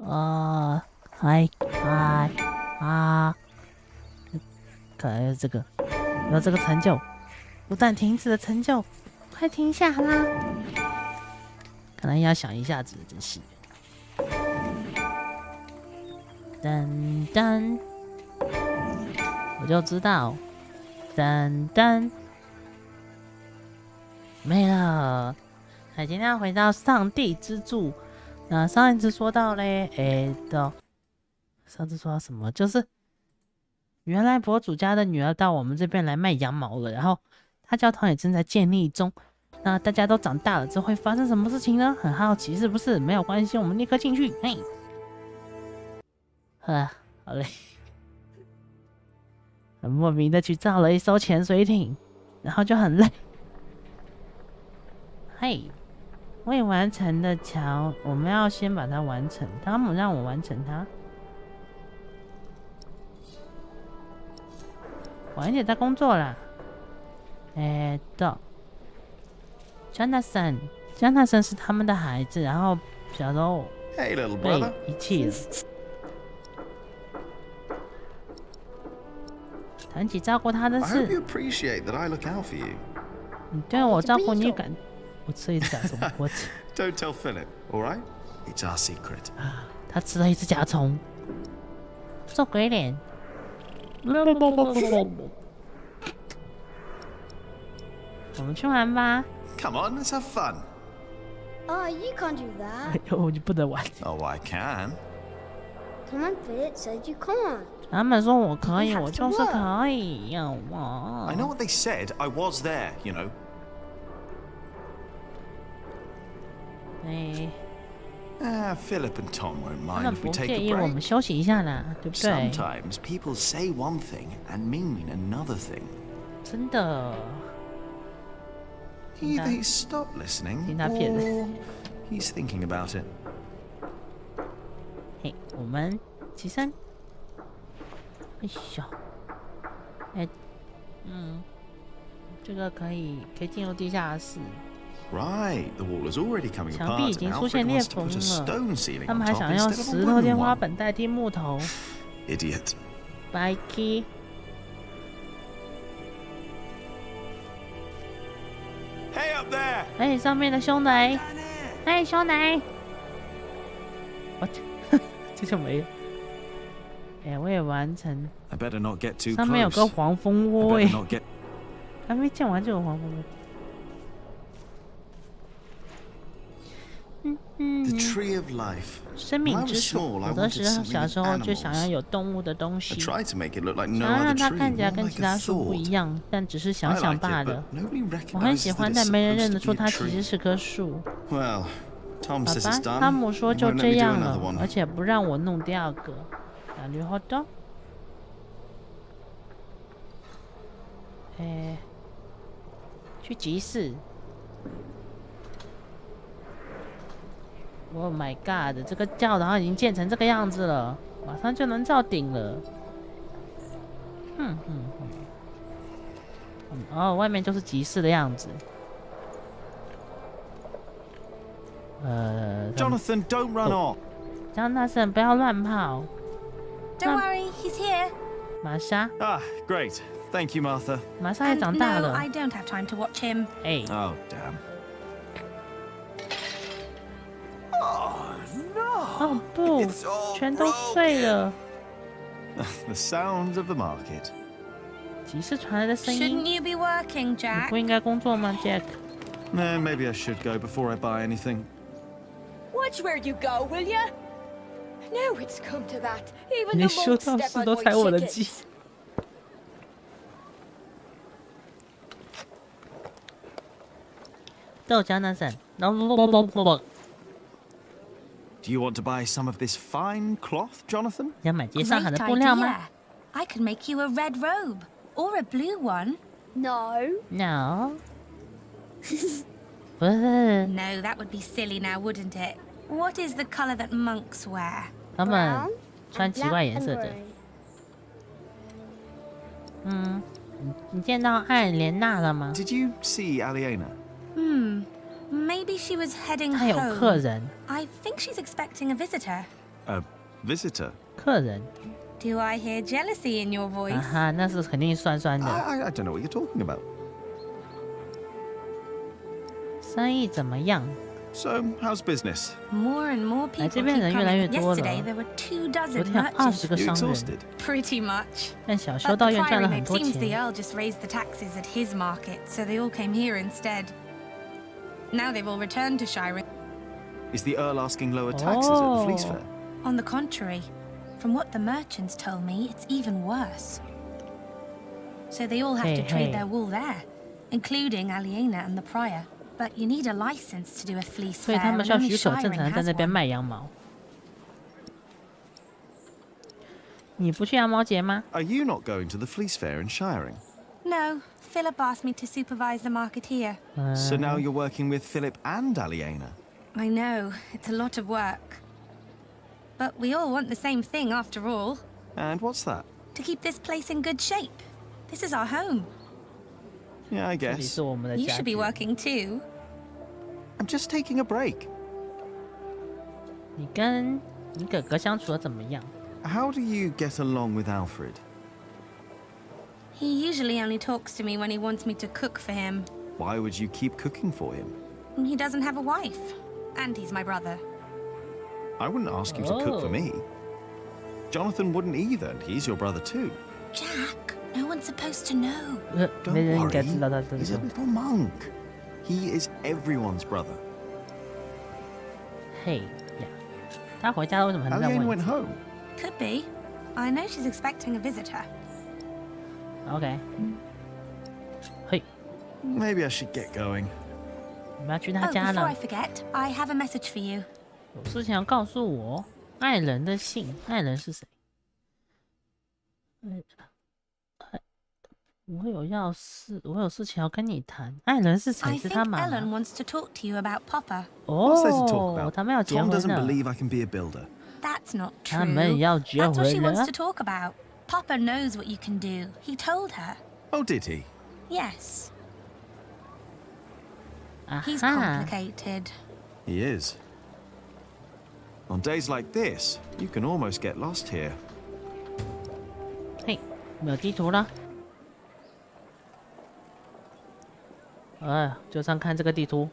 嗨啊！看来这个有这个成就，不断停止的成就，快停下啦！可能要想一下子，真是。噔噔，我就知道，噔噔，没了。今天要回到上帝之柱。那上一次说到嘞，上次说到什么？就是原来博主家的女儿到我们这边来卖羊毛了，然后他教堂也正在建立中。那大家都长大了之后会发生什么事情呢？很好奇是不是？没有关系，我们立刻进去。嘿，好嘞，很莫名的去造了一艘潜水艇，然后就很累。嘿。未完成的桥，我们要先把它完成。汤姆让我完成它。晚一点再工作啦。Jonathan 是他们的孩子，然后小时候被遗弃了。谈起照顾他的事，你对我照顾你感。我吃了一只甲虫，我吃。Don't tell Philip, all right? It's our secret. 他吃了一只甲虫，做鬼脸。我们去玩吧。Come on, let's have fun. You can't do that. 哎呦，你不能玩。Oh, I can. Come on, Philip said you can't. 他们说我可以，我就是可以。I know what they said. I was there, you know. Philip and Tom won't mind if we take a break. 我们休息一下啦，对不对 Sometimes people say one thing and mean another thing. 真的。Either he stopped listening, or he's thinking about it. 嘿，我们起身。哎呦，这个可以进入地下室。Right, the wall is already coming apart. 墙壁已经出现裂缝了，他们还想用石头天花板代替木头。Idiot. Bikey. ，Hey up there. 哎，上面的兄弟，哎，兄弟，这就没了。哎，我也完成。I better not get too close. 上面有个黄蜂窝哎，还没建完就有黄蜂窝。The tree of life. 生命之树，有的时候小时候就想要有动物的东西，想要让它看起来跟其他树不一样，但只是想想罢了。我很喜欢，但没人认得出它其实是棵树。好吧，汤姆说就这样了，而且不让我弄第二个。なるほど。去集市。Oh my god！ 这个教堂已经建成这个样子了，马上就能造顶了。外面就是集市的样子。Jonathan, don't run off. Jonathan， 不要乱跑。Don't worry, he's here. 玛莎。Great. Thank you, Martha. 玛莎也长大了。No, I don't have time to watch him. Oh, damn. 哦不，全都碎了。The sounds of the market. 集市传来的声 Shouldn't 音。 you be working, 你 Jack? 不应该工作吗 ，Jack？ Maybe I should go before I buy anything. Watch where you go, will ya? Now it's come to that. Even 你 the 修 monks 道 step 士 on 都 my 踩我的鸡。 chickens. 豆Jonathan。Do you want to buy some of this fine cloth, Jonathan? 想买街上好 Great 的布料吗 idea. I can make you a red robe or a blue one. No. ？No。不是， No, that would be silly now, wouldn't it? What is the color that monks wear? 他们 Brown 穿 and 奇怪 black 颜 and 色的。 grey. 你见到艾莲娜了吗？ Did you see Aliena? Maybe she was heading 她有客 home. 人。 I think she's expecting a visitor. A visitor? 客人 Do I hear jealousy in your 啊 voice? 哈，那是肯定酸酸的。 I don't know what you're talking about. 生意怎么样？ So, how's business? More and more people 这 keep 边人越来越 coming. 多了。 Yesterday there were 2 昨 dozen 天20 merchants. 个 You 商人， exhausted? Pretty much. 但小修 But 道 the 院赚 priory 了很 note 多 seems the 钱。 Earl just raised the taxes at his market, so they all came here instead. Now they've all returned to Shire. Is the Earl asking lower taxes at the Fleece Fair? On the contrary, from what the merchants told me, it's even worse. So they all have Hey, to trade hey. their wool there, including Aliena and the Prior. But you need a license to do a fleece 所以 fair, 他们 and 需要 only 许可证 Shiring 才能在 has 那边 one. 卖羊毛。你不去羊毛节吗？ Are you not going to the Fleece Fair in Shiring? No, Philip asked me to supervise the market here. So now you're working with Philip and Aliena? I know, it's a lot of work. But we all want the same thing after all. And what's that? To keep this place in good shape. This is our home. Yeah, I 这里 guess. 是我们的 You 家 should be 具。 working too. I'm just taking a break. 你跟你哥哥相处的怎么样？ How do you get along with Alfred? He usually only talks to me when he wants me to cook for him. Why would you keep cooking for him? He doesn't have a wife. And he's my brother. I wouldn't ask you to cook for Oh. me. Jonathan wouldn't either, and he's your brother too. Jack, no one's supposed to know. Don't 没人应该 worry, 知道他身 he's a 份。 little monk. He is everyone's brother. 嘿呀，他回家为什么还能在 Aliena 问 went home. Could be. I know she's expecting a visitor. ？OK，嘿， Maybe I should get going. 我们要去他 Oh, 家 before 了 I。forget, I have a message for you. 有事情要告诉我。爱人的信，爱人是谁？我有事情要跟你谈。爱人是谁？ I 是 think 他妈 Ellen 妈。 wants to talk to you about Papa. What's there to talk 哦， about? 他们要结 Tom 婚 doesn't 了。 believe I can be a builder. That's not 他 true. 们要结 That's what she 婚 wants 了 to。talk about. Papa knows what you can do. He told her. Oh, did he? Yes. 啊 He's 哈， complicated. He is. On days like this, you can almost get lost here. 嘿，没有地图了。就上看这个地图。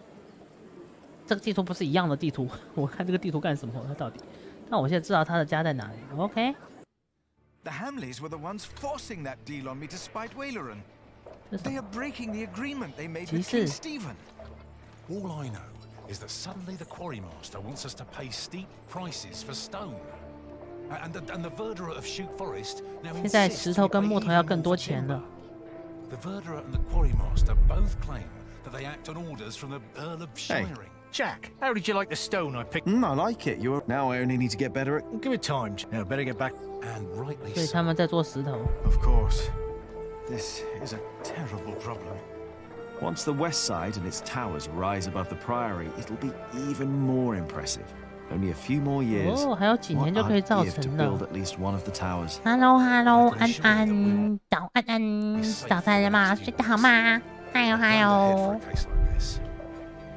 这个地图不是一样的地图，我看这个地图干什么？它到底？那我现在知道他的家在哪里。OK， The Hamleys were the ones forcing that deal on me to spite Waileran. 这是什 They 么 are breaking the agreement they made with 骑 King 士 Stephen. All I know is that suddenly the quarry master wants us to pay steep prices for stone. And the verderer of Shoot Forest now 现在 insists 石头 we 跟 pay 木头 even 要 more 更 for 多钱 timber. 了。 The verderer and the quarry master both claim that they act on orders from the Earl of Shiring. Jack, how did you like the stone I picked? I like it. Now I only need to get better at... Give it time. Now, better get back. And rightly 所以 so. 他们在做石头。 Of course. This is a terrible problem. Once the west side and its towers rise above the priory, it'll be even more impressive. Only a few more years. 哦，还有几 What 年就可以 I'd 造 give to 成 build 了。 at least one of the towers. Hello，安安，早安安，早餐了吗？睡得好吗？嗨哟嗨 Planned ahead for 哟 a。case like this.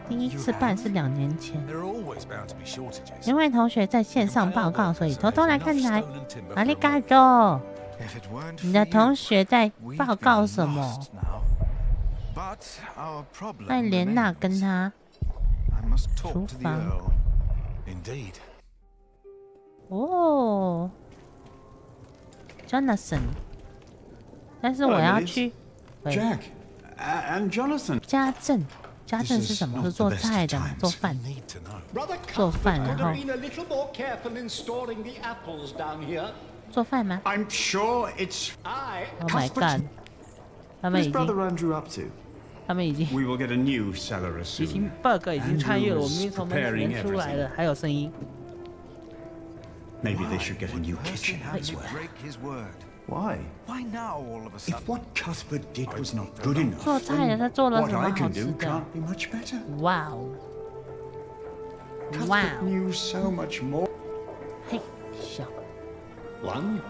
第一次办是2年前， There are always bound to be shortages. 因为同学在线上报告，所以偷偷来看来。 Enough stone and timber 阿里 for a 嘎 month. 多， If it weren't 你 for 的 you, 同学在 we'd 报 be 告什么？ lost now. But our problem 艾莲娜 remains. 跟他 I must talk to the 厨房。 Earl. Indeed. 哦，Jonathan，但是我要去 Jack and Jonathan. 家政。家政是什么？是做菜的吗？做饭， Need to know. Brother 做 Cuthbert 饭， could 然 have 后 been a little more careful in storing the apples down here. 做饭吗 I'm sure it's I. ？Oh my Cuthbert, god！他们 What's 已 Brother 经， Andrew up to? 他们已经， We will get a new cellar as 已经 soon. bug 已经穿越了。 Andrew 我 is 明明从门里 preparing 面出来 everything. 了，还有声音。 Maybe they should get a new Person kitchen had as to well. break his word. Why? Why now, all of a If sudden? what Cuthbert did was not good enough, 做菜的，他做了 what 什么 I 好 can 吃 do 的？ can't be much better. 哇哦！哇 Cuthbert 哦！ knew so much more. 嘿，小 One,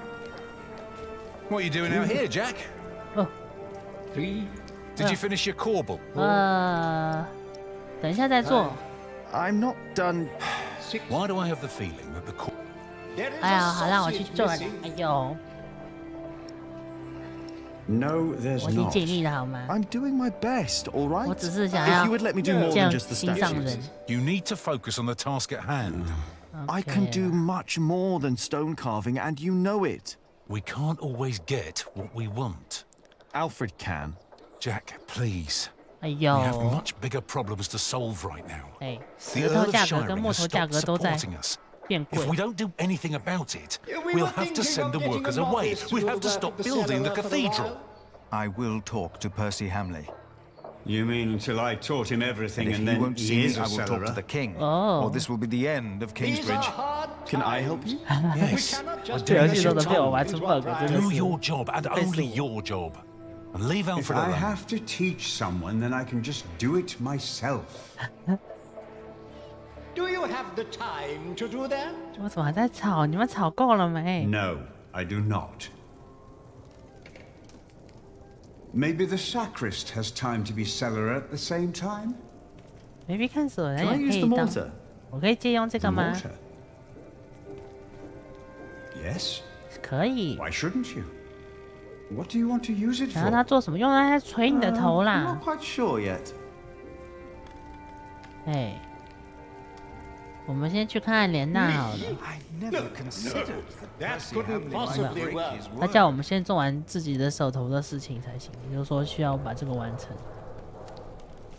What are you doing out here, Jack? 哦， three, Did you finish your corbel? 等一下再做。 I'm not done. 6, Why do I have the feeling that the There is 哎呀， a 好，让我去 sausage 做了。 missing. 哎呦， No, there's 我已经 not. 尽力了，好吗？ I'm doing my best, all 我 right? 只是想 If 要 you would let me do more 这 than 样 just the 心上人 statues.。 You need to focus on the task at hand. I can OK do 了 much more than stone carving, and you know it. We can't always get what we want. Alfred can. Jack, please. 哎 We have 呦， much bigger problems to solve right now. 哎， The 石头 Earl of 价格跟 Shiring 木 has 头价 stopped 格都在 supporting us. 变 If we 贵。 don't do anything about it, We we'll were have to thinking send of the getting workers an away. office We to have to the stop cellar building the for the cathedral. I will talk to Percy Hamley. You mean until I taught him everything And if and he then won't see he me, is a I will talk to cellarer? the king. Oh. Or this will be the end of These are Kingsbridge. hard Can I help you? Yes. just 这游戏 take 都 it 能被我玩 into 出 our bug，真 pride. 的 Do 是。 your job and only your job. And leave If Alfred I alone. have to teach someone, then I can just do it myself. Do you have the time to do that? 我怎么还在吵？你们吵够了没？ No, I do not. Maybe the sacrist has time to be cellarer at the same time? baby 看锁人 Can I 也可 use 以 the 当。 mortar? 我可以借用这 The 个吗？ mortar? Yes. 可以。 Why shouldn't you? What do you want to use it 然后它 for? 做什么？用来捶你的头 I'm 啦 not！quite sure yet. 哎，我们先去看看莲娜好了。 I never considered that That Percy couldn't Hamley might possibly break work. his 他 word. 叫我们先做完自己的手头的事情才行，也就是说需要把这个完成。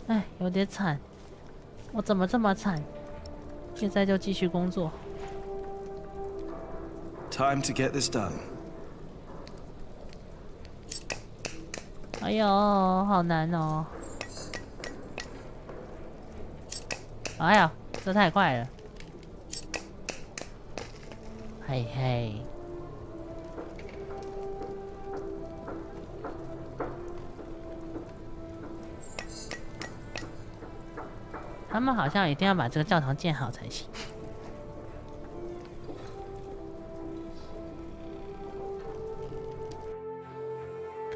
哎，有点惨，我怎么这么惨？现在就继续工作。 Time to get this done. 哎呦，好难哦！哎呀，这太快了！嘿嘿，他们好像一定要把这个教堂建好才行。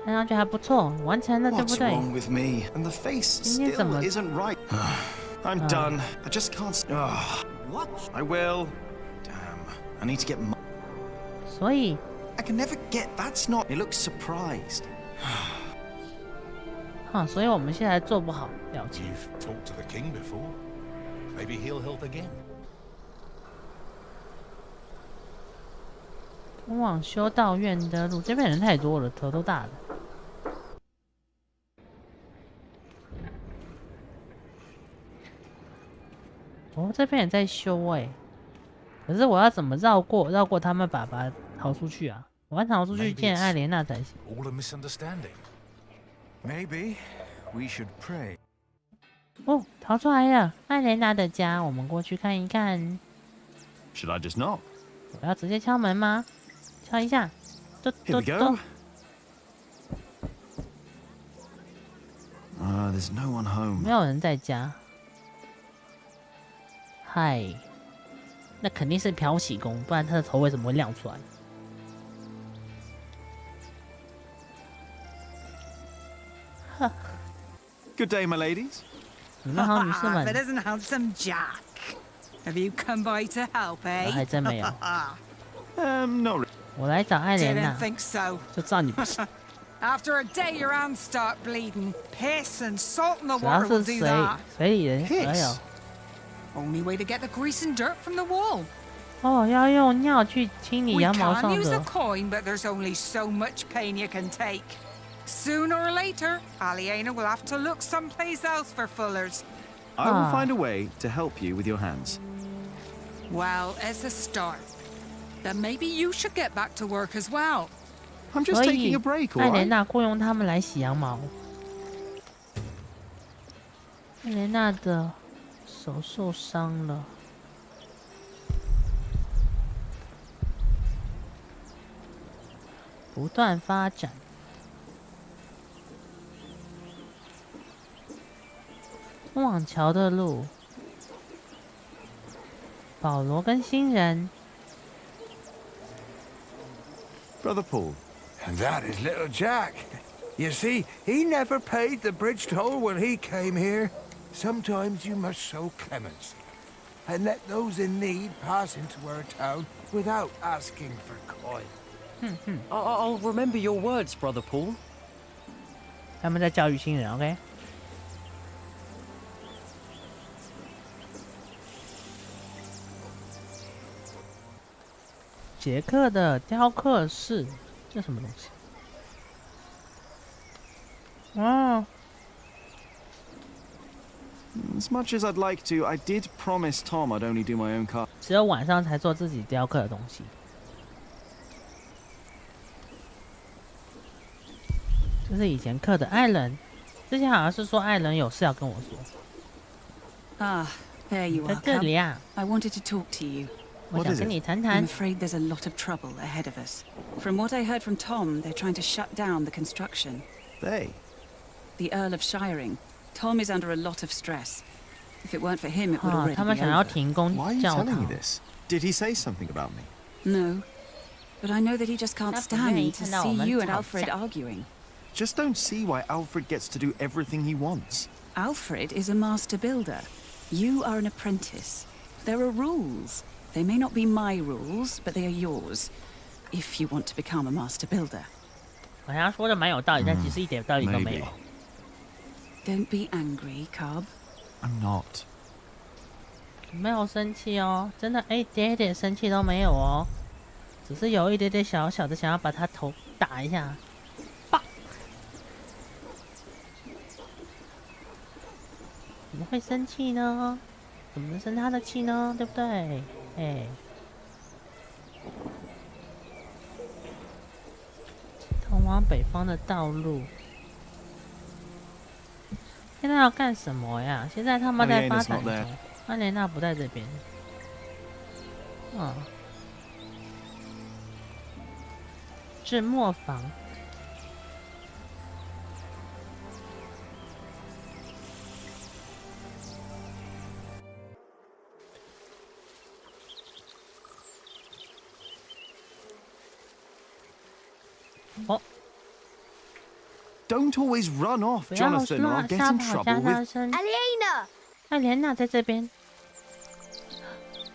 看上去还不错，完成了，对不 What's 对？ wrong with me? And the face 今天怎 still 么 isn't right. I'm done. I just can't. What? I will. Damn. I need to get. 所以 I can never get. That's not. He looks surprised. 所以我们现在做不好，了解。 You've talked to the king before. Maybe he'll help again. 通往修道院的路，这边人太多了，头都大了。哦，这边也在修哎，可是我要怎么绕过他们爸爸逃出去啊？我要逃出去 Maybe 见 it's 艾莲娜才行。 All a misunderstanding. Maybe we should pray. 哦，逃出来了，艾莲娜的家，我们过去看一看。 Should I just knock? 我要直接敲门吗？敲一下，嘟 Here 嘟 we 嘟 go.。There's no one 没 home. 有人在家。嗨，那肯定是漂洗工，不然他的头为什么会亮出来？ Good day, my ladies. 你们好，女士 If it 们。 isn't handsome Jack. Have you come by to help, 我 eh? 还真没有， Not really. 我来找艾莲 Didn't 娜， think so. 就照你不信。 After a day, your hands start bleeding. Piss and salt in the 主要 water will 是 do that. 水里人，哎呦， Only way to get the grease and dirt from the wall. 哦，要用尿去清理 We 羊毛 can 上 use a 的。 coin, but there's only so much pain you can take. Sooner or later, Aliena will have to look someplace else for fullers. I will Ah. find a way to help you with your hands. Well, it's a start. Then maybe you should get back to work as well. I'm just 所 taking 以 a break, 艾 all 莲 right? 娜雇佣他们来洗羊毛。艾莲娜的手受伤了。不断发展。通往桥的路。保罗跟新人。 Brother Paul. And that is little Jack. You see, he never paid the bridge toll when he came here. Sometimes you must show clemency. and let those in need pass into her town without asking for coin. I'll remember your words, Brother Paul. 他们在教育新人 ，OK？ 捷克的雕刻室，这什么东西？哦。 As much as I'd like to, I did promise Tom I'd only do my own car. 只有晚上才做自己雕刻的东西。这是以前刻的艾伦，之前好像是说艾伦有事要跟我说。Ah, there you 在 are. 这里啊。I wanted to talk to you. 我想跟你谈谈。 I'm afraid there's a lot of trouble ahead of us. From what I heard from Tom, they're trying to shut down the construction. They? The Earl of Shiring. Tom is under a lot of stress. If it weren't for him, it would already 他们 be 想要 over. 停工 Why are you 教 telling 堂 me。this? Did he say something about me? No. But I know that he just can't stand to see you and Alfred arguing. Just don't see why Alfred gets to do everything he wants. Alfred is a master builder. You are an apprentice. There are rules. They may not be my rules, but they are yours. If you want to become a master builder. 好像说的蛮有道理，但其实一点道理都没有。 Don't be angry, Cub. I'm not. 没有生气哦，真的，一点点生气都没有哦，只是有一点点小小的想要把他头打一下。棒！怎么会生气呢？怎么能生他的气呢？对不对？哎，通往北方的道路。 现在要干什么呀？现在他们在发展中。安莲娜不在这边。制磨坊。哦。 Don't always run off, Jonathan, or I'll get in trouble with... Aliena! 艾莲娜在这边，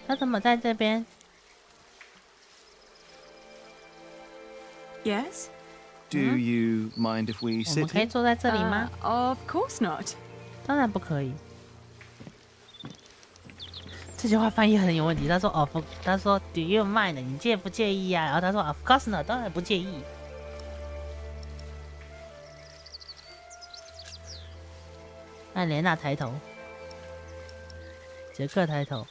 她怎么在这边 Yes? Do you mind if we 我们 sit 可以 here? 坐在这里吗？ Of course not. 当然不可以。这句话翻译很有问题。他说哦，他说 Do you mind？ 你介不介意啊？然后他说 Of course not， 当然不介意。 艾莲娜抬头，杰克抬头。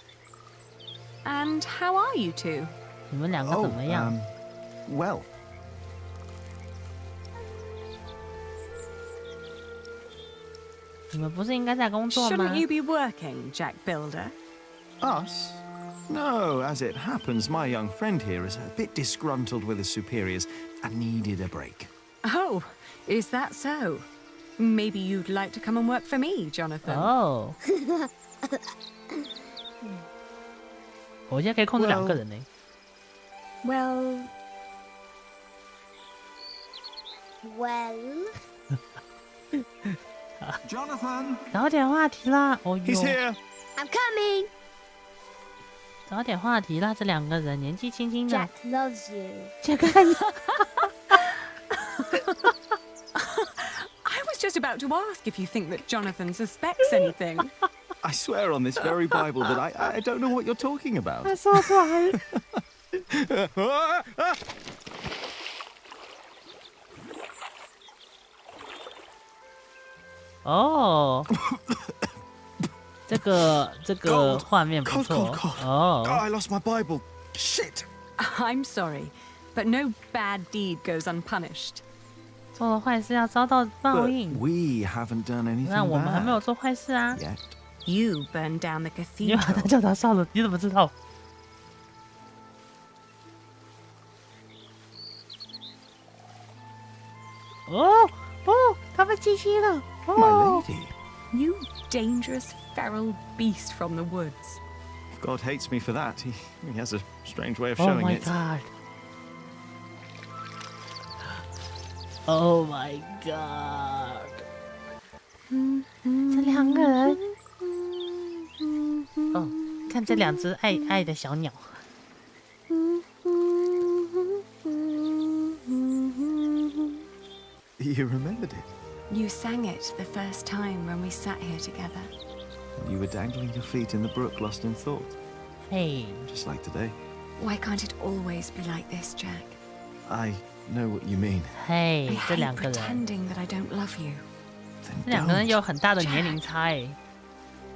And how are you two? 你们两个怎么样？ Well. 你们不是应该在工作吗 Shouldn't you be working, Jack Builder? Us? No, as it happens, my young friend here is a bit disgruntled with his superiors and needed a break. Oh, is that so? Maybe you'd like to come and work for me, Jonathan. Oh. 我现在可以控制2个人呢。 Well. ，Jonathan. 找点话题啦！哦 He's 哟， here. I'm coming. 找点话题啦！这2个人年纪轻轻的。 Jack loves you. 杰克， I was just about to ask if you think that Jonathan suspects anything. I swear on this very Bible that I don't know what you're talking about. 他说出来。哦，这个画面不错哦。 Oh, I lost my Bible. Shit. I'm sorry, but no bad deed goes unpunished. 做了坏事要遭到报 But 应。 we haven't done anything 那我们还没有 bad 做坏事啊。 yet. You burned down the 你把他 cathedral. 叫他烧了，你怎么知道？哦哦，他们进去了。 My 哦， lady. You dangerous feral beast from the woods. If God hates me for that, he has a strange way of Oh showing my it. god. Oh my god. 这2个人，哦，看看这两只爱的小鸟。You remembered it. You sang it the first time when we sat here together. You were dangling your feet in the brook, lost in thought. Hey. Just like today. Why can't it always be like this, Jack? I know what you mean. Hey, I 这 hate 两个人， pretending that I don't love you. 这两个人有很大的年龄差哎。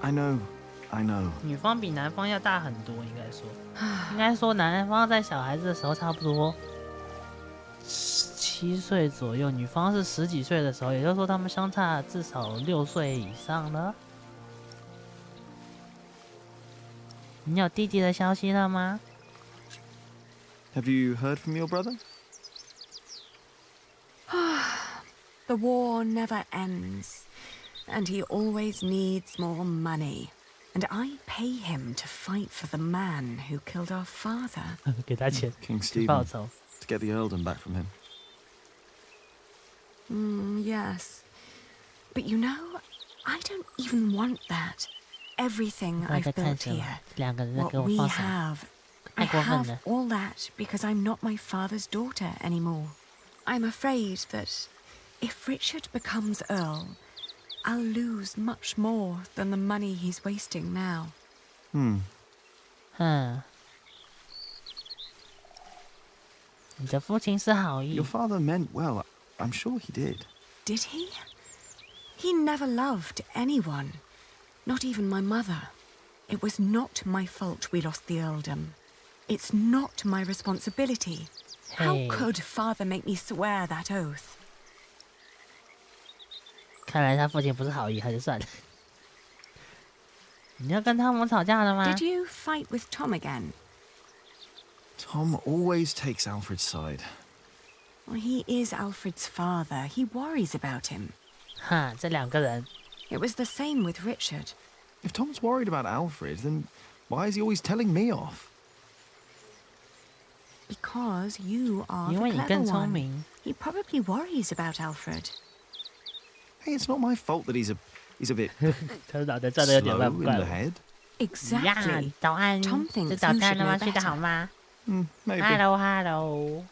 I know. 女方比男方要大很多，应该说男方在小孩子的时候差不多7岁左右，女方是10几岁的时候，也就是说他们相差至少6岁以上了。你有弟弟的消息了吗？ Have you heard from your brother? The war never ends, and he always needs more money. And I pay him to fight for the man who killed our father. 给他钱 King Stephen, 报仇 to get the earldom back from him. Yes. But you know, I don't even want that. Everything I've built here, what we have, I have all that because I'm not my father's daughter anymore. I'm afraid that if Richard becomes Earl, I'll lose much more than the money he's wasting now. 你的父亲是好意。 Your father meant well. I'm sure he did. Did he? He never loved anyone, not even my mother. It was not my fault we lost the earldom. It's not my responsibility. How could father make me swear that oath? 看来他父亲不是好意，还是算了。你要跟汤姆吵架了吗 Did you fight with Tom again? Tom always takes Alfred's side. Well, he is Alfred's father. He worries about him. 哈，这两个人。 It was the same with Richard. If Tom's worried about Alfred, then why is he always telling me off? Because you are the 因为你 clever 更聪 one. 明。 He probably worries about Alfred. Hey, it's not my fault that he's a bit 他的脑袋转的有点 slow 乱 in 怪 the 我。 head. Exactly. 呀，早安， Tom thinks 吃早 you 餐 should 了吗？ know 睡得 better. 好吗 Maybe. ？Hello，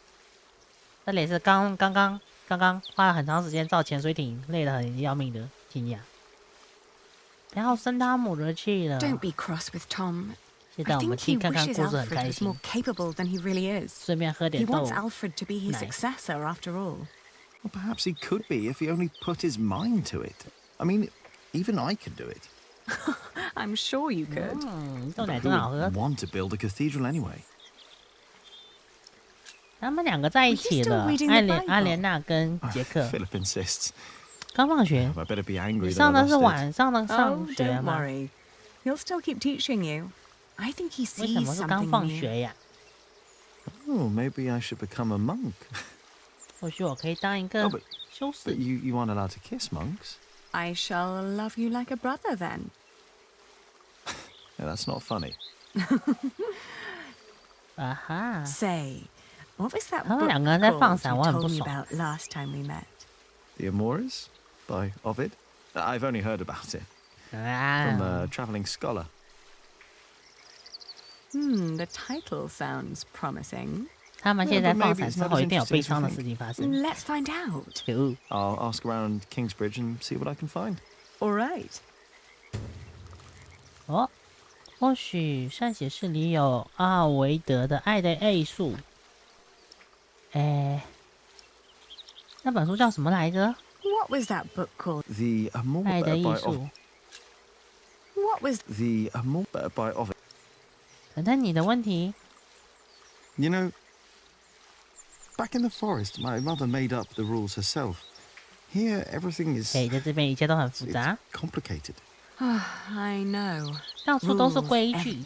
这里是刚刚花了很长时间造潜水艇，累得很要命的QiNya。不要生汤姆的气了。 Don't be cross with Tom. 现 I 在我们 think 去 he 看看 wishes 故事，很 Alfred 开 was 心 more。capable than he really is. 顺便喝 He 点豆 wants Alfred to be his 奶。 successor after all. Well, perhaps he could be if he only put his mind to it. I mean, even I could do it. I'm sure you could. 豆奶 Who 真好喝 would。want to build a cathedral anyway? 他们两个在一起了 Were you still reading the 阿 Bible? 莲娜跟杰克 Philip insists. 刚放学。 I better be angry 你 that 上 I 的是 lost it. 晚上的 Oh, 上学 don't 吗？ worry. He'll still keep teaching you. I think he 为什 sees 么是刚 something 放 in you. 学呀？ Oh, maybe I should become a monk. 或许我可以当一个 Oh, but 修士。 you aren't allowed to kiss monks. I shall love you like a brother then. Yeah, that's not funny. 啊哈， Say, what was that 他们 book 两个人在 called 放闪， you 我很 told 不 me 爽。 about last time we met? The Amores by Ovid. I've only heard about it 啊 from a travelling scholar. The title sounds promising. 他们现在 but 放 maybe 闪 it's 之 not 后， as 一定有 interesting 悲 as 伤 you 的 think. 事情发生。 Let's find out. 可恶！ I'll ask around Kingsbridge and see what I can find. All right. 哦，或许善写室里有阿维德的《爱的艺术》。那本书叫什么来着？ What was that book called? The Amor 爱的艺 by 术 Ovid.。 What was... The Amor by Ovid. 等等你的问题。 You know, back in the forest, my mother made up the rules herself. Here, everything is 在这边一切都很复杂， complicated. I know. 到处都是 Rules 规矩。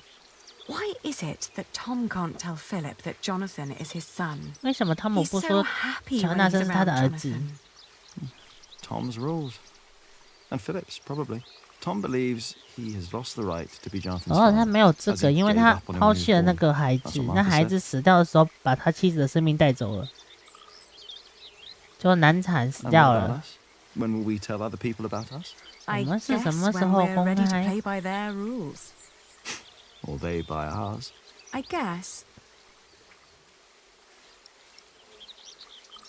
Why is it that Tom can't tell Philip that Jonathan is his son? 为什么汤姆 He's 不 so 说 happy 乔 when 纳 he's 森是他 around 的儿子？ Jonathan. Tom's rules. And Philip's, probably. Tom believes he has lost the right to be Jonathan's 哦，他 father, 没有资 as 格， he 因为 gave 他 up on him 抛 when he 弃了 was 那 born. 个孩 That's 子。 what 那 Martha 孩 said. 子死掉的时候，把他妻子的生命带走了，就难产死 And 掉 what about 了。 us? When will we tell other people about us? I 我们是 guess 什么时 when 候 we're 公 ready to 开？ play by their rules. Or they buy ours. I guess.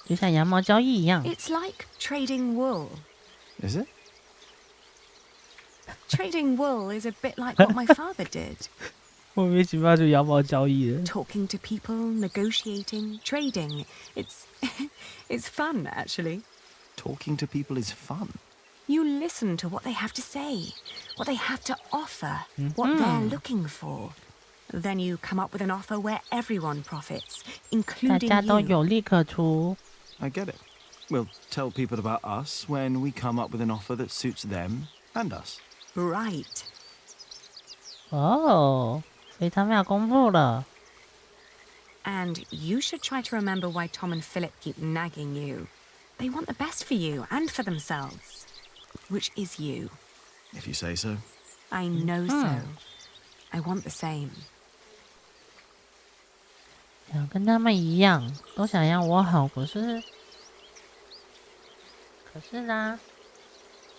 就像羊毛交易一样。 It's like trading wool. Is it? Trading wool is a bit like what my father did. 莫名其妙就羊毛交易了。 Talking to people, negotiating, trading. It's fun, actually. Talking to people is fun. You listen to what they have to say, what they have to offer, what they're looking for. Then you come up with an offer where everyone profits, 大 including 家都 you. 有利可图。 I get it. We'll tell people about us when we come up with an offer that suits them and us. Right. 哦，所以他们要公布了。 And you should try to remember why Tom and Philip keep nagging you. They want the best for you and for themselves. Which is you. If you say so. I know so. I want the same. 想跟他们一样，都想要我好，可是啦。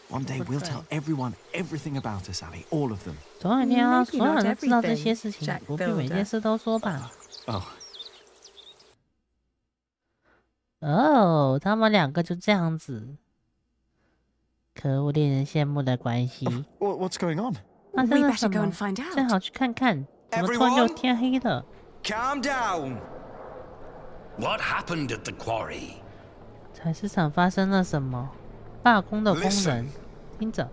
One day we'll tell everyone everything about us, Sally. All of them. 总有一天啊，所有人都知道这些事情，不必每件事都说吧。 Oh. 哦，他们两个就这样子，可恶，令人羡慕的关系。 What's going on? 发生了什么？最好去看看。怎么突然就天黑了？ Calm down. What happened at the quarry? 采石场发生了什么？罢工的工人，听着。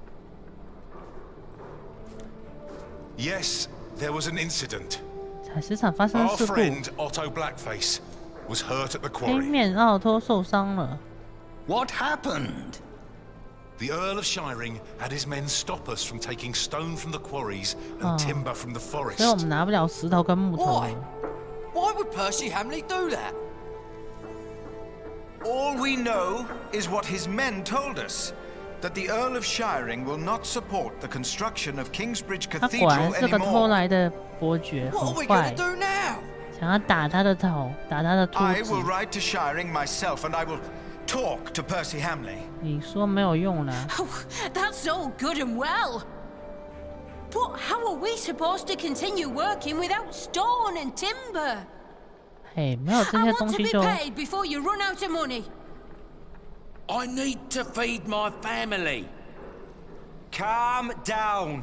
Yes, there was an incident. 采石场发生了 Our 事故。 friend Otto Blackface was hurt at the 黑 quarry. 面奥托受伤了。 What happened? The Earl of Shiring had his men stop us from taking stone from the quarries and timber from the 所以我 forest. 们拿不了石头跟木头了。 Why would Percy Hamley do that? All we know is what his men told us. That the Earl of Shiring will not support the construction of Kingsbridge 他果然 Cathedral 是个偷 anymore. 来的伯爵， What are 很 we 坏 going to，do now? 想要打他的头，打他的秃 I 子 will。ride to Shiring myself and I will talk to Percy Hamley. 你说没有用啦。 Oh, that's all good and well. But how are we supposed to continue working without stone and timber? 嘿，没有这 I 些 want 东 to 西 be 就 paid before you run out of money. I need to feed my family. Calm down.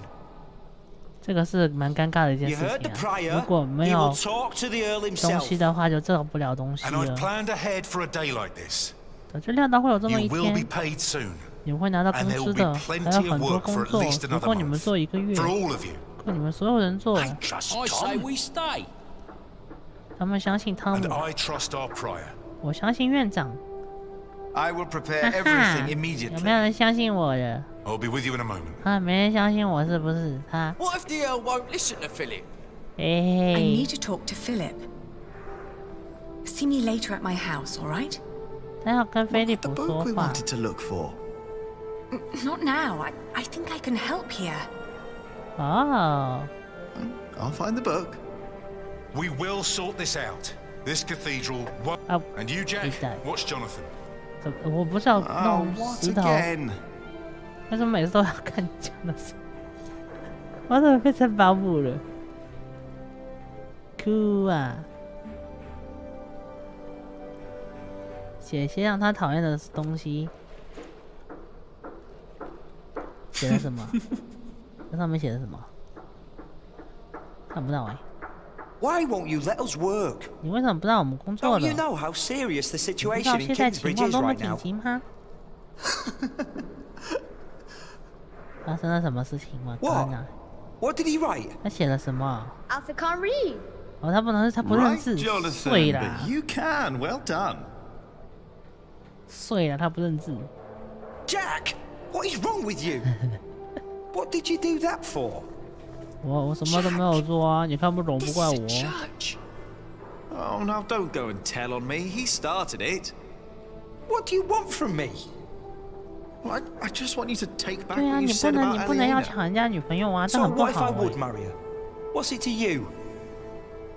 这个是蛮尴尬的一件 You 事 heard the 情啊。 prior. 如果没 He 有 will talk to the Earl 东 himself. 西的话，就做不了东西 And I'd 了。 planned ahead for a day like this. 早就料到会有这么 You 一 will be 天， paid soon. 你们会拿到工 And there 资 will 的， be 还 plenty 有很 of 多 work 工 for at 作。 least 如 another 果你们 month. 做1个月， For all of you. 如果你们所有人做， I trust I say we stay. 他们相信汤 And 姆， I trust our prior. 我相信院长。 I will 哈 prepare 哈， everything 有 immediately. 没有人相信我的？ I'll be with you in a moment. 啊，没人相信我是不是？他， What if the Earl won't listen to Philip? 嘿 I 嘿 need，to talk to Philip. See me later at my house, all right? 他要跟菲利 The 普 book 说 we 话。 wanted to look for. Not now. I think I can help here. 哦， I'll find the book. We will sort this out. This cathedral won't. 啊， And you, Jack, 期待。 watch Jonathan. 我不是要 Oh, 弄 what 石头， again? 为什么每次都要看讲的事？我怎么变成保姆了？哭啊！写些让他讨厌的东西。写的什么？那上面写的什么？看不到哎、 Why won't you let us work? 你为什么不让我们工作 Don't 了？ you know how serious the 你不知道 situation in 现在情 Kingsbridge 况 is 多么 right 紧 now? 急吗？发生了什么事情吗？ What? 刚刚 What did he write? 他写了什么？ Arthur can't read. 哦，他不能，他不认 Right, 字， Jonathan. 碎啦， But you can. Well done. 碎了，他不认字。 Jack, what is wrong with you? What did you do that for? 我什么都没有做啊，你看不懂不怪我。 Church. Oh, now don't go and tell on me. He started it. What do you want from me? Well, I just want you to take back 对啊， what 你 you 不 said 能，你 about 不能要 Aliena. 抢人家女朋友啊，这 So 很不 what if 好 I 哎、 would marry her? What's it to you?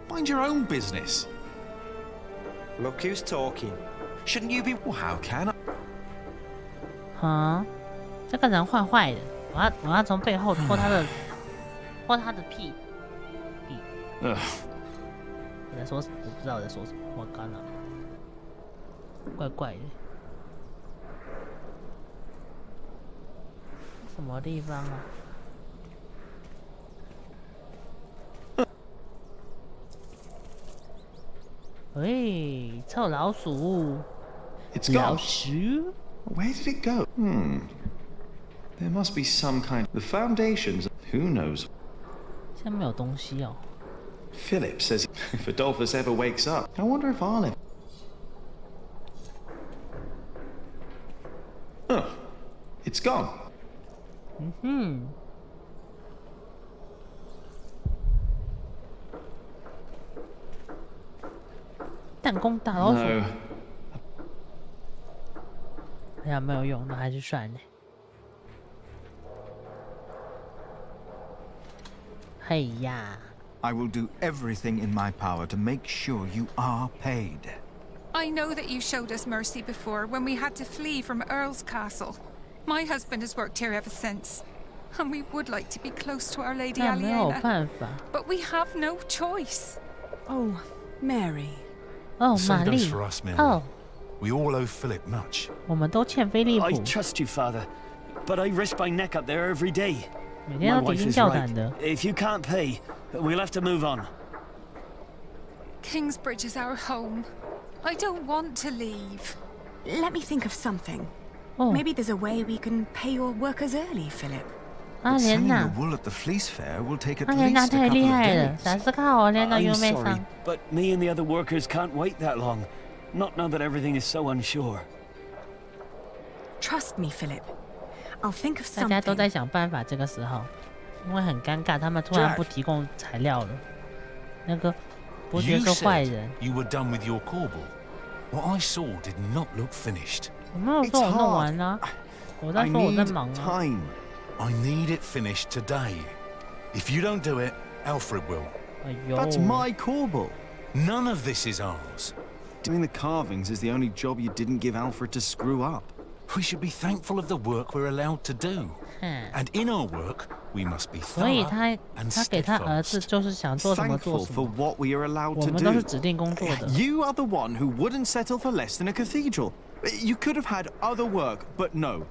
Mind your own business. Look who's talking. Shouldn't you be? Well, how can I? 哈，这个人坏坏的，我要从背后拖他的屁。我在说什么？我不知道我在说什么。我干了，怪怪的。什么地方啊？喂，臭老鼠！ It's gone. 老鼠 Where did it go? There must be some kind. The foundations. Who knows? 下面有东西哦。Philip says if Adolphus ever wakes up, I wonder if I'll ever. Oh, it's gone. 嗯哼。弹弓打老鼠。No. 哎呀，没有用，那还是算了。嘿呀！ I will do everything in my power to make sure you are paid. I know that you showed us mercy before when we had to flee from Earl's Castle. My husband has worked here ever since, and we would like to be close to Our Lady 但没有 Aliena. 办法。 But we have no choice. Oh, Mary. 哦， The 玛 same 丽 goes for us, Mary. 哦， We all owe Philip much. 我们都欠菲利普 I，trust you, Father, but I risk my neck up there every day. 每天 My 都提 wife 心 is 吊 right. 胆的。 If you can't pay, we'll have to move on. Kingsbridge is our home. I don't want to leave. Let me think of something. Oh. Maybe there's a way we can pay your workers early, Philip. 阿 But 莲 selling 娜 the，wool at the fleece fair will take at 阿莲娜 least a 太 couple 厉 of 害了， days. 啥是靠阿莲娜 I'm 又没 sorry, 上。 but me and the other workers can't wait that long. Not now that everything is so unsure. Trust me, Philip. I'll think of 大家都 something. 在想办法这个时候，因为很尴尬，他们突然不提供材料了。那个伯爵 You 是坏 said 人， you were done with your corbel. What I saw did not look finished. 我没有说我弄完啦，我在 I 说我在 need 忙啊。 time. I need it finished today. If you don't do it, Alfred will. 哎呦， That's my corbel. None of this is ours. Doing the carvings is the only job you didn't give Alfred to screw up. We should be thankful of the work we're allowed to do. 哼 And in our work, we must be 所以 thorough 他 and 他给他儿子 steadfast. 就是想做什么做 Thankful 什 for 么， what we are allowed 我 to 们都是 do. 指定工作的。 You are the one who wouldn't settle for less than a cathedral. You could have had other work, but no.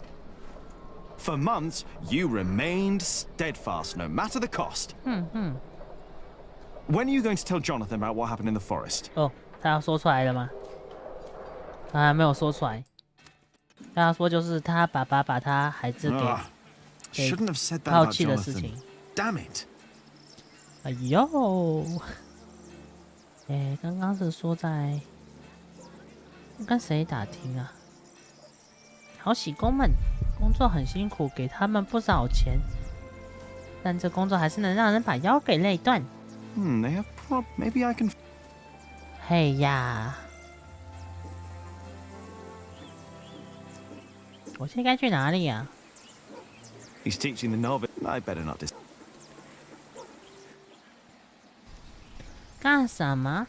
For months, you remained steadfast, no matter the cost. 嗯嗯， When are you going to tell Jonathan about what happened in the forest? 哦，他要说出来了吗？他还没有说出来。他要说就是他爸爸把他孩子给 Shouldn't have said that 抛 about 弃的事 Jonathan. 情。 Damn it. 哎呦，哎，刚刚是说在跟谁打听啊？好喜工们工作很辛苦，给他们不少钱，但这工作还是能让人把腰给累断。They have maybe I can. 嘿呀，我现在该去哪里呀、 He's teaching the novice. I better not. 干什么？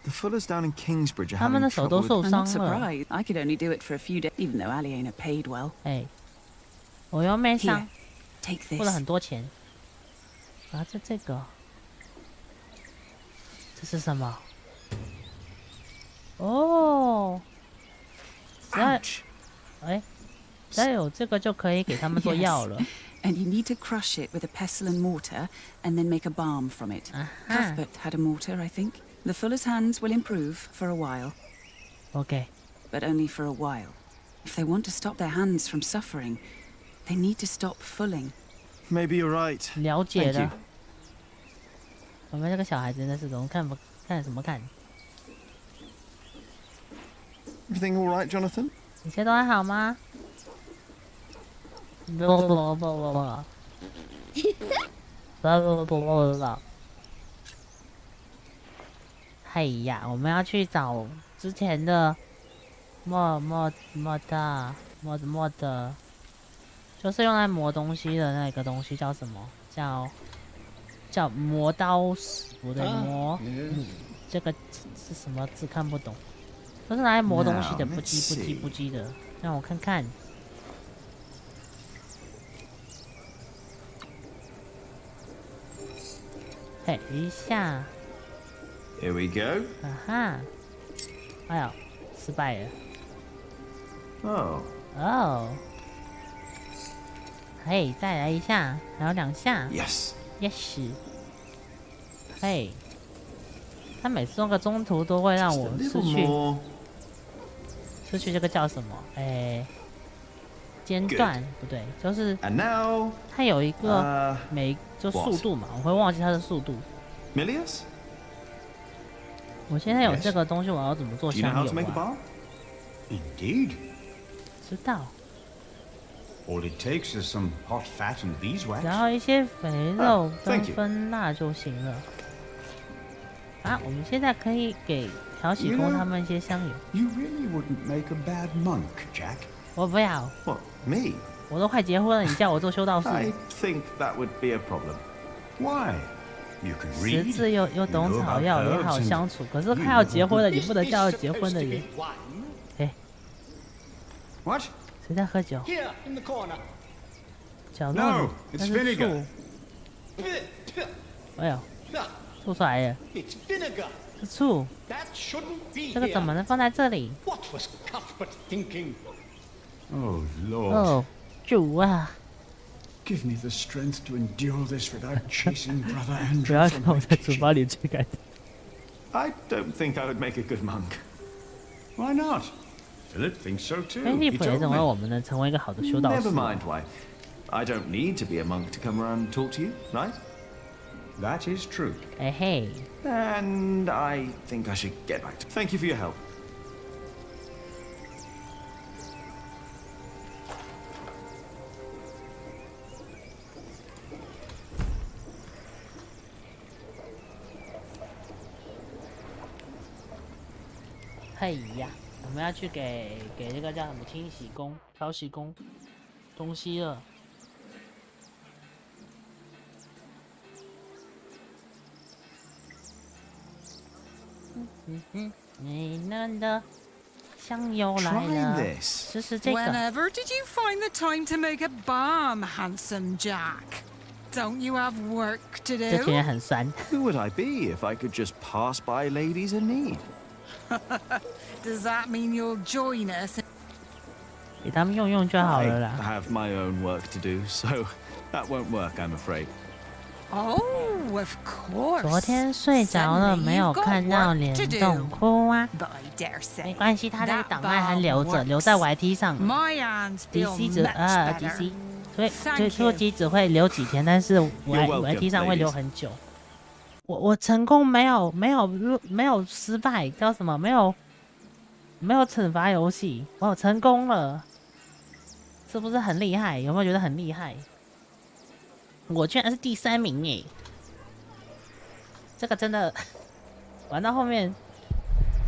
The Fullers down in Kingsbridge are 他们 having 的手都 trouble 受 with. 伤 I'm not 了。 surprised. I could only do it for a few days, even though Aliena paid well. 哎，我又没 Here, 伤， take 付了 this. 很多钱。啊，这个，这是什么？哦，只要，哎，只要有这个就可以给他们做药了。 And you need to crush it with a pestle and mortar, and then make a balm from it. Cuthbert had a mortar, I think. The fuller's hands will improve for a while. OK， But only for a while. If they want to stop their hands from suffering, they need to stop fulling. Maybe you're right. 了解 Thank 了 you.。我们这个小孩真的是怎么看不看什么看？ Everything all right, Jonathan? 一切都还好吗？嘿呀，我们要去找之前的磨的，就是用来磨东西的那个东西叫什么？叫磨刀石，不对，这个是什么字看不懂，都是拿来磨东西的，不叽的，让我看看。嘿一下。Here we go. 啊哈！哎呦，失败了。Oh. 哦。嘿，再来一下，还有2下。Yes. Yes。嘿，他每次那个中途都会让我失去这个叫什么？间断不对，就是它有一个就速度嘛，我会忘记它的速度。Milius? 我现在有这个东西，我要怎么做香油啊？ Indeed. 知道。 All it takes is some hot fat and beeswax. 然后一些肥肉跟蜂蜡就行了。啊，我们现在可以给调喜公他们一些香油。You really wouldn't make a bad monk, Jack. 我不要。What, me? 我都快结婚了，你叫我做修道士。I think that would be a problem. Why? You can read. 识字又懂草药，也好相处。可是快要结婚了，你不能叫结婚的人。哎。What? 谁在喝酒？角落里，那是醋。哎呦，吐出来了。是醋。这个怎么能放在这里？ Oh Lord. 哦，主啊！ Give me the strength to endure this without chasing brother Andrew. 不要让我在嘴巴里追赶。 I don't think I would make a good monk. Why not? Philip thinks so too. 菲利普也认为我们能成为一个好的修道士。 Never mind why. I don't need to be a monk to come around and talk to you, right? That is true. 哎嘿。 And I think I should get back to. Thank you for your help. 嘿呀，我们要去给那个叫什么清洗工、调洗工东西了。美嫩的香油来了，试试这个。 Whenever did you find the time to make a bomb, handsome Jack? Don't you have work to do? 这群人很酸。 Who would I be if I could just pass by ladies in need? Does that mean you'll join us? 给他们用就好了啦。 I have my own work to do, so that won't work, I'm afraid. Oh, of course. 昨天睡着了，没有看到联动哭啊。 没关系，他那个档案还留着，留在 YT 上。DC 只DC， 所以出机只会留几天，但是 YT 上会留很久。我成功没有失败，叫什么？没有惩罚游戏，我成功了，是不是很厉害？有没有觉得很厉害？我居然是第3名耶！这个真的玩到后面，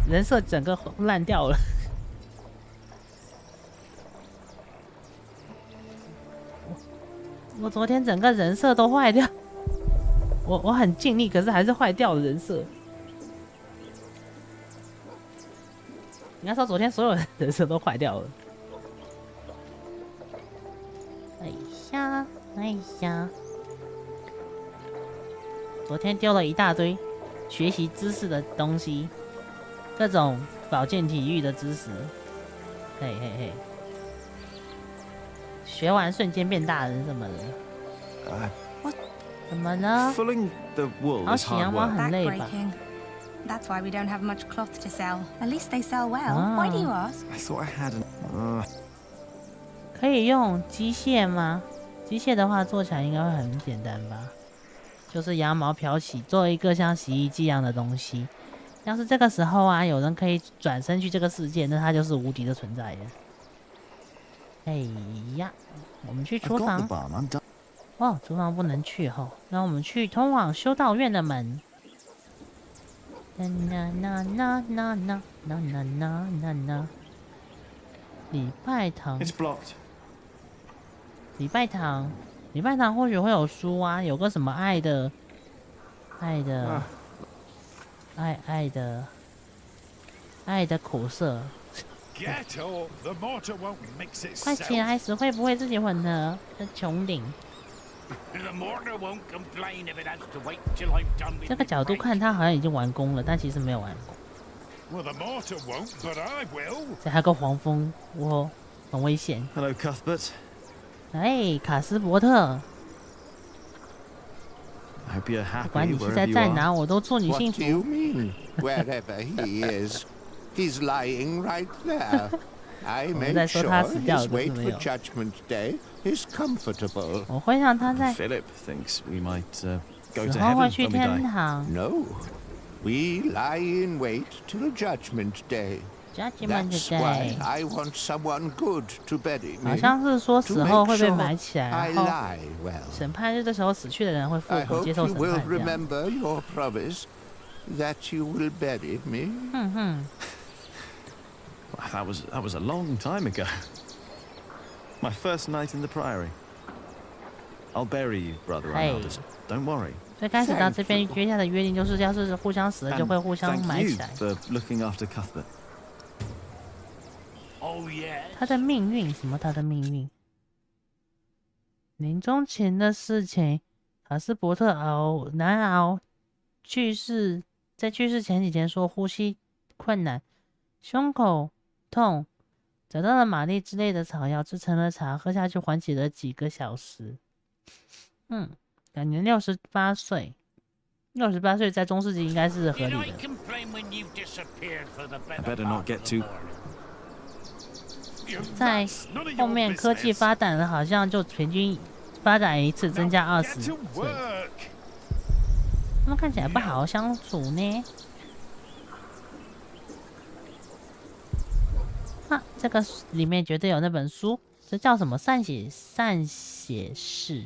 人设整个烂掉了。我昨天整个人设都坏掉。 我很尽力，可是还是坏掉了人设。你要说昨天所有人设都坏掉了。哎呀，哎呀！昨天丢了一大堆学习知识的东西，各种保健体育的知识。嘿嘿嘿，学完瞬间变大人什么的。怎么了？好洗羊毛很累吧？ That's why we don't have much cloth to sell. At least they sell well. Why do you ask? I thought I had an. 可以用机械吗？机械的话做起来应该会很简单吧？就是羊毛漂洗，做一个像洗衣机一样的东西。要是这个时候啊，有人可以转身去这个世界，那他就是无敌的存在了。哎呀，我们去厨房。哦，厨房不能去吼，那我们去通往修道院的门。礼拜堂。礼拜堂或许会有书啊，有个什么爱的苦涩。快起来，死会不会自己混的？这穹顶。这个角度看，他好像已经完工了，但其实没有完工。这还有个黄蜂窝，很危险。Hello, Cuthbert. 哎，卡斯伯特。 I hope you're 不管 happy 你现在 wherever you 在 are. 哪，我都祝你 What 幸 do you 福。 mean? Wherever he is, he's lying right there. I 我们 made 在说 sure 他死掉 his 了，可是 wait 没 for 有。 Judgment Day is comfortable. 我会让他在 Philip thinks we might go 死 to 后会 heaven 去 when we 天 die. 堂。 No, we lie in wait till Judgment Day. Judgment That's Day why I want someone good to bury 好 me. 像是说 To 死后 make 会被 sure 埋起来， I 然后 lie well. 审判日的时候死去的人会复 I 活 hope 接受 you 审 will 判。这样。 remember your promise that you will bury me. 哼哼， That was a long time ago. My first night in the Priory. I'll bury you, brother Arnoldus. Don't worry. 最开始到这边约下的约定就是，要是互相死了就会互相 Thank 埋 you 起来。 for looking after Cuthbert. Oh, yeah. 他的命运，什么他的命运？临终前的事情，卡斯伯特难熬去世，在去世前几天说呼吸困难、胸口痛，找到了玛丽之类的草药，制成了茶，喝下去缓解了几个小时。感年68岁，68岁在中世纪应该是合理的。I better not get too. 在后面科技发展了，好像就平均发展一次增加20岁。他们看起来不好好相处呢。啊，这个里面绝对有那本书，这叫什么？善写诗。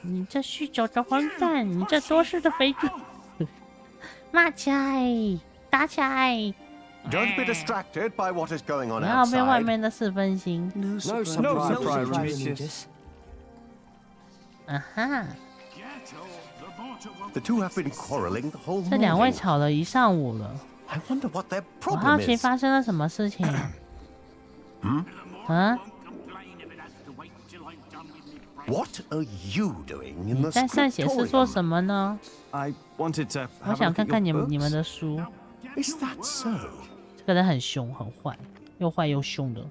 你这酗酒的混蛋！你这多事的肥猪！骂起来！打起来！ Don't be distracted by what is going on 不要被外 outside. 面的事分心。 No surprise, Regis. 啊哈！ The two have been quarreling the whole 这两位 morning. 吵了一上午了。 I wonder what their 我好 problem 奇 is. 发生了什么事情。啊？ What are you doing in 你 the 在善写诗做 scriptorium? 什么呢？ I wanted to 我 have a 想 look 看 at 看 your 你们 books. 的书。 Is that so? 这个人很凶，很坏，又坏又凶的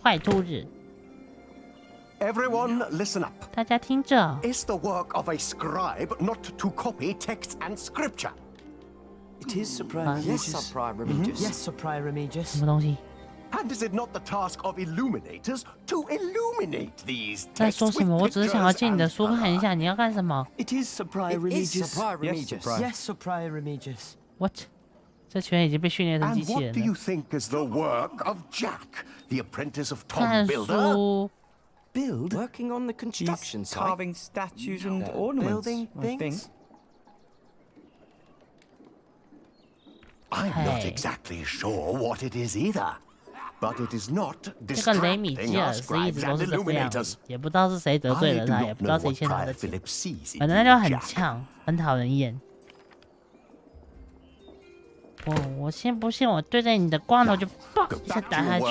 坏秃子。 Everyone, listen up. 大家听着， It's the work of a scribe not to copy text and scripture. It is Sir Prior Yes, Sir Prior Remigius. Yes, Sir Prior Remigius. 什么东西？ And is it not the task of illuminators to illuminate these 在 texts 说什么？ with 我只是想要 pictures 进你的 and 书看一下，你要干什么 It is Sir Prior Remigius. Sir Prior Yes, Sir Remigius. Prior. Yes, Sir Prior Remigius. ？What？ 这群人已经被训练成机 And 器 what 人 do you 了。 think is the work of Jack, the apprentice of 看 Tom Builder? 书。 Build? Working on the construction He's site. carving statues and ornaments. Building I think. things. I'm not Hey. exactly sure what it is either. But it is not 这个雷米 distracting 基尔 our 是一直 scribes 都 and 是这个样 illuminators. 子，也不知道是谁得罪 I 了 do 他，也 not 不知道 know 谁 what 欠他 Prior 的钱。 Philip sees 反 in 正他就很 Jack. 呛，很讨人厌。我信不信我对着你的光头就嘣一下打下去，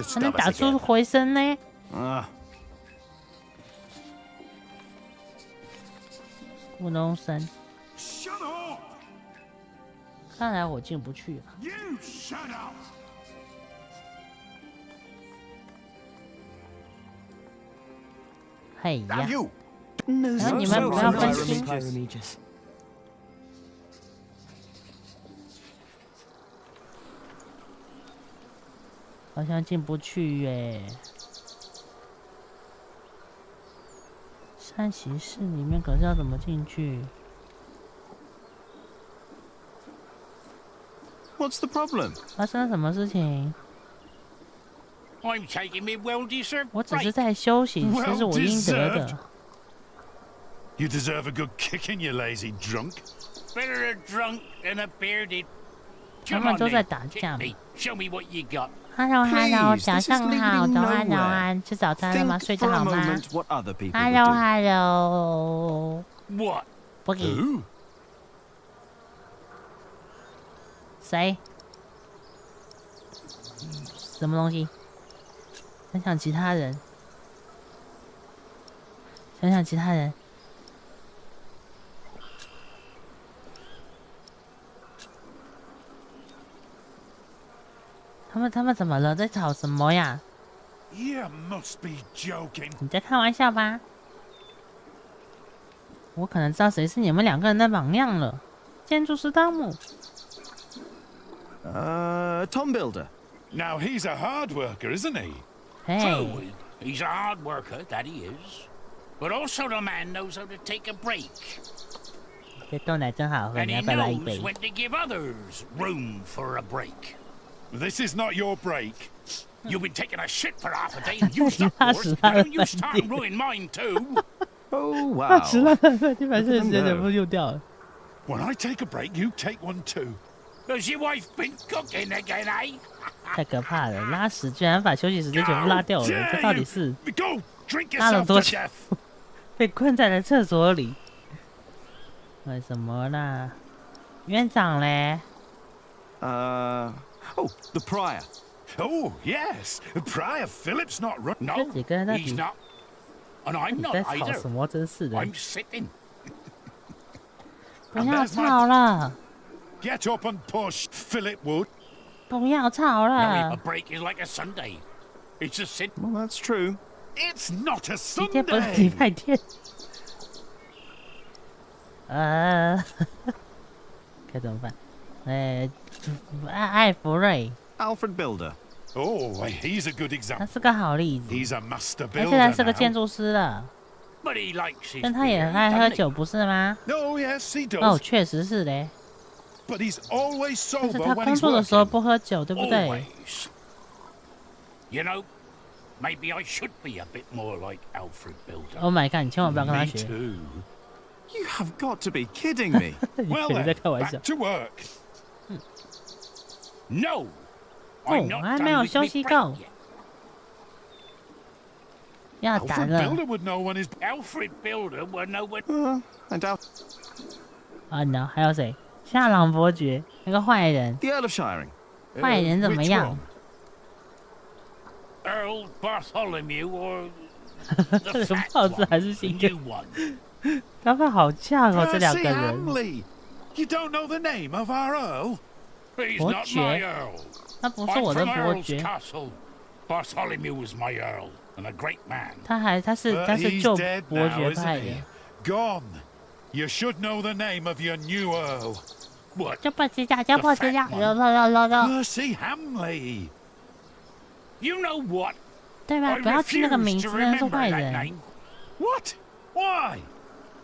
还能打出回声呢？不能声。看来我进不去了。嘿呀！然后你们不要分心。 好像进不去耶。善习室里面可是要怎么进去 What's the problem? 发生了什么事情？ I'm taking me well-deserved 我只是 break. 在休息，这是我应得的。 You deserve a good kicking, you lazy drunk. Better a drunk than a bearded. 他们都在打架嘛。 Show me what you got. Hello， Please, 早 this is 上好， leading 早安，早 nowhere. 安，吃早餐了吗？ Think 睡得 for a 好吗 moment what other people would do.？Hello， What? 不给 Who? 谁？什么东西？想想其他人，想想其他人。他们怎么了？在吵什么呀？ You must be joking. 你在开玩笑吧？我可能知道谁是你们两个人的榜样了。建筑师汤姆。Tom Builder. Now he's a hard worker, isn't he? Hey. True, he's a hard worker, that he is. But also the man knows how to take a break. 这豆奶真好喝， And 你 he 要不要来一杯 knows when to give others room for a break. This is not your break. You've been taking a shit for half a day and used up yours. Now you start and ruin mine too. Oh wow. 吃了地板上直接全部用掉了。 When I take a break, you take one too. Has your wife been cooking again, eh? 太可怕了！拉屎居然把休息时间全部拉掉了，这到底是 Go, drink 拉了 yourself 多 to 久？ death. 被困在了厕所里。为什么啦？院长嘞？ Oh, the Prior. Oh, yes. Prior Philip's not run. No, 这几个人到 He's 底 not. And I'm 你 not 在吵 either. 什么？真是的！ I'm sitting. 不要吵了！ Get up and push, Philip Wood. 不要吵 Now, 了 a！ break is like a Sunday. It's a sit. Well, that's true. It's not a 今天不是礼 Sunday. 拜天。该怎么办？艾弗瑞， Alfred Builder. Oh, he's a good 他 example. 是个好例子。 He's a master 他现在 builder 是个建 now. 筑师了， But he likes his 但他也 beer, 很爱喝 doesn't he? 酒，不是吗？ Oh, yes, he 哦， does. 确实是嘞。 But he's always 但是 sober 他 when 工 he's 作的时候 working. 不喝酒，对不对？ Always. You know, maybe I should be a bit more like Alfred Builder. Oh my god！你千万不要跟他 Me 学。 too. You have got to be kidding me. Well 你在 then, 开玩笑 back。to work. No, 哦 I'm，not 还没 done 有 with 休 me 息 break 够， yet. 要打 Alfred 了 Builder would know when his Alfred Builder will know when. I doubt. 啊！no，还有谁？夏朗伯爵，那个坏人， The Earl of Shiring. 坏人怎么 which 样 one?？ Earl Bartholomew or 这 the 个 fat 帽子 one, 还是 the 新的， new one. 他们好像哦，这两 Percy 个人。 Hamley. You don't know the name of our Earl? He's 伯 not 爵 my Earl. 他不是 I'm 我的 from 伯 Earl's 爵， Castle. Bartholomew was my Earl and a great man. 他是 But 是旧 he's dead 伯 now, 爵派 isn't 的 he?。Gone. You should know the name of your new Earl. What? 叫伯爵家，叫伯爵家，Percy Hamley. You know what? 对吧？ I 不要记那个 refuse 名 to 字，那是 remember 坏 that 人。 name. What? Why?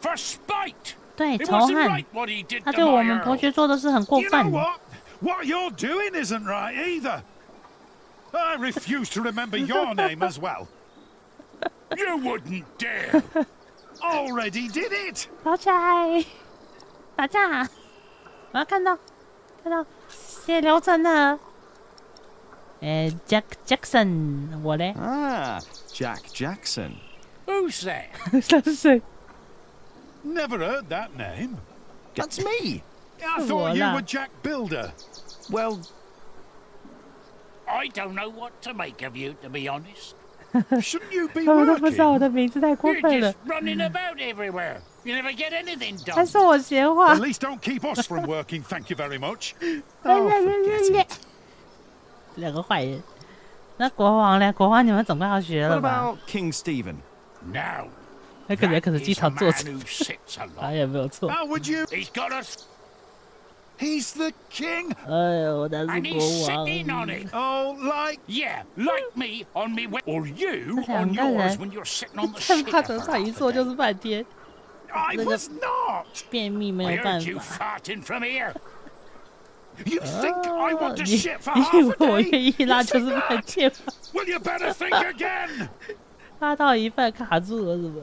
For spite. 对， It 仇 wasn't 恨 right，what he did 他 to 对我 my 们伯 Earl. 爵做的事很过 You know 分。 what? What you're doing isn't right either. I refuse to remember your name as well. You wouldn't dare. Already did it. 跑起来，打架！我要看到血流成了。Jackson， 我嘞？ Ah, Jack Jackson. Who's that? 他是谁？ Never heard that name. That's me. I thought you were Jack Builder. Well, I don't know what to make of you, to be honest. Shouldn't you be 他们都不知道 working? 我的名字，太过 You're 分了 just。running about everywhere. You never get anything 还 done. 是我闲话 At。least don't keep us from working, thank you very much. 两个坏人。那国王嘞？国王你们总该要学 what 了吧？ about King Stephen? Now, 那可能 that 是机 is a 场作 man 者， who sits a 他 lot. 也没有错。 How would you? He's got us, He's the king. 哎呦，他 and 是 he's 国王。 sitting on it. Oh, like Yeah, like me on me way, or you 这两 on 个 yours 人 when you're sitting on the 在 shit 他 for 头上 half 一 a 坐就 day. 是半天， I was not. 便秘没 I 有办 heard you 法。 farting from here. You think I want to 你 shit for 你以 half 为我 a 愿 day? 意拉 You 就是 think 半 that? 天吗？ Well, you better think again. 拉到一半卡住了什么？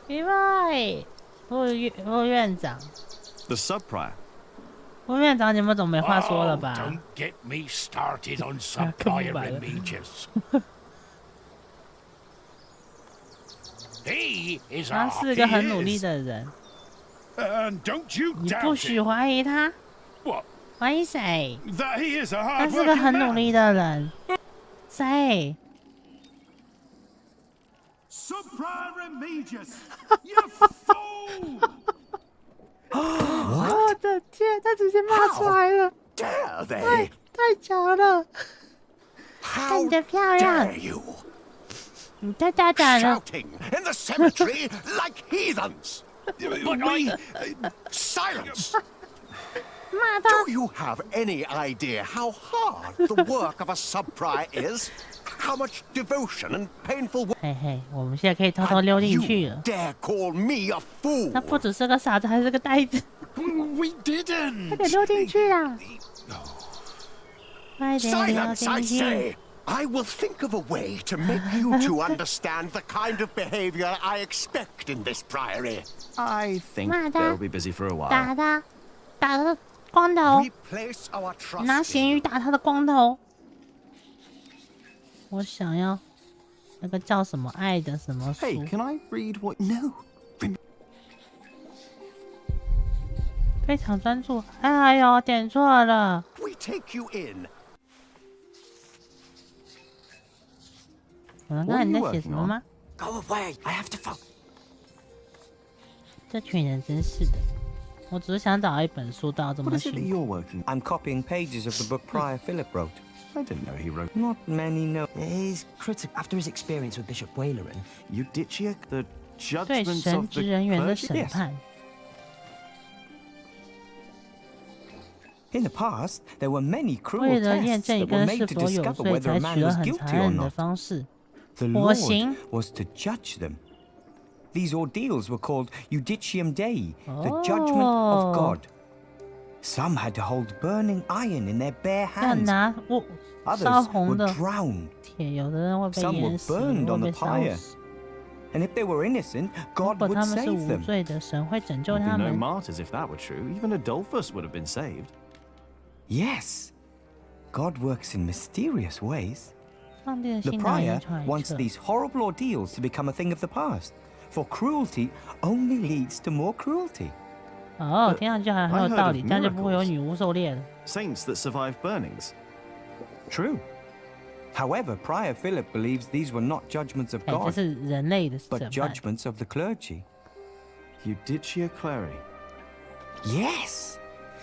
因为副院长， The sub prior. 副院长你们总没话说了 Oh, 吧？ don't get me started on 根本 supplier 买了 images. He is 他 a 是个很 he 努力 is. 的人， And don't you 你不 doubt 许 it. 怀疑他。 What? 怀疑谁？ That he is a 他是个 hard-working 很努 man. 力的人。谁？ Supremedius, you fool! 我的天，他直接骂出来了！ Dare they? 太强了！看 How 你的漂亮， dare you? 你太大胆了！ Shouting in the cemetery like heathens! But silence! 骂他！ Do you have any idea how hard the work of a sub-prior is? How much devotion and painful work? 嘿嘿，我们现在可以偷偷溜进去了。 Dare call me a fool? 他不只是个傻子，还是个呆子。 We didn't. 快点溜进去啦！快点溜 Silence, I 进去！ say! I will think of a way to make you two understand the kind of behavior I expect in this priory. I think Mother. they'll be busy for a while. 打他，打他的光头 We，place our trust 拿 in 咸鱼打他的光头。我想要那个叫什么爱的什么书？ Hey, can I read what? No. 非常专注。哎呦，点错了。 We take you in. 我能看你在写什么吗？ Go away. I have to focus. 这群人真是的。我只是想找一本书，到这 What 么 is it that 辛苦。 you're working? I'm copying pages of the book Prior Philip wrote. I didn't know he wrote. Not many know. He's critical after his experience with Bishop Wailerin. Eudicia, the 对 judgments 神 of 职 the 人员的 clergy? 审 Yes. 判。 In the past, there were many 为 cruel 了验 tests 证一 that 个 were 人是 made to 否有 discover 罪， whether 采 a 取 man 了 was 很 guilty 残 or 忍的 not. 方式。 The 火 Lord 刑 was to judge them. These ordeals were called Judicium Dei, the judgment of God. Some had to hold burning iron in their bare 要 hands. 拿烧 Others 红 were 的 drowned. 铁，有的人会被 Some were 淹死， burned 会 on 被 the 烧 pyre. 死。 And if they were innocent, 如 God 果 would 他们是 save 无 them. 罪的，神会拯救 There'd 他 be no 们。 martyrs if that were true. Even Adolphus would have been saved. Yes, God works in mysterious ways. 上帝的 The 信道言 prior 传一 wants 彻。 these horrible ordeals to become a thing of the past, for cruelty only leads to more cruelty. 哦，听上去还很有 I heard 道 of 理，这样就不会有 miracles. 女巫狩猎了。 Saints that survived burnings. True. However, Prior Philip believes these were not judgments of 哎，这 God, 是人类的审 but 判。 judgments of the clergy. Eudicia Clary. Yes!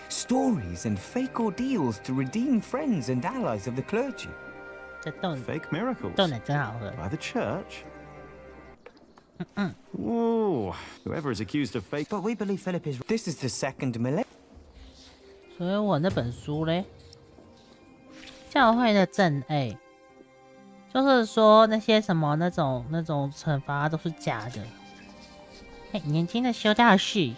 Stories and fake ordeals to redeem friends and allies of the clergy. 这豆 Fake miracles. 豆奶真好喝。 By the church. Ooh, whoever is accused of fake. But we believe Philip is. This is the second millennium. 所以我那本书嘞，教会的正义，就是说那些什么那种惩罚都是假的。哎，年轻的修道士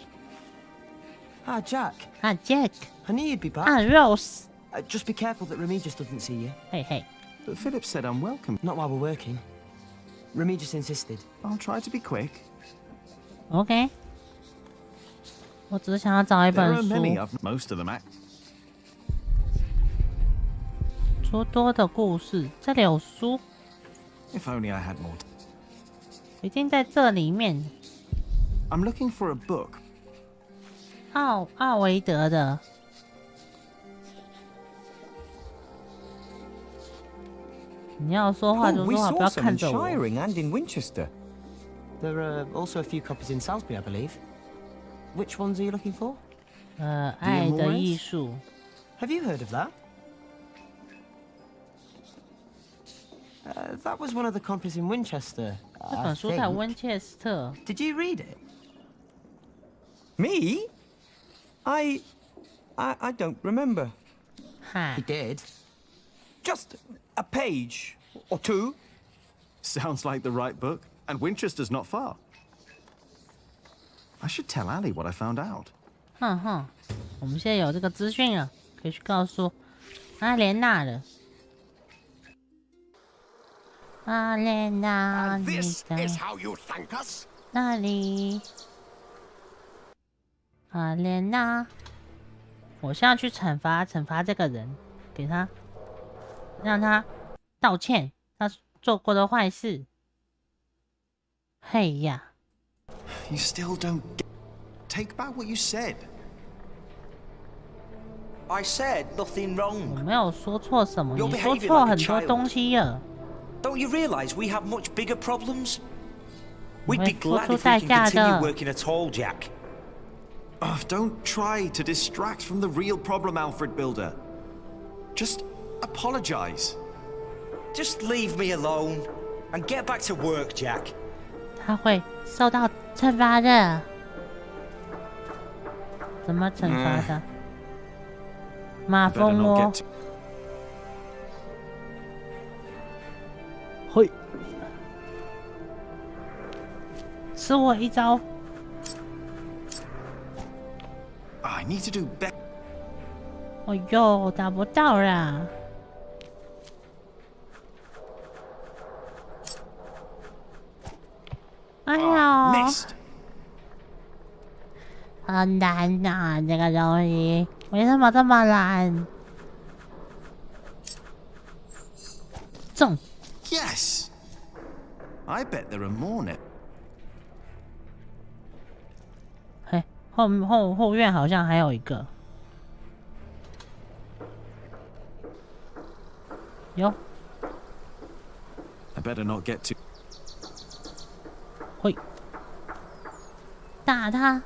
Ah, Jack. 啊 ，Jack I knew you'd be back. 啊，Rose， Just be careful that Remigius doesn't see you. 嘿嘿， But Philip said I'm welcome. Not while we're working. Remigius insisted. I'll try to be quick. OK， 我只是想要找一 There 本 are many 书， of most of them. 诸多的故事。这里有书， If only I had more. 已经在这里面。 I'm looking for a book. 奥维德的。你要说话就 Oh, we 说话，不 saw 要 some 看 in 着我。 Shiring and in Winchester. There are also a few copies in Salisbury, I believe. Which ones are you looking for? 爱的艺术。 Have you heard of that? That was one of the copies in Winchester. 这 I 本书在 think. 温切斯特。 Did you read it? Me? I don't remember. He did. Just a page or two. Sounds like the right book. And Winchester's not far. I should tell Ali what I found out. 哼哼，我们现在有这个资讯了，可以去告诉阿莲娜了。阿莲娜，你 This 在 is how you thank us? 哪里？阿莲娜，我是要去惩罚这个人，给他让他道歉，他做过的坏事。嘿呀！ You still don't take back what you said. I said nothing 我 wrong. 没有说错什么， You're 你说 behaving 错 like a 很多 child. 东西了。 Don't you realise we have much bigger problems? 你 We'd 会 be 付 glad 出 if 代 we can 价 continue 的。 working at all, Jack. Don't try to distract from the real problem, Alfred Builder. Just apologize. Just leave me alone and get back to work, Jack. 他会受到惩罚的。怎么惩罚的？马 Better 蜂 not 窝 get。嘿，吃我一招。 I need to do better. 哎呦，打不到啦！哎呦， Missed. 很难啊，这个东西为什么这么难？中。 Yes. I bet there are more now. 嘿，后院好像还有一个。有。 I better not get too. 会。打他。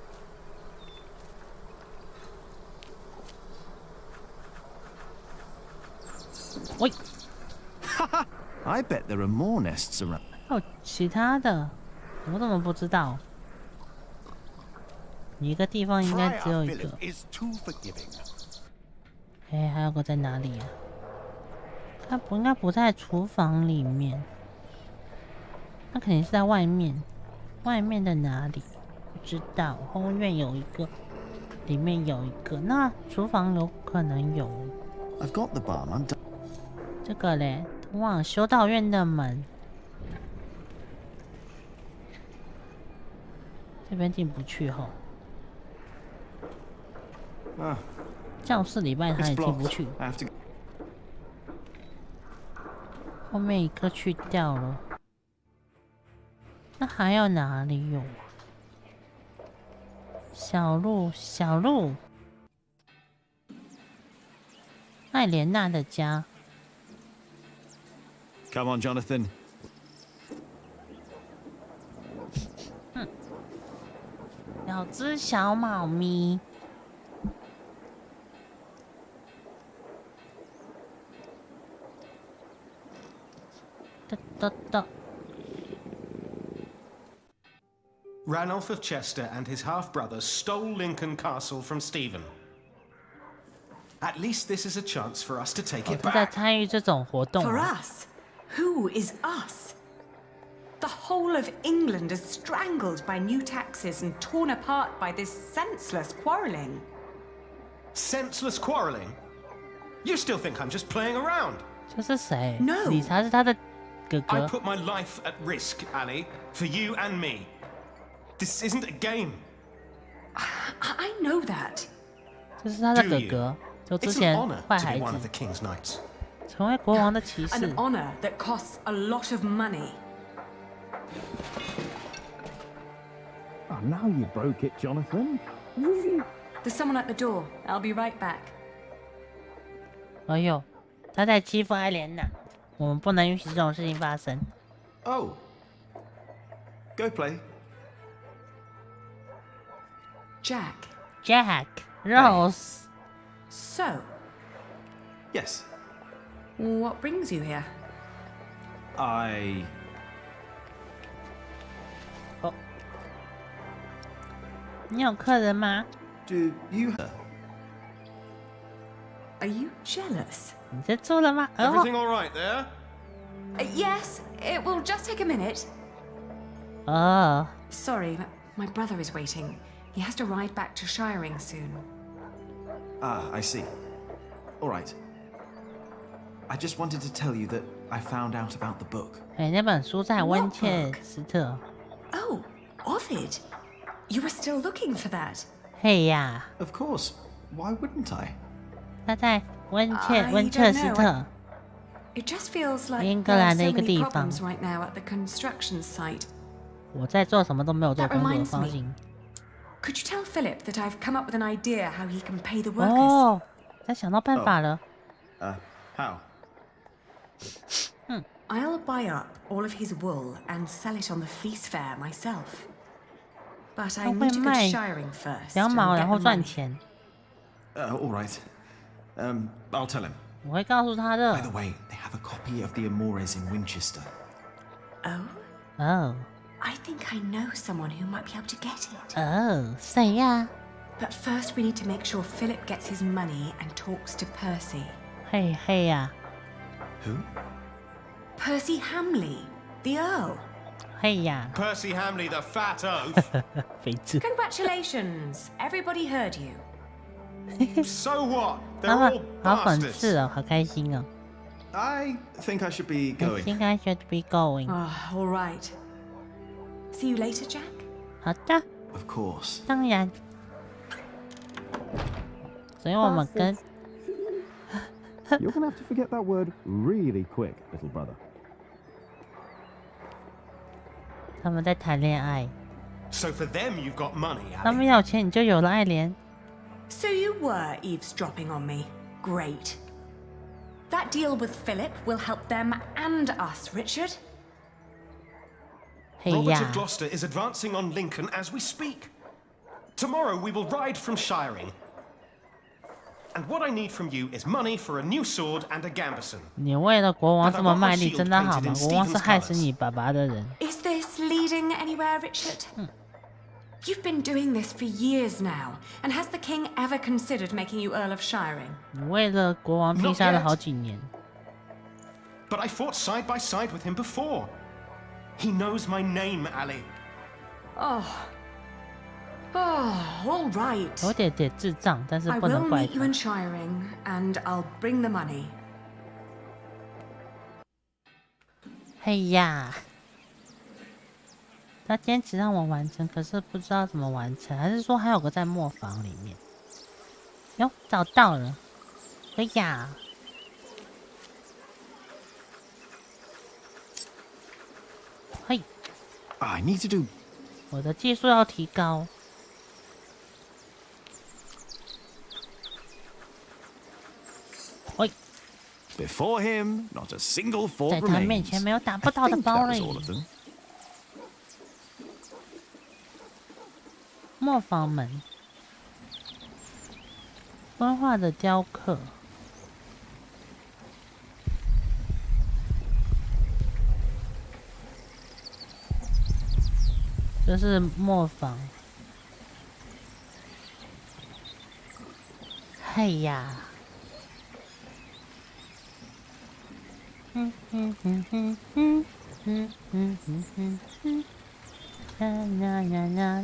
喂。 I bet there are more nests around. 还有其他的，我怎么不知道？一个地方应该只有一个。 哎，还有个在哪里啊？它不应该不在厨房里面，它肯定是在外面。外面的哪里？不知道。后院有一个，里面有一个，那厨房有可能有。 I've got the barn. 这个嘞，通往修道院的门，这边进不去吼。教室里面他也进不去。后面一个去掉了，那还有哪里有？小路，小路，艾莲娜的家。 Come on, Jonathan. 两只小猫咪。哒哒哒。 Ranulph of Chester and his half-brother stole Lincoln Castle from Stephen. At least this is a chance for us to take it 他在 back. 参与这种活动。 For us? Who is us? The whole of England is strangled by new taxes and torn apart by this senseless quarrelling. Senseless quarrelling? You still think I'm just playing around? 这是谁？ No. 理查是他的哥 I 哥。 put my life at risk, Annie, for you and me. This isn't a game. I know that. 这是他的 Do 哥 you? 哥，就之 It's an 前 honor 坏 to 孩 be one of 子 the，king's knights. 成为国王的骑士 An。honor that costs a lot of money. Oh, now you broke it, Jonathan. There's someone at the door. I'll be right back. 哎呦，他在欺负艾莲娜，我们不能允许这种事情发生。 Oh. Go play. Jack, Rose. so, Yes. what brings you here? I. 哦，你有客人吗？ Do you? Are you jealous? 你在做了吗？哦， Everything all right there? Yes, it will just take a minute. 哦， Sorry, but my brother is waiting. He has to ride back to Shiring soon. Ah, I see. All right. I just wanted to tell you that I found out about the book. 哎，那本书在温切斯特。 Oh, Ovid. You were still looking for that. 嘿呀， Of course. Why wouldn't I? 他在温 I 彻 don't 斯 know. 特。 It just feels like 英格 there are 兰的 so 一个 many 地方。 problems right now at the construction site. 我在做什么都没有做 That 工作， reminds 放心。 Could you tell Philip that I've come up with an idea how he can pay the workers? 哦，他想到办法了。How? I'll buy up all of his wool and sell it on the fleece fair myself. But I need a good shiring first. 羊毛，然后赚钱。All right. I'll tell him. 我会告诉他的。 By the way, they have a copy of the Amores in Winchester. Oh. I think I know someone who might be able to get it. 谁呀？ But first we need to make sure Philip gets his money and talks to Percy. 嘿呀。Who? Percy Hamley, the Earl. 嘿呀。 Percy Hamley, the fat oaf. 肥子。 Congratulations, everybody heard you. So what? 他 They're 们 all 好讽 bastards. 刺哦，好开心哦。 I think I should be going. I think I should be going. All right. See you later, Jack. 好的。 Of course. 当然。所以我们跟 You're gonna have to forget that word really quick, little brother. 他们在谈恋爱。 So for them, you've got money, 他 Ali. 们要钱，你就有了爱莲。 So you were eavesdropping on me. Great. That deal with Philip will help them and us, Richard. Robert of Gloucester is advancing on Lincoln as we speak. Tomorrow we will ride from Shiring. And what I need from you is money for a new sword and a gambeson. 你为了国王这么卖力，真的好吗？国王是害死你爸爸的人。 Is this leading anywhere, Richard? You've been doing this for years now, and has the king ever considered making you Earl of Shiring? 你为了国王拼杀了好几年。 But I fought side by side with him before. He knows my name, Ali. Oh, all right. 有点智障，但是 I 不 will 能怪 meet you 他。 in Shiring, and I'll bring the money. 嘿呀，他坚持让我完成，可是不知道怎么完成，还是说还有个在磨坊里面？哟，找到了！哎呀，嘿， I need to do. 我的技术要提高。喂， Before him, not a single 在 fort 他面 remains. 前没有打不 I 到的 think 堡 that was 垒。 all of them. 磨坊门，温化的雕刻。这是磨坊。嘿呀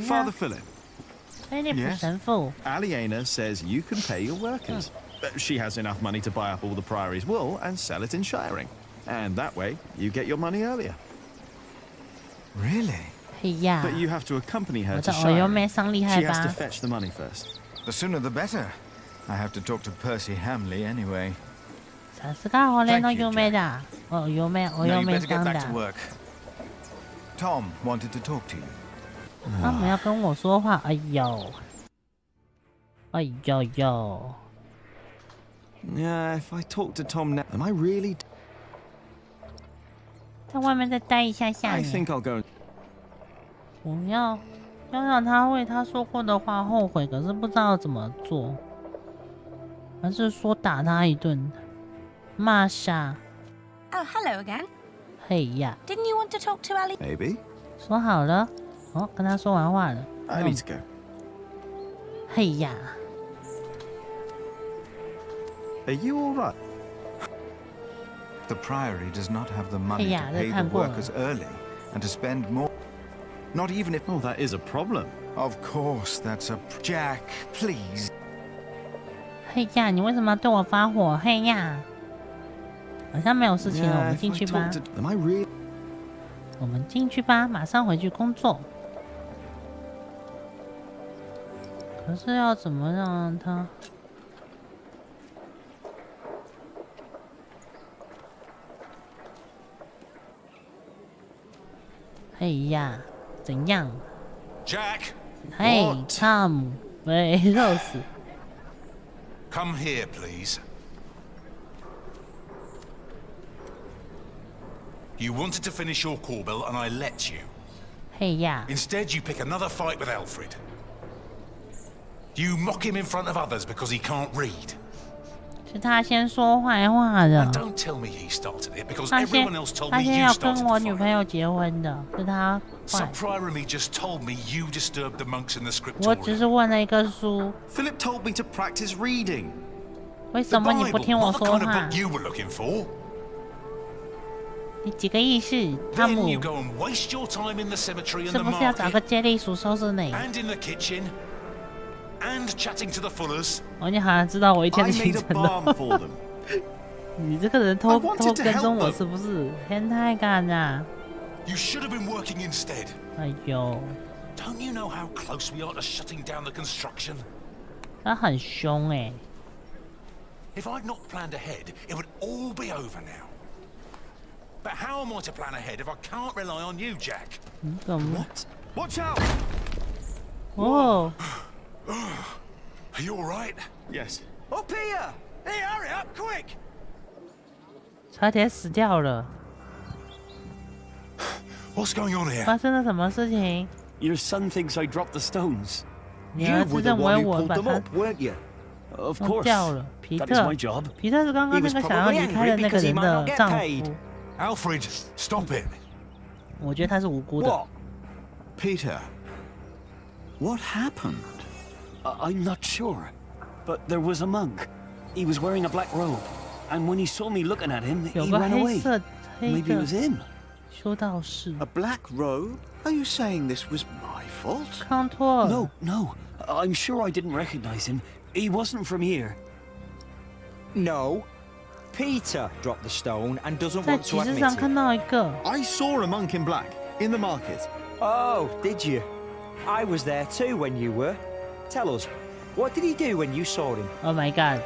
！Father Philip. 菲利普 Yes? 神父。 Aliena says you can pay your workers. She has enough money to buy up all the priory's wool and sell it in Shiring. And that way, you get your money earlier. Really? 嘿呀！ But you have to accompany her 我 to 的偶油 Shiring. 妹伤厉 She 害 has to 吧？ fetch the money first. The sooner the better. I have to talk to Percy Hamley anyway. さすが俺の嫁だ。偶油妹 Now you 妹 better get 伤 back 的 to。work. Tom wanted to talk to you. 他们要跟我说话，哎呦，哎呦呦！ Yeah, if I talk to Tom now, am I really? 在外面再待一下下 I 面。 think I'll go. 我要让他为他说过的话后悔，可是不知道怎么做，还是说打他一顿，骂下。 Oh, hello again. 嘿呀， Didn't you want to talk to Ali? Maybe. 说好了，哦，跟他说完话了。 I need to go. 嘿呀， Are you all right? The Priory does not have the money Yeah, to pay the 看过了。 workers early and to spend more. Not even if. Oh, that is a problem. Of course, that's a. Jack, please. 嘿呀，你为什么要对我发火？嘿呀，好像没有事情了，我 Yeah, 们 if 进 I 去吧 talk。to, am I really? 我们进去吧，马上回去工作。可是要怎么让他？嘿呀，怎样？ Jack. 嘿 What? ，Tom，喂，Rose， Come here, please. You wanted to finish your call, Bill, and I let you. Hey, yeah. Instead, you pick another fight with Alfred. You mock him in front of others because he can't read. 是他先说坏话的。 Don't tell me he started it because 他先 everyone else told 他 me 先 you 要 started 跟 the 我女 fight. 朋友结婚的，是他坏。 Subprior me just told me you disturbed the monks in the 我只 scriptorium. 是问了一个书。 Philip told me to practice reading. 为什么你不听我 What the 说 kind of 话 book？ you were looking for? 你几个意思，汤 Then 姆？ you go and waste your time in the cemetery and 是 the 不是要找个 market 接力鼠收拾你？ and in the kitchen and chatting to the Fullers. 哦，你好像知道我一天的 I 行 made a 程 balm 了。 for them. 你这个人 I 偷 wanted to 跟 help 踪我 them. 是不是？变态干啊！ You should have been working instead. 哎呦， Don't you know how close we are to shutting down the construction? 他很凶哎。 If I'd not planned ahead, it would all be over now. But how am I to plan ahead if I can't rely on you, Jack? 你怎么？ Watch out! 哦， Are you all right? Yes. Up here! Hey, hurry up, quick! 差点死掉了。 What's going on here? 发生了什么事情？ Your son thinks I dropped the stones. 你儿子认为我把他 weren't you? Of 弄 course. 掉了。皮 That 特 is my job. 皮特是刚刚那个想要离开的那个人的丈夫。 Alfred, stop it. 我觉得他是无辜的。 What? Peter, what happened? I'm not sure. But there was a monk. He was wearing a black robe. And when he saw me looking at him, 有 he 个 ran 黑 away. 色黑 Maybe it was 的 him. 修道士。 A black robe? Are you saying this was my fault? 康托尔。 No. I'm sure I didn't recognize him. He wasn't from here. No. Peter dropped the stone and doesn't 在 want 集 to 市 admit 上 it. 看到一个。 I saw a monk in black in the market. Oh, did you? I was there too when you were. Tell us, what did he do when you saw him? Oh my god！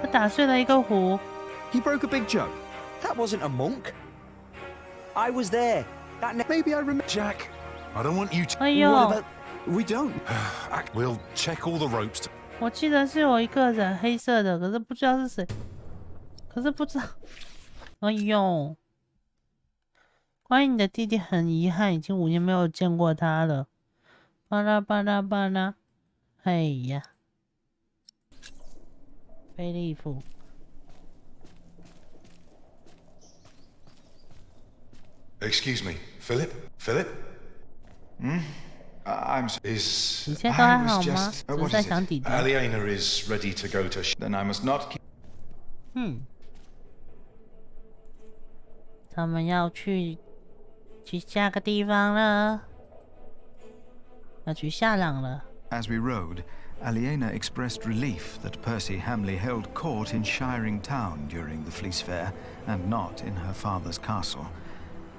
他打碎了一个壶。 He broke a big jug. That wasn't a monk. I was there. Maybe I remember. Jack, I don't want you to. 哎呦， We don't. We'll check all the ropes. 我记得是有一个人黑色的，可是不知道是谁。可是不知道。哎呦，关于你的弟弟很遗憾，已经5年没有见过他了。巴拉巴拉巴拉，哎呀，菲利普。 Excuse me, Philip? Philip? I'm. Is. 一切都还好吗？只是 What 在 is 想 it? 弟弟。 Aliena is ready to go to. Then I must not keep. 他们要去下个地方了，要去下朗了。 As we rode, Aliena expressed relief that Percy Hamley held court in Shiring Town during the Fleece Fair, and not in her father's castle.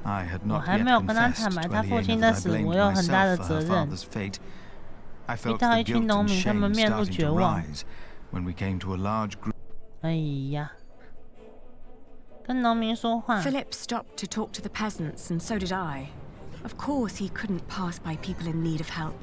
I had 我 not 还 yet 没有跟他 confessed 坦 to 白他父 Aliena 亲的 that I 死， blamed 我有很大的 myself for 责 her 任。 father's fate. I 遇 felt 到 the 一群 guilt 农 and 民，他们 shame 面露 starting 绝 to 望。 rise when we came to a large group. 哎呀，跟农民说话。 Philip stopped to talk to the peasants, and so did I. Of course, he couldn't pass by people in need of help.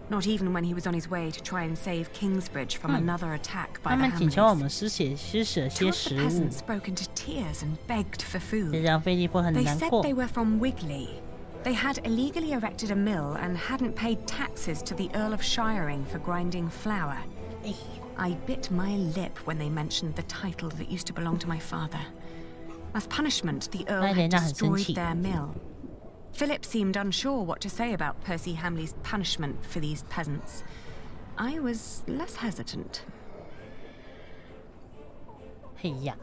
Not even when he was on his way to try and save Kingsbridge from another attack by 他 the 们请求我 Hamleys. 们施舍 Two 些 of the 食物， peasants broke into tears and begged for 这 food. 让菲利普很 They 难 said 过 they。were from Wigley. They had illegally erected a mill and hadn't paid taxes to the Earl of Shiring for grinding flour. I bit my lip when they mentioned the title that used to belong to my father. As punishment, the Earl had destroyed their mill. Philip seemed unsure what to say about Percy Hamley's punishment for these peasants. I was less hesitant. 嘿呀，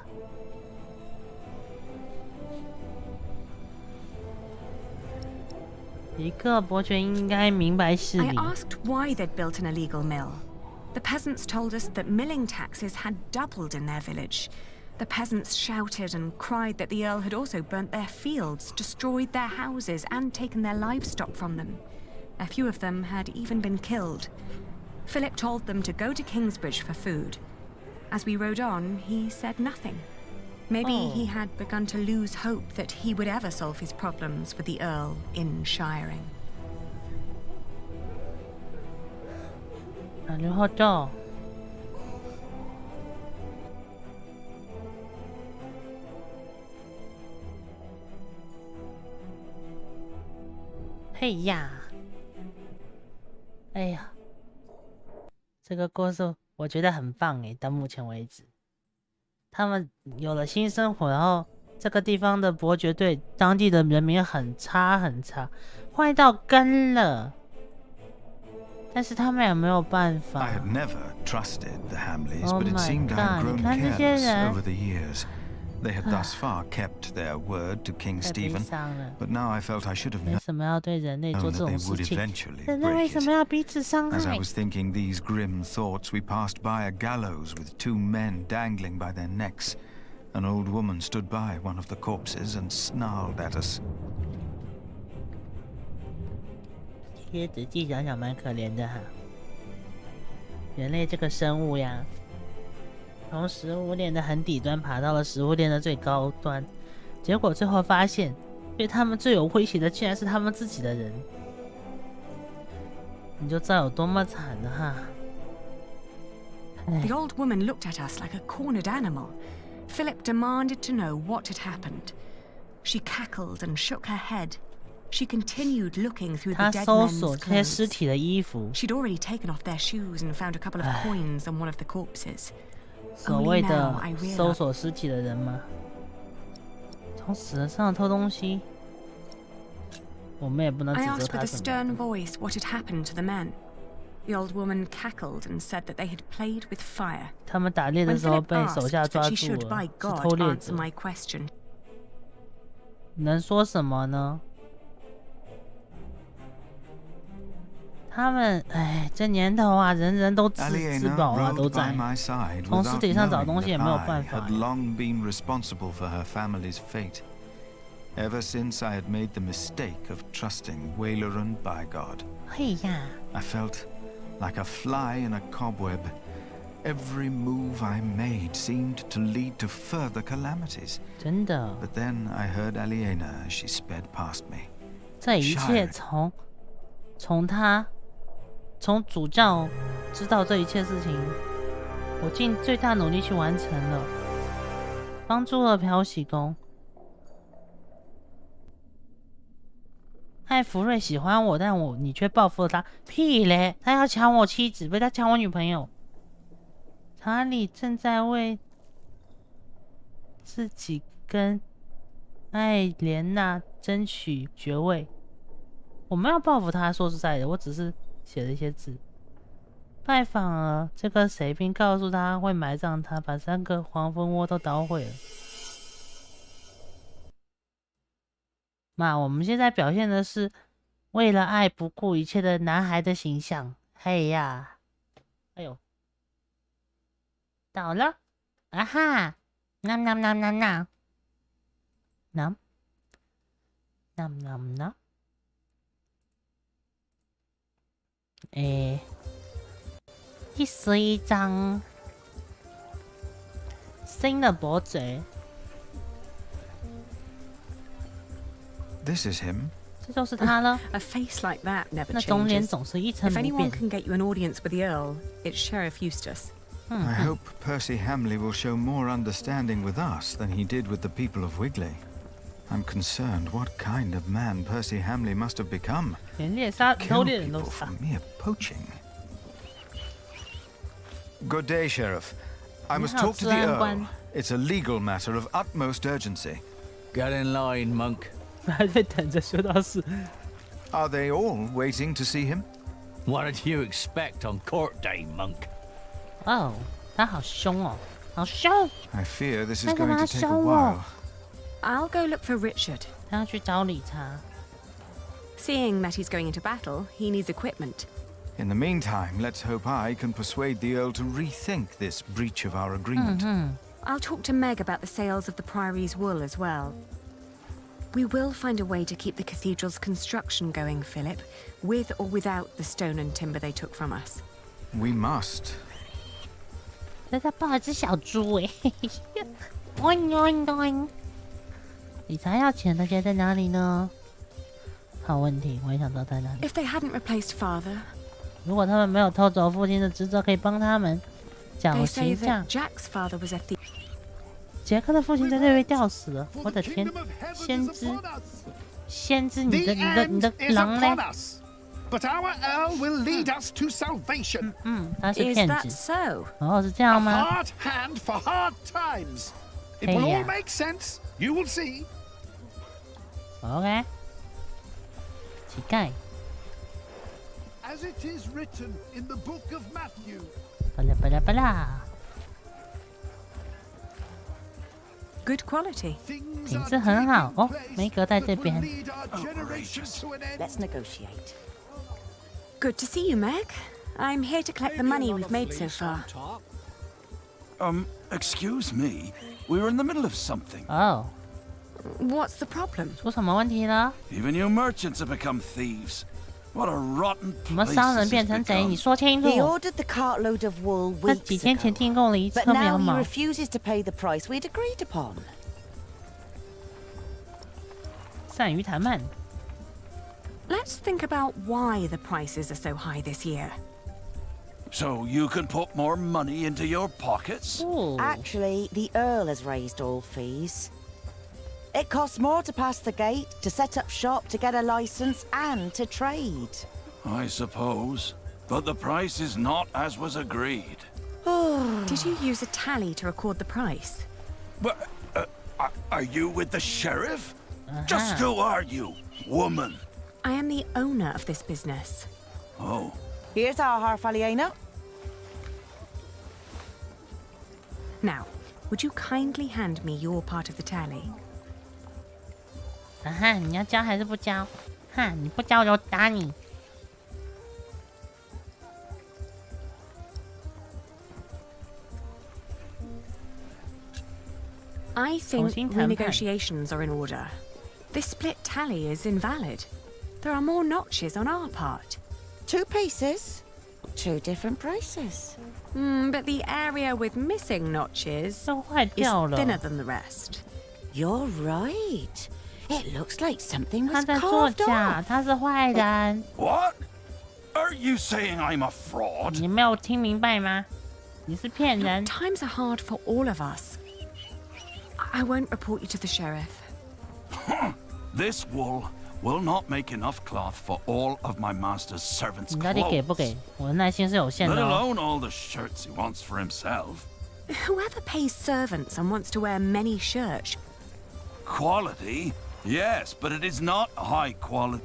一个伯爵应该明白事 I 理。 asked why they'd built an illegal mill. The peasants told us that milling taxes had doubled in their village. The peasants shouted and cried that the Earl had also burnt their fields, destroyed their houses, and taken their livestock from them. A few of them had even been killed. Philip told them to go to Kingsbridge for food. As we rode on, he said nothing. Maybe he had begun to lose hope that he would ever solve his problems with the Earl in Shiring. なるほど。嘿呀，哎呀，这个故事我觉得很棒诶，到目前为止，他们有了新生活，然后这个地方的伯爵对当地的人民很差很差，坏到根了。但是他们也没有办法。I had never trusted the Hamleys, but it seemed I had grown careless over the years. They had thus far kept their word to King Stephen, but now I felt I should have known that they would eventually break it. As I was thinking these grim thoughts, we passed by a gallows with 2 men dangling by their necks. An old woman stood by one of the corpses and snarled at us. 贴仔细想想蛮可怜的哈。人类这个生物呀，从食物链的很底端爬到了食物链的最高端，结果最后发现，对他们最有威胁的竟然是他们自己的人，你就知道有多么惨了哈。The old woman looked at us like a cornered animal. Philip demanded to know what had happened. She cackled and shook her head. She continued looking through the dead men's clothes. She'd already taken off their shoes and found a couple of coins on one of the corpses. 所谓的搜索尸体的人吗？从死人身上偷东西，我们也不能指责他什么。I asked with a stern voice what had happened to the men. The old woman cackled and said that they had played with fire. 他们打猎的时候被手下抓住了，是偷猎者。能说什么呢？他们，哎，这年头啊，人人都吃饱啊，都在。从尸体上找东西也没有办法。Ever since I had made the mistake of trusting Waileran by God, 嘿呀 I felt like a fly in a cobweb. Every move I made seemed to lead to further calamities. 真的。But then I heard Aliena as she sped past me. 这一切从主教知道这一切事情，我尽最大努力去完成了，帮助了漂洗工。艾弗瑞喜欢我，但你却报复了他，屁嘞！他要抢我妻子，被他抢我女朋友。查理正在为自己跟艾莲娜争取爵位。我们要报复他，说实在的，我只是写了一些字。拜访了这个谁，并告诉他会埋葬他，把3个黄蜂窝都捣毁了。我们现在表现的是为了爱不顾一切的男孩的形象。嘿呀，哎呦，倒了，啊哈，nam nam nam nam nam nam nam nam nam。第11章，新的伯爵。This is him. 这就是他了。 A face like that never 那种脸总是一成不变。 If anyone can get you an audience with the Earl, it's Sheriff Eustace. I hope Percy Hamley will show more understanding with us than he did with the people of Wigley. I'm concerned what kind of man Percy Hamley must have become. 连猎杀偷猎人都 for mere poaching. Good day, Sheriff. I must talk to the Earl. It's a legal matter of utmost urgency. Get in line, monk. 还在等着修道士。 Are they all waiting to see him? What did you expect on court day, monk? 哦，他好凶哦，好凶！ I fear this is going to take a while. I'll go look for Richard. 他要去找理查。 Seeing that he's going into battle, he needs equipment. In the meantime, let's hope I can persuade the Earl to rethink this breach of our agreement. I'll talk to Meg about the sales of the Priory's wool as well. We will find a way to keep the cathedral's construction going, Philip, with or without the stone and timber they took from us. We must. 在他抱一只小猪哎，oing oing oing。理查要钱的钱在哪里呢？好问题，我也想知道在哪里。 If they hadn't replaced Father, 如果他们没有偷走父亲的职责，可以帮他们绞刑架。杰克的父亲在这里被吊死了，我的天！先知，你的狼嘞？But our Earl will lead us to salvation. 他是骗子。哦，是这样吗 ？A hard hand for hard times. It will all make sense. You will see. OK。乞丐。As it is written in the book of Matthew. 巴拉巴拉巴拉。Good quality. 品质很好哦，梅格在这边。Let's negotiate. Good to see you, Meg. I'm here to collect the money we've made so far. Excuse me. We were in the middle of something. Oh. What's the problem? 出什么问题了 Even you merchants have become thieves. What a rotten place. 什么商人变成贼？你说清楚。 He ordered the cartload of wool 他 weeks 几天前订购了一车 ago, but 羊 now 毛 he。refuses to pay the price we'd agreed upon. 善于谈判。 Let's think about why the prices are so high this year. So you can put more money into your pockets? Actually, the Earl has raised all fees. It costs more to pass the gate, to set up shop, to get a license, and to trade. I suppose. But the price is not as was agreed. Did you use a tally to record the price? But, are you with the sheriff? Just who are you, woman? I am the owner of this business. Oh. Here's our Harfaliena. Now, would you kindly hand me your part of the tally? 你要交还是不交？你不交我就打你。I think renegotiations are in order. This split tally is invalid. There are more notches on our part. 2 pieces, 2 different prices. But the area with missing notches is thinner than the rest. You're right. It looks like something 他 was 在作 carved 假， off. 他是坏人。 What? Are you saying I'm a fraud? 你没有听明白吗？你是骗人。 Times are hard for all of us. I won't report you to the sheriff. This wool will not make enough cloth for all of my master's servants' 你到底给不 clothes. 给？我的耐心是有限 Let 的哦。 alone all the shirts he wants for himself. Whoever pays servants and wants to wear many shirts. Quality? Yes, but it is not high quality.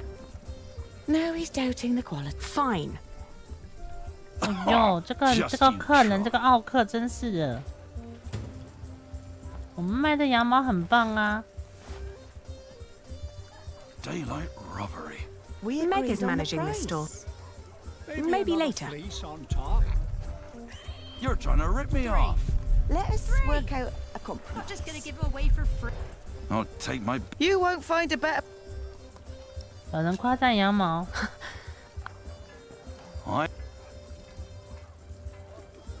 No, he's doubting the quality. Fine. 哎呦，这个客人，这个奥客真是的。我们卖的羊毛很棒啊。 Daylight robbery. Meg is managing this store. Maybe later. You're trying to rip me off. Let us work out a compromise. Not just gonna give it away for free. I'll take my... You won't find a better... 有人夸赞羊毛。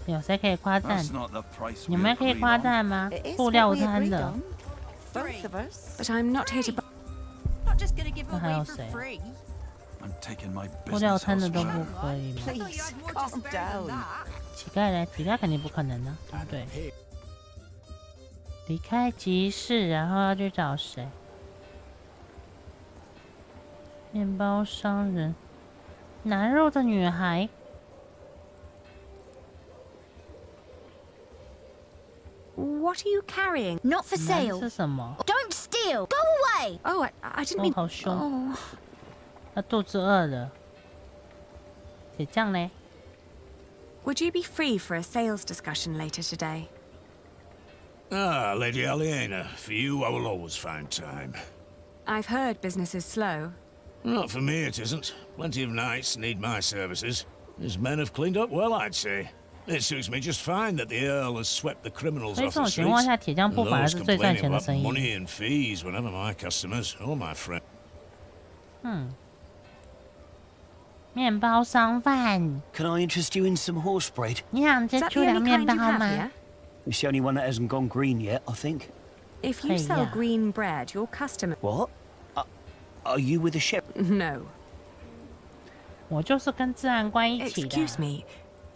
有谁可以夸赞？你们可以夸赞吗？布料摊的。 Both of us. But I'm not here to... Not just gonna give it 那还 away 有 for 谁？ free. I'm taking my 布料 business 摊的都 elsewhere. 不可以吗？ Please, calm down. 乞丐嘞？乞丐肯定不可能的，对不对？离开集市，然后要去找谁？面包商人，南肉的女孩。 What are you carrying? Not for sale. 是什么？ Don't steal. Go away. Oh, I didn't 哦， mean... 好凶！ Oh. 他肚子饿了。铁匠嘞？ Would you be free for a sales discussion later today? Ah, Lady Aliena, for you I will always find time. I've heard business is slow. Not for me it isn't. Plenty of knights need my services. His men have cleaned up well, I'd say. It suits me just fine that the Earl has swept the criminals 所以 off 这 the 种情况 streets. 下，铁匠铺反而 Those 是最赚 complaining 钱的 about 生意。 money and fees were never my customers or my friends. 面包商贩， Can I interest you in some horse bread? 你想吃猪粮面包 you have 吗 here?？ It's the only one that hasn't gone green yet, I think. If you Hey, sell yeah. green bread, your customer... What? Are you with the ship? No. 我就是跟自然观一起的。Excuse me.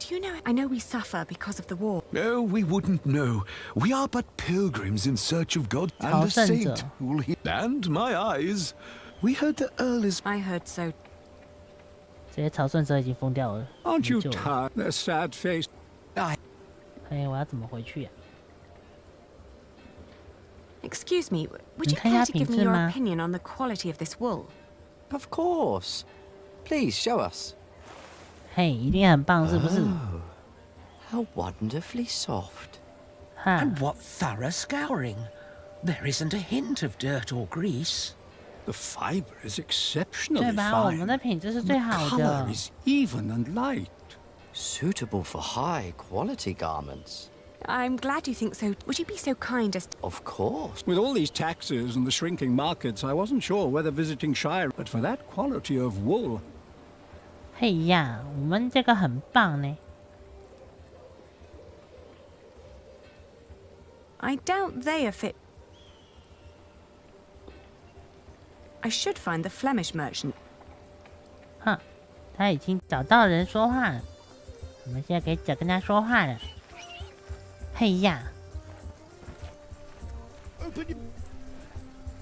Do you know, I know we suffer because of the war. No, we wouldn't know. We are but pilgrims in search of God and a saint who will heal. And my eyes. We heard the Earl is... I heard so. 这些朝圣者已经疯掉了。Aren't you tired? Their sad face. 哎，我要怎么回去呀？Excuse me, would you care to give me your opinion on the quality of this wool? Of course. Please show us. 嘿，一定很棒，是不是？ How wonderfully soft. And what thorough scouring. There isn't a hint of dirt or grease. The fiber is exceptionally 对吧？我 fine. 们的品质是最 The 好 color 的。 is even and light. Suitable for high quality garments. I'm glad you think so. Would you be so kind as... Of course. With all these taxes and the shrinking markets, I wasn't sure whether visiting Shire, but for that quality of wool. 嘿呀，我们这个很棒呢。I doubt they are fit. I should find the Flemish merchant. 哼，他已经找到人说话了。我们现在可以跟他说话了。嘿呀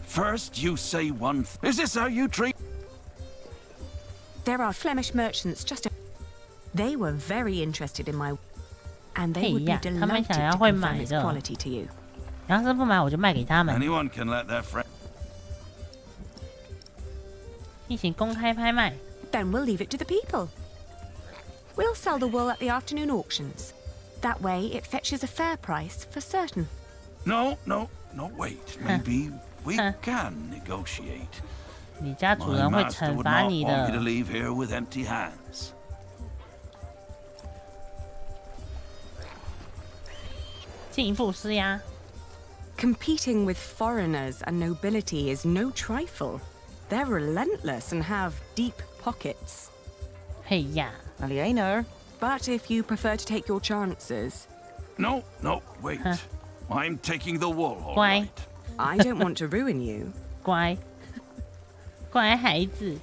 First you say one Is this how you treat? There are Flemish merchants just... They were very interested in my... And they would be delighted to confirm its quality to you. 要是不买，我就卖给他们。 Anyone can let their friend... 进行公开拍卖。 Then we'll leave it to the people. We'll sell the wool at the afternoon auctions. That way it fetches a fair price for certain. No, wait. Maybe we can negotiate. 你家主人会惩罚你的。 My master would not want me to leave here with empty hands. 进一步施压。 Competing with foreigners and nobility is no trifle. They're relentless and have deep pockets. 嘿呀 Aliena. But if you prefer to take your chances... No, wait. I'm taking the wool, all 乖 right. I don't want to ruin you. 乖，乖孩子。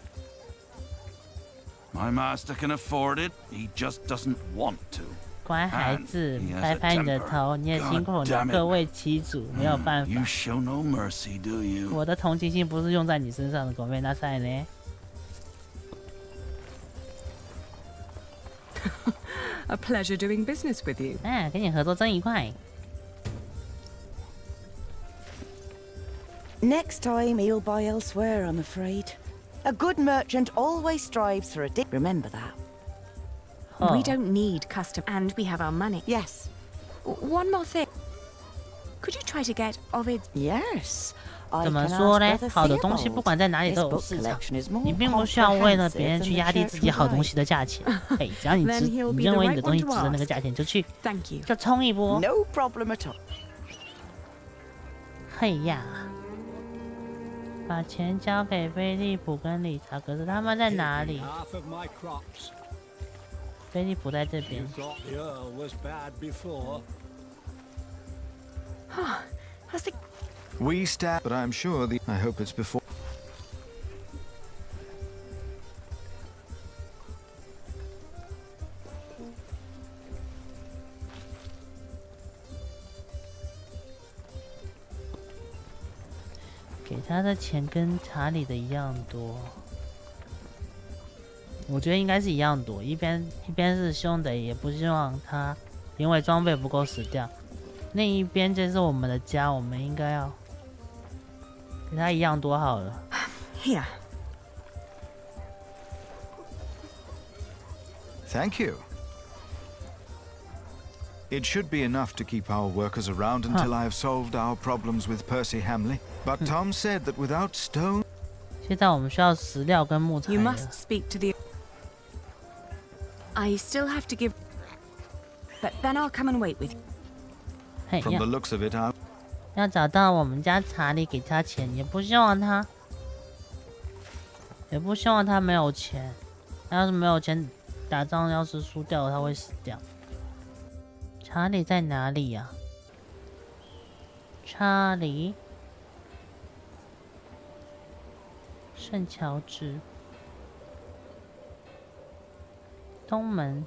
My master can afford it. He just doesn't want to. 乖孩子，拍拍你的头，你也辛苦了，各位旗主，没有办法。 You show no mercy, do you? 我的同情心不是用在你身上的，狗妹那赛呢？ A pleasure doing business with you. 哎，跟你合作真愉快。 Next time he'll buy elsewhere, I'm afraid. A good merchant always strives for a deal. Remember that. We don't need custom, and we have our money. Yes. One more thing. Could you try to get Ovid? Yes. 怎么说呢？好的东西不管在哪里都有市场，你并不需要为了别人去压低自己好东西的价钱。嘿，只要你认为你的东西值得那个价钱，就去，就冲一波。 No problem at all. 嘿呀，把钱交给菲利普跟理查，可是他们在哪里？菲利普在这边。 We stand, but I'm sure I hope it's before. 给他的钱跟查理的一样多，我觉得应该是一样多。一边是兄弟，也不希望他因为装备不够死掉。另一边这是我们的家，我们应该要给他一样多好了。Here. Thank you. It should be enough to keep our workers around until I have solved our problems with Percy Hamley. But Tom said that without stone... 现在我们需要石料跟木材。 You must speak to the... I still have to give... But then I'll come and wait with you. From the looks of it, 要找到我们家查理，给他钱，也不希望他没有钱。他要是没有钱，打仗要是输掉了，他会死掉。查理在哪里呀？查理，圣乔治。东门。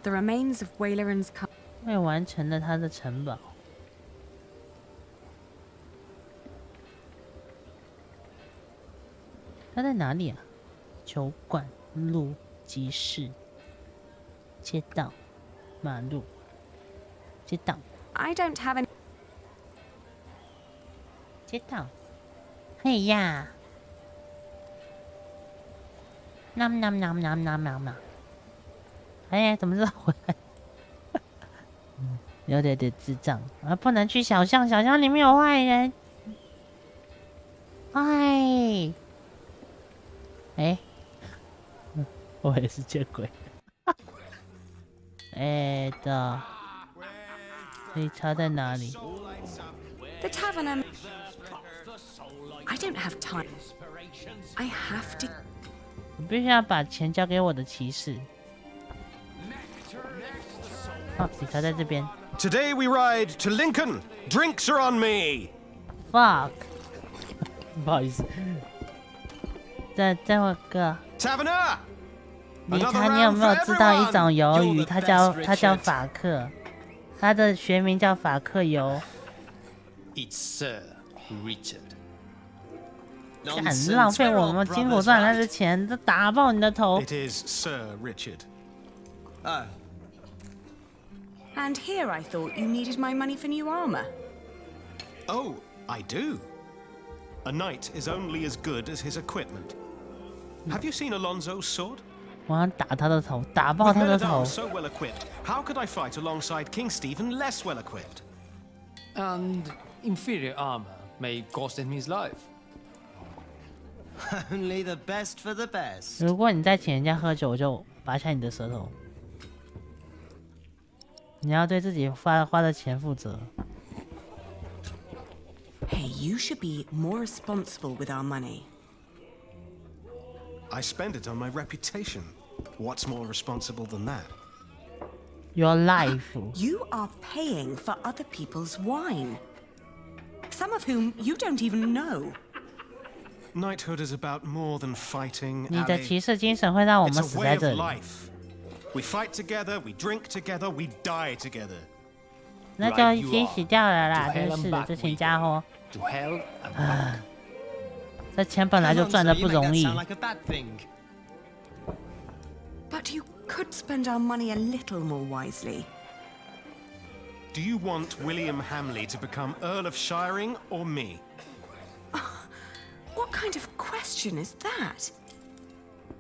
The remains of Waylaran's 未完成了他的城堡。他在哪里啊？球馆、路、集市、街道、马路、街道。I don't have any. 街道。嘿呀！nom。哎，怎么知道回来？有点智障啊！不能去小巷，小巷里面有坏人。哎，我也是见鬼。哎的，你插在哪里 The tavern. I don't have time. I have to. 我必须要把钱交给我的骑士。哦，你插在这边。Today we ride to Lincoln. Drinks are on me. Fuck. 不好意思。再会哥。Taverner. 你有没有知道一种鱿鱼？它叫法克，它的学名叫法克鱿。It's Sir Richard. 很浪费我们金虎传来的钱，都打爆你的头。It is Sir Richard. And here I thought you needed my money for new armor. Oh, I do. A knight is only as good as his equipment. Have you seen Alonso's sword? 我要打他的头，打爆他的头。 So well equipped. How could I fight alongside King Stephen less well equipped? And inferior armor may cost him his life. Only the best for the best. 如果你再请人家喝酒，我就拔下你的舌头。你要对自己花的钱负责。Hey, you should be more responsible with our money. I spend it on my reputation. What's more responsible than that? Your life. You are paying for other people's wine. Some of whom you don't even know. Knighthood is about more than fighting. 你的骑士精神会让我们死在这里。We fight together, we drink together, we die together. 那就一起死掉了啦！真是的，这群家伙。这钱本来就赚的不容易。But you could spend our money a little more wisely. Do you want William Hamley to become Earl of Shiring or me? What kind of question is that?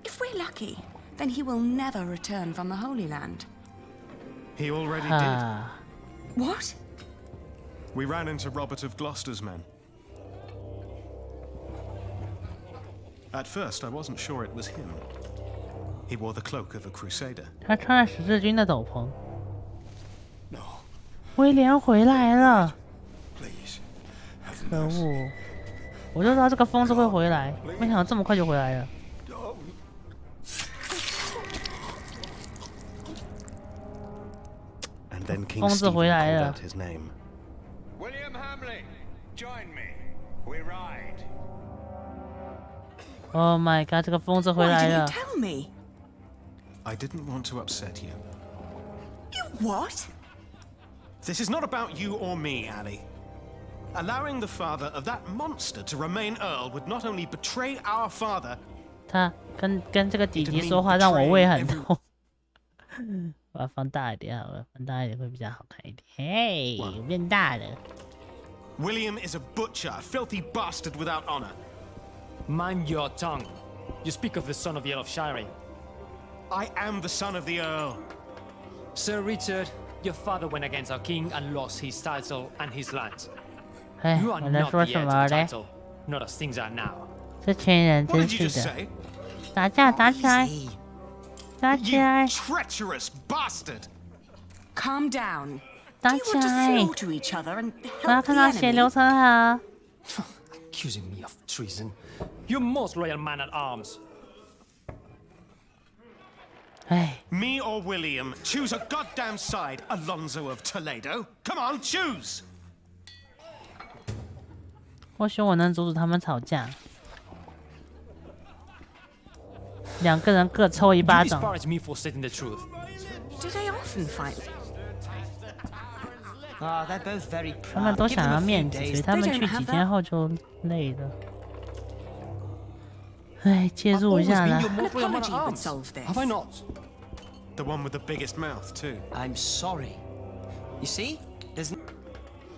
If we're lucky, then he will never return from the Holy Land. He already did. What? We ran into Robert of Gloucester's men. At first, I wasn't sure it was him. He wore the cloak of a crusader. 他穿着十字军的斗篷。威廉回来了！可恶！我就知道这个疯子会回来，没想到这么快就回来了。疯子回来了。William Hamley, join me. We ride. Oh my god！ 这个疯子回来了。Why didn't you tell me? I didn't want to upset you. You what? This is not about you or me, Annie. Allowing the father of that monster to remain Earl would not only betray our father. 他跟这个弟弟说话让我胃很痛。我要放大一点好了，放大一点会比较好看一点。嘿，变大了。William is a butcher, a filthy bastard without honor. Mind your tongue. You speak of the son of the Earl of Shiring. I am the son of the Earl. Sir Richard, your father went against our king and lost his title and his lands. You are not the heir to the title, not as things are now. 这群人真是的。打架，打起来！打起来！ treacherous bastard! Calm down. 打起来！ to each other and 我要看到血流成河。 Accusing me of treason. You most loyal man at arms. Me or William? Choose a goddamn side, Alonso of Toledo. Come on, choose! 或许我能阻止他们吵架。两个人各抽一巴掌。Did they often fight? 他们都想要面子，所以他们去几天后就累了。哎，介入一下啦。 Have I not? The one with the biggest mouth, too. I'm sorry. You see, there's.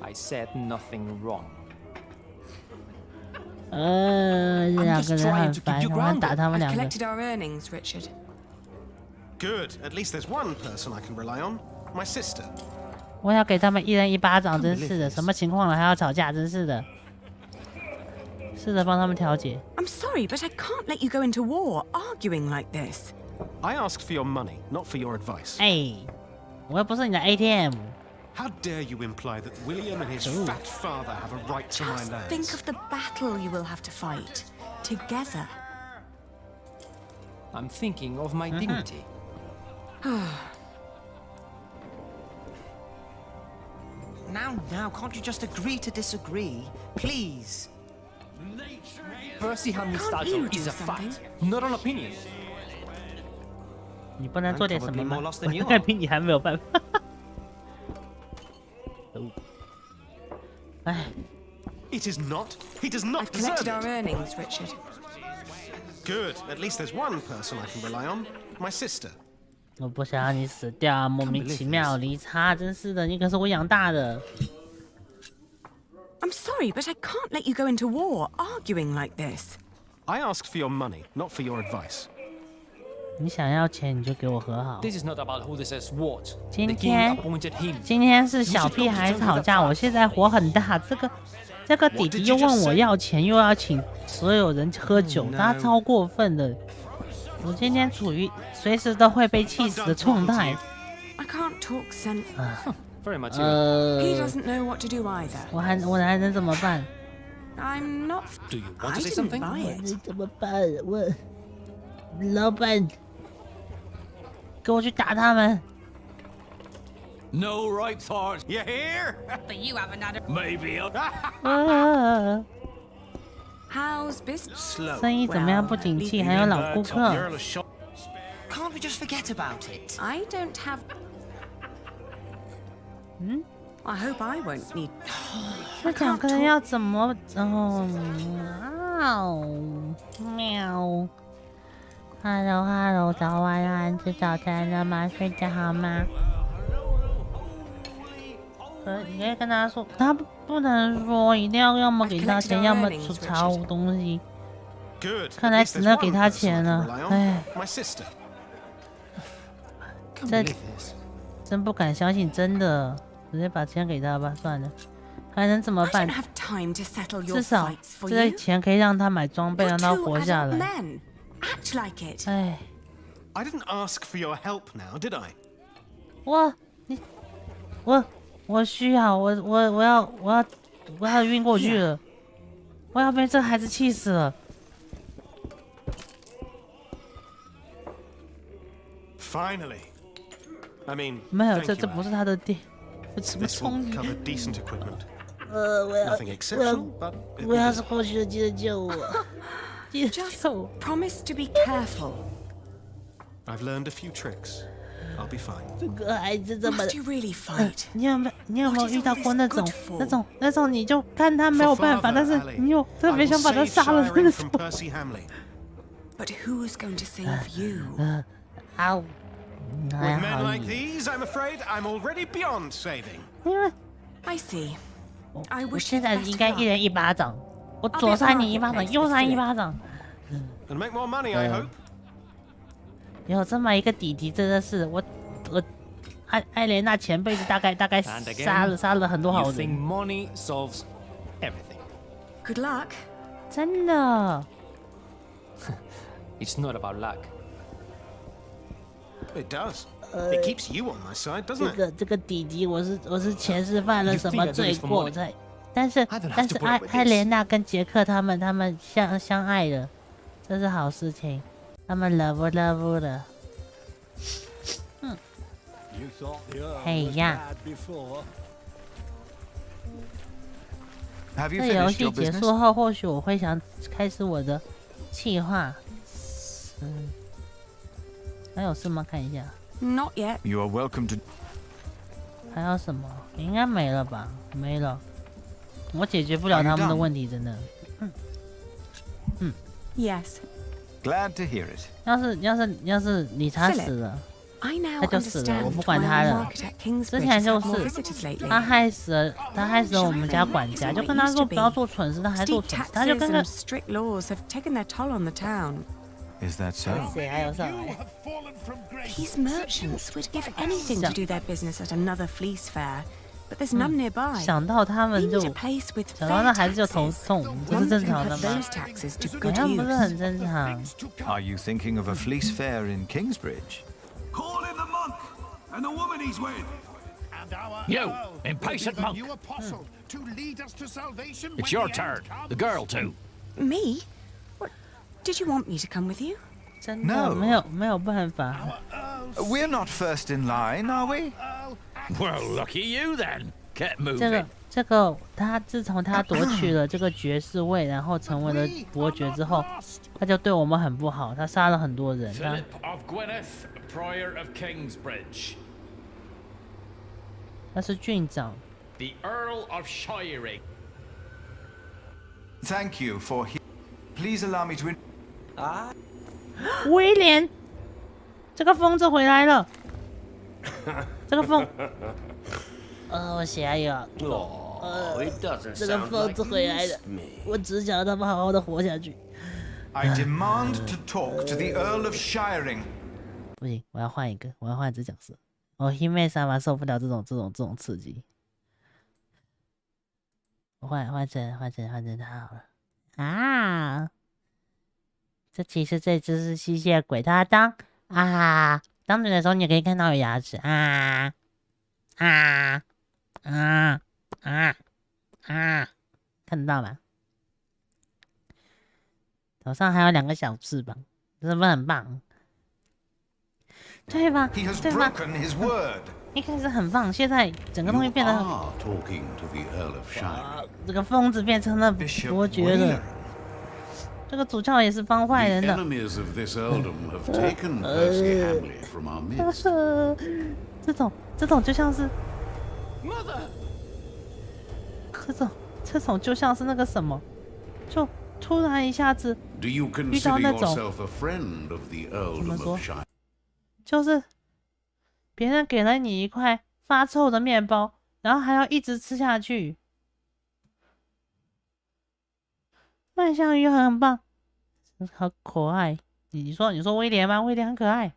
I said nothing wrong. 两个人很烦，我们打他们两个。 Collected our earnings, Richard. Good. At least there's one person I can rely on. My sister. 我要给他们一人一巴掌，真是的，什么情况了还要吵架，真是的。试着帮他们调解。 I'm sorry, but I can't let you go into war arguing like this. I asked for your money, not for your advice. 哎，我又不是你的 ATM。 How dare you imply that William and his fat father have a right to my Just lands? think of the battle you will have to fight together. I'm thinking of my dignity. Now, can't you just agree to disagree, please? Percy Hamley's title is a fact, not an opinion. 你不能做点什么吗？我看比你还没有办法。哎。 It is not. He does not I've collected our earnings, Richard. Good. At least there's one person I can rely on. My sister. 我不想让你死掉，莫名其妙离差，真是的，你可是我养大的。 I'm sorry, but I can't let you go into war arguing like this. I asked for your money, not for your advice. 你想要钱你就给我和好。 This is not about who deserves what. 今天是小屁孩吵架，我现在火很大。这个弟弟又问我要钱，又要请所有人喝酒，他超过分的。我今天处于随时都会被气死的状态。 I can't talk sense. Very much. He doesn't know what to do either. 我还能怎么办 I'm not. Do you want to I say didn't something? buy it. 怎么办？老板，给我去打他们！ No right thought. You hear? But you haven't had a... Maybe. How's business? 生意怎么样？不景气，还有老顾客。 Can't we just forget about it? I don't have. I hope I won't need. 这两个人要怎么？喵。Hello， 早安，吃早餐了吗？睡觉好吗？你可以跟他说，他不能说，一定要么给他钱，要么查东西。看来只能给他钱了，哎。这真不敢相信，真的，直接把钱给他吧，算了。还能怎么办？至少这钱可以让他买装备，让他活下来。 Act like it. 哎 I didn't ask for your help now, did I? 我需要，我要晕过去了，我要被这孩子气死了。 Finally. I mean, 没有，这不是他的店，怎么冲你？我要是过去了，记得救我。 Just promise to be careful. I've learned a few tricks. I'll be fine. 这个孩子怎么？ Must you really fight? 你有没有遇到过那种，你就看他没有办法，但是你又特别想把他杀了那种。 But who's going to save you? 好， With men like these, I'm afraid I'm already beyond saving. I see. I 我 wish 现在应该一人一巴掌。 我左扇你一巴掌，右扇一巴掌。And make more money, I hope. 有这么一个弟弟，真的是我艾莲娜前辈子大概杀了很多好人。 Money solves everything. Good luck. 真的。It's not about luck. It does. It keeps you on my side, doesn't it? 这个弟弟，我是前世犯了什么罪过才？ 但是艾莲娜跟杰克他们相爱了，这是好事情，他们 love 的。嘿呀！这游戏结束后，或许我会想开始我的计划。还有事吗？看一下。Not yet. You are welcome to. 还有什么？应该没了吧？没了。我解决不了他们的问题，真的。Yes. Glad to hear it. 要是理查死了。他就死了，我不管他了。之前就是他害死了我们家管家，就跟他说不要做蠢事，他还做蠢事，他就跟个。Is that so? 谁还有上来 These merchants would give anything to do their business at another fleece fair, but there's none nearby. 想到他们就想到那孩子就头痛，这是正常的吗？好像不是很正常。Are you thinking of a fleece fair in Kingsbridge? Call in the monk and the woman he's with. You, impatient monk. It's your turn. The girl too. Me? What? Did you want me to come with you? 真的没有办法。We're not first in line, are we? Well, lucky you then. Get moving. 这个他自从他夺取了这个爵士位，然后成为了伯爵之后，他就对我们很不好，他杀了很多人。Philip of Gwynedd, Prior of Kingsbridge. 他是郡长。The Earl of Shiring. Thank you for. Please allow me to. 威廉，这个疯子回来了。这个疯。我下一个。这个疯子回来了。我只想让他们好好的活下去。I demand to talk to the Earl of Shiring. 不行，我要换一个，我要换一只角色。黑妹三嘛受不了这种刺激。我换成他好了。啊！这其实这只是吸血鬼，他当嘴的时候，你可以看到有牙齿看得到吗？头上还有2个小翅膀，是不是很棒？对吧？对吧？一开始很棒，现在整个东西变得这个疯子变成了伯爵了。这个主教也是帮坏人的。这种就像是，这种就像是那个什么，就突然一下子遇到那种怎么说，就是别人给了你一块发臭的面包，然后还要一直吃下去。麦香鱼很棒，好可爱。你说威廉吗？威廉很可爱。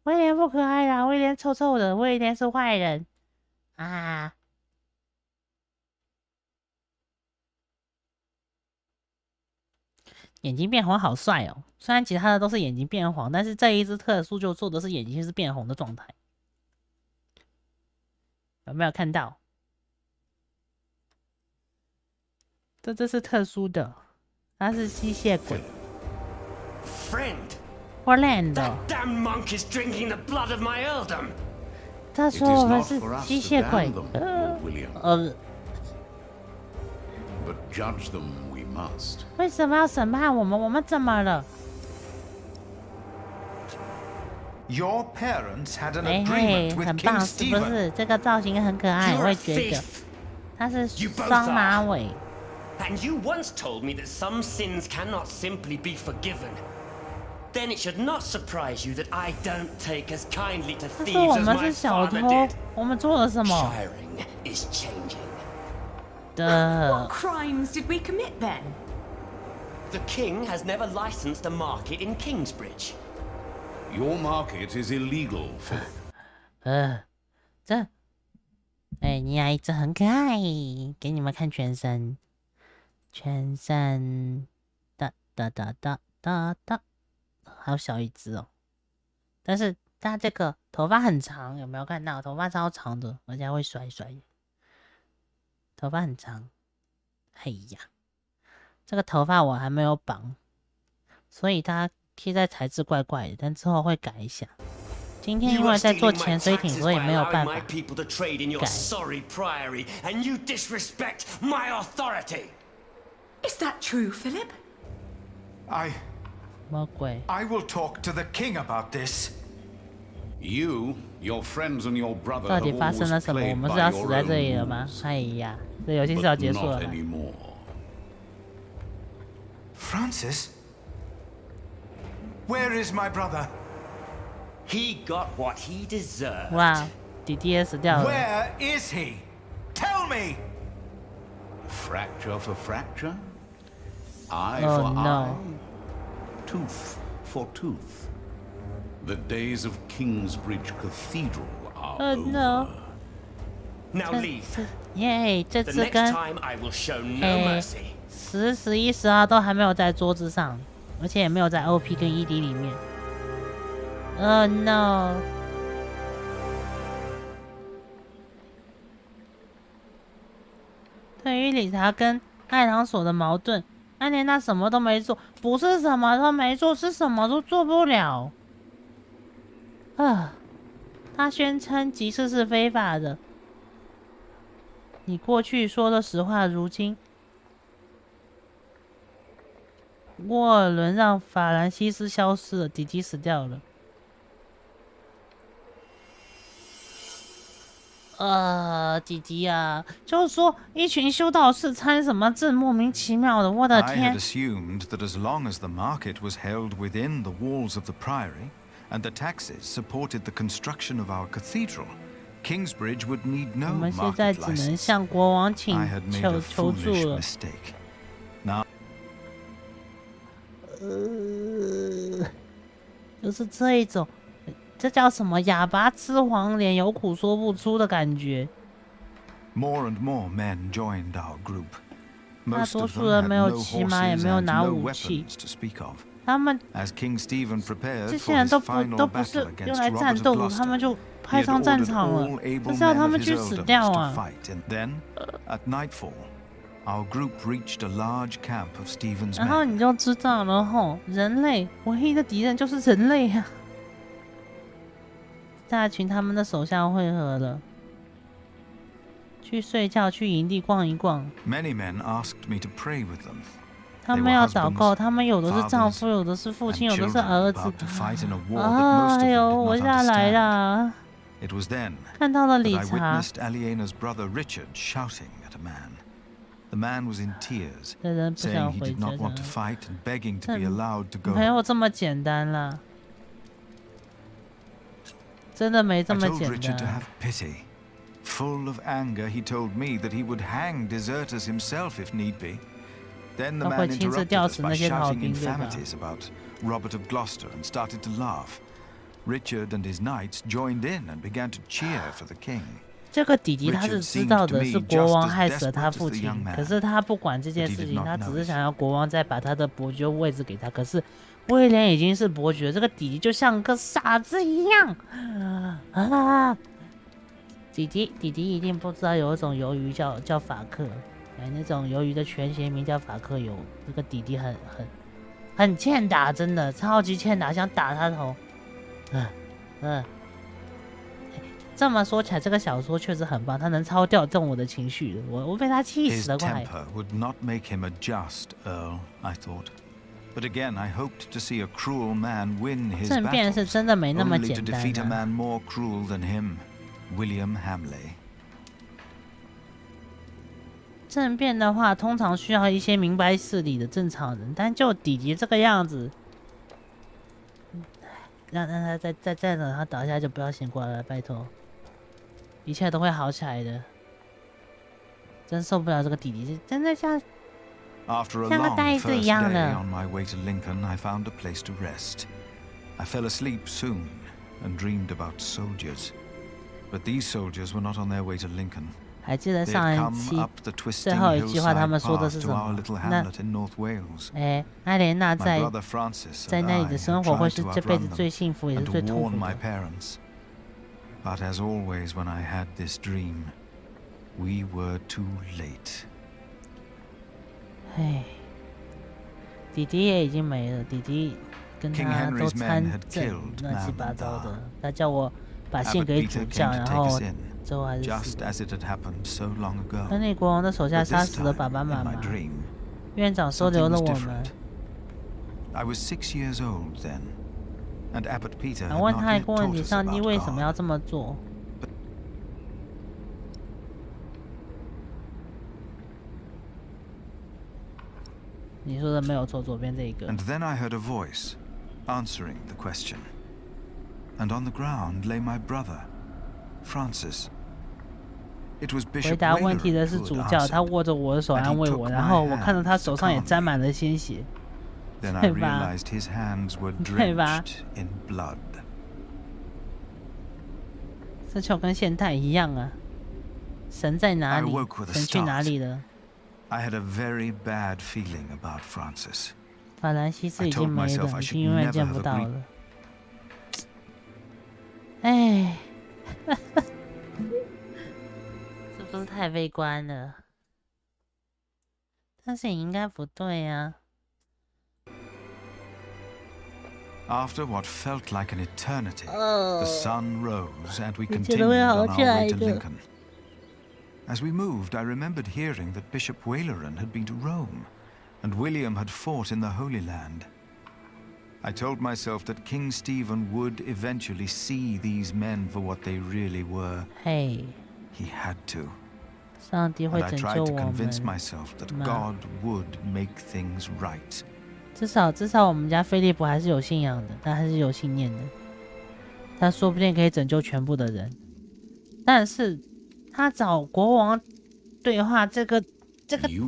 威廉不可爱啦，威廉臭臭的，威廉是坏人啊。眼睛变红好帅哦！虽然其他的都是眼睛变黄，但是这一只特殊就做的是眼睛是变红的状态。有没有看到？这是特殊的。他是吸血鬼。Orlando。他说我们是吸血鬼。为什么要审判我们？我们怎么了？Your parents had an agreement with King Stephen. 是不是？这个造型很可爱，我也觉得。他是双马尾。And you once told me that some sins cannot simply be forgiven. Then it should not surprise you that I don't take as kindly to thieves as my father did. 我们做了什么 Shiring is changing. What crimes did we commit then? The king has never licensed a market in Kingsbridge. Your market is illegal, Philip. 你呀，一只很可爱，给你们看全身。好小一只哦，但是它这个头发很长，有没有看到？头发超长的，而且还会甩，头发很长。哎呀，这个头发我还没有绑，所以它现在材质怪怪的，但之后会改一下。今天因为在做潜水艇，所以没有办法改。Is that true, Philip? 魔鬼 I will talk to the king about this. You, your friends and your brother 到 have 底发生了 always 什么？我 played 们是 by 要 your 死在这里 own 了吗？ rules. 哎呀，这游戏是要结束了 But 吗 not anymore. Francis? Where is my brother? He got what he deserved. 哇，弟弟也死掉了。 Where is he? Tell me! Fracture for fracture, eye Oh, for no. eye, tooth for tooth. The days of Kingsbridge Cathedral are Oh over. no. Now leave. 耶，这 The 次 next 跟 time I will show no mercy. 10、11、12都还没有在桌子上，而且也没有在 OP 跟 ED 里面。Oh no！ 对于理查跟艾朗索的矛盾，安莲娜什么都没做，不是什么都没做，是什么都做不了。他宣称集市是非法的。你过去说的实话，如今沃尔伦让法兰西斯消失了，弟弟死掉了。弟弟啊，就是说一群修道士参什么证，莫名其妙的，我的 I 天 had！ assumed that as long as the market was held within the walls of the priory and the taxes supported the construction of our cathedral, Kingsbridge would need 我 no 们现在 market 只能 license. 向国王请 I had made a 求助 foolish 了。 mistake. Now 就是这一种，这叫什么？哑巴吃黄连，有苦说不出的感觉。 more and more men joined our group. 大 Most 多 of 数 them 人 had 没有 no 骑马，也 horses 没有 and 拿 no 武器。 weapons to speak of. 他们 As King Stephen prepared 这 for 些人 his 都 final 不是 battle 用 against 来战 Robert 斗 of 的，他们 Gloucester, 就 he 派 had 上战 ordered 场了 all。able 就是要 men 他 of 们 his 去死 earldoms 掉 to 啊！ fight. And then, at nightfall, our group reached a large camp of Stephen's 然后 men. 你就知道了吼，人类唯一的敌人就是人类啊！大群他们的手下汇合了，去睡觉，去营地逛一逛。 Many men asked me to pray with them. 他们要祷告，他们有的是丈夫，有的是父亲，有的是儿子。哎呦，我下来啦！ It was then 看到了 that 理 I 查， witnessed Aliena's brother Richard shouting at a man. The man was in tears, 这人不 saying 想 he 回 did 家 not want to 的。 fight and begging to be allowed to 没 go. 有这么简单啦，真的没这 I 么 told 简 Richard to 单。 have pity. Full of anger, he told me that he would hang deserters himself if need be. Then the 他会 man 亲自 interrupted 吊 us 死 by 那些逃 shouting 兵，对吧？ infamities about Robert of Gloucester and started to laugh. Richard and his knights joined in and began to cheer for the king. 这个弟弟他是知道的是国王害死了他父亲，可是他不管这件事情，他只是想要国王再把他的伯爵位置给他。可是威廉已经是伯爵，这个弟弟就像个傻子一样啊！弟弟一定不知道有一种鱿鱼叫法克，那种鱿鱼的全谐名叫法克鱿。这个弟弟很欠打，真的超级欠打，想打他头。这么说起来，这个小说确实很棒，它能超调动我的情绪，我被他气死了， His 快！ temper would not make him a just earl, I thought. But again, I hoped to see a cruel man win his 政变是 battles, 真的没那么 only to 简单 defeat a 啊。 man more cruel than him, William Hamley. 政变的话，通常需要一些明白事理的正常人，但就弟弟这个样子，让他再等他倒下就不要醒过来了，拜托，一切都会好起来的。真受不了这个弟弟，真的像 After a 像个 long 呆子 first 一样 day 的。 on my way to Lincoln, I found a place to rest. I fell asleep soon and dreamed about soldiers. But these soldiers were not on their way to Lincoln. 还记得 They 上 had 一 come 期 up the 最 twisting 后一句话他 hillside 们说的 path 是 to 什 our 么？ little 那 hamlet in North Wales. 艾莲娜 My 在 brother Francis 在 and 那里 I 的 had 生活会 tried 是 to 这辈子 outrun 最 them 幸福也是 and 最 to 痛 warn 苦 my 的。 parents. But as always when I had this dream, we were too late. 唉，弟弟也已经没了，弟弟跟他都参政乱七八糟的。他叫我把信给主教，然后最后还是死了。亨利国王的手下杀死了爸爸妈妈，院长收留了我们。我问他一个问题：上帝为什么要这么做？你说的没有错，左边这一个。 And then I heard a voice answering the question. And on the ground lay my brother, Francis. It was Bishop 回答问题的是主教，他握着我的手安慰我，然后我看到他手上也沾满了鲜血，对吧？对吧？这就跟现代一样啊！神在哪里？神去哪里了？ I had a very bad feeling about Francis. 法兰西斯已经没了，已经永远见不到了。哎，是不是太悲观了？但是也应该不对啊。After what felt like an eternity, the sun rose and we continued on our way to Lincoln. As we moved, I remembered hearing that Bishop Waleran had been to Rome, and William had fought in the Holy Land. I told myself that King Stephen would eventually see these men for what they really were. Hey. He had to. 上帝会 And I 拯 tried 救 to 我们 convince myself that God would make things right. 至少我们家菲利普还是有信仰的，他还是有信念的。他说不定可以拯救全部的人，但是。 他找国王对话，这个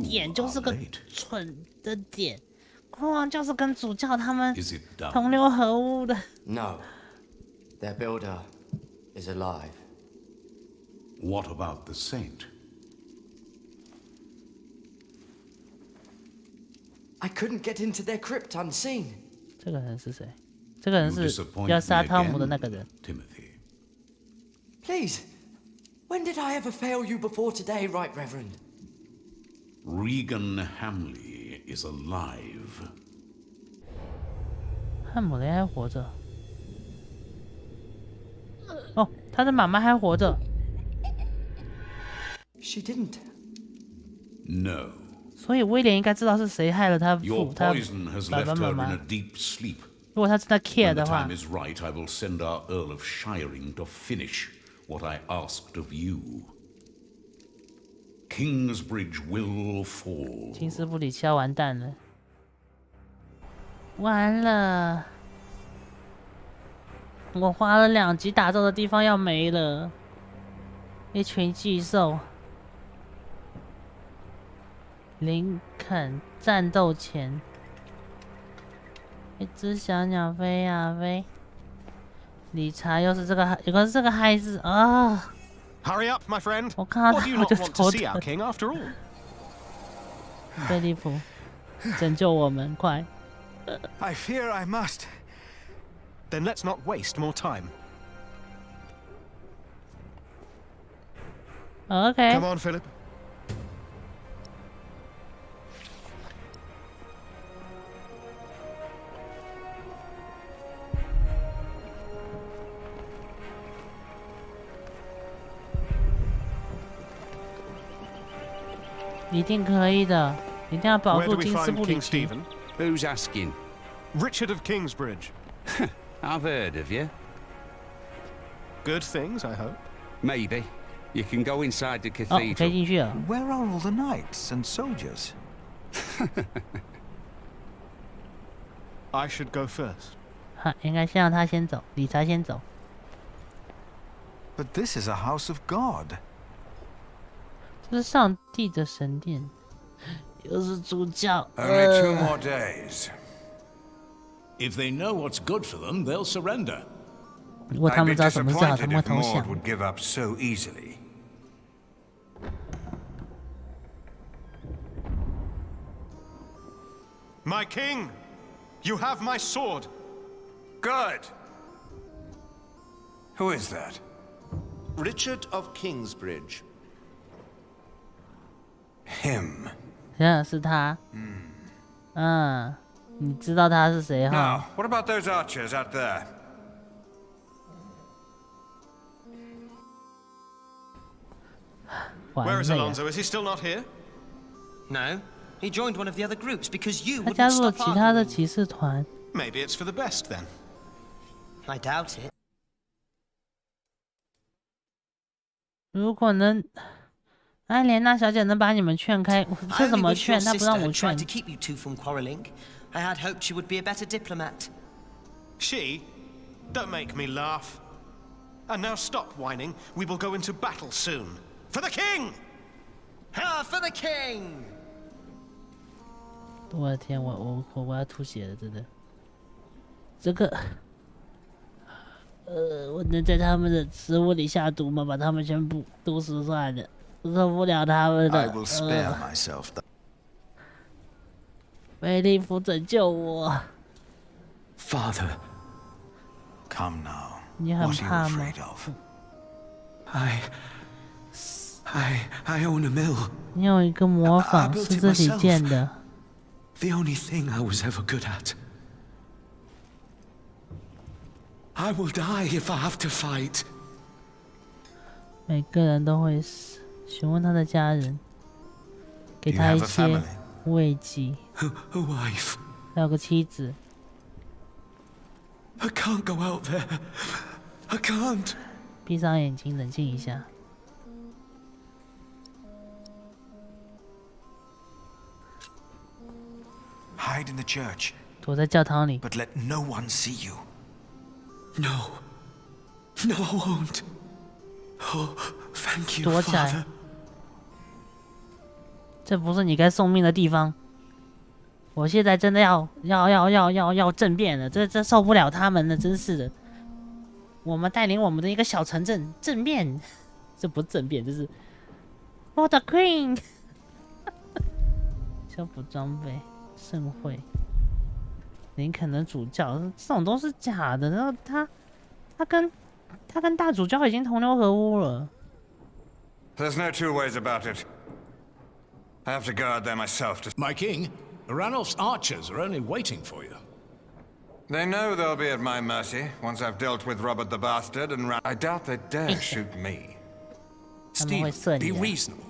点就是个蠢的点。国王就是跟主教他们同流合污的。No, their builder is alive. What about the saint? I couldn't get into their crypt unseen. 这个人是谁？这个人是要杀汤姆的那个人。Please. When did I ever fail you before today, Right Reverend? Regan Hamley is alive. 汉姆雷还活着。哦，他的妈妈还活着。She didn't. No. 所以威廉应该知道是谁害了他爸爸妈妈。如果他真的 care 的话。 When the time is right, I will send our Earl of Shiring to finish what I asked of you. Kingsbridge will fall. 金斯布里奇要完蛋了，完了！我花了2集打造的地方要没了，一群巨兽。林肯战斗前，一只小鸟飞呀飞。 理查又是这个，有个是这个孩子啊！ Hurry up, my friend. 我看到他我就头疼。菲利普，拯救我们，快！ I fear I must. Then let's not waste more time. Okay. Come on, Philip. 一定可以的，一定要保住金斯布里奇。 Who's asking? Richard of Kingsbridge. I've heard of you. Good things, I hope. Maybe. You can go inside the 哦，可以 cathedral. 进去了。 Where are all the knights and soldiers? I should go first. 哈，应该先让他先走，理查先走。 But this is a house of God. 这是上帝的神殿，又是主教。 Only 2 more days. If they know what's good for them, they'll surrender. 如果他们知道什么是好，他们会投降。 would give up so easily. My king, you have my sword. Good. Who is that? Richard of Kingsbridge. Him. 是他。你知道他是谁哈 Now, what about those archers out there? Where is Alonso? Is he still not here? No. He joined one of the other groups because you 他加 wouldn't 入了 stop 其他的 arguing. 骑士团。 Maybe it's for the best then. I doubt it. 如果能，艾莲娜小姐能把你们劝开，这怎么劝？她不让我劝。 tried to keep you two from quarreling. I had hoped she would be a better diplomat. She? Don't make me laugh. And now stop whining. We will go into battle soon. For the king! Ha! For the king! 我的天，我要吐血了，真的。这个，我能在他们的食物里下毒吗？把他们全部毒死算了，受不了他们的。菲利普拯救我。Father, come now. 你很怕吗 I own a mill. 你有一个磨坊是自己建的。 The only thing I was ever good at. I will die if I have to fight. 每个人都会死。询问他的家人，给他一些慰藉。A wife. 还有个妻子。 I can't go out there. I can't. 闭上眼睛，冷静一下。 Hide in the church. 躲在教堂里。 But let no one see you. No. No, I won't. Oh, thank you, 躲起来。 Father. 这不是你该送命的地方。我现在真的要政变了，这受不了他们了，真是的。我们带领我们的一个小城镇政变，这不是政变，这是 For the Queen。修补装备。 盛会，林肯的主教，这种都是假的。然后他跟大主教已经同流合污了。There's no two ways about it. I have to go out there myself to... My king, Ranulph's archers are only waiting for you. They know they'll be at my mercy once I've dealt with Robert the Bastard and I doubt they dare shoot me. Steve, be reasonable.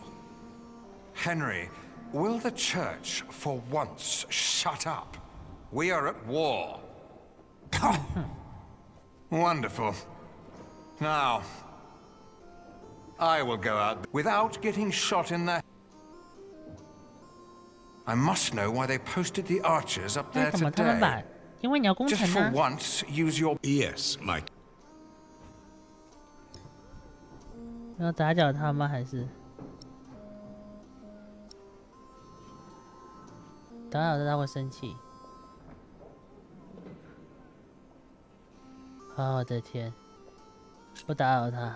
Henry, will the church for once shut up? We are at war. Wonderful. Now, I will go out without getting shot in the... I must know why they posted the archers up there today. Just for once, use your... Yes, Mike. 要打搅他吗？还是打扰他会生气？啊，我的天！不打扰他。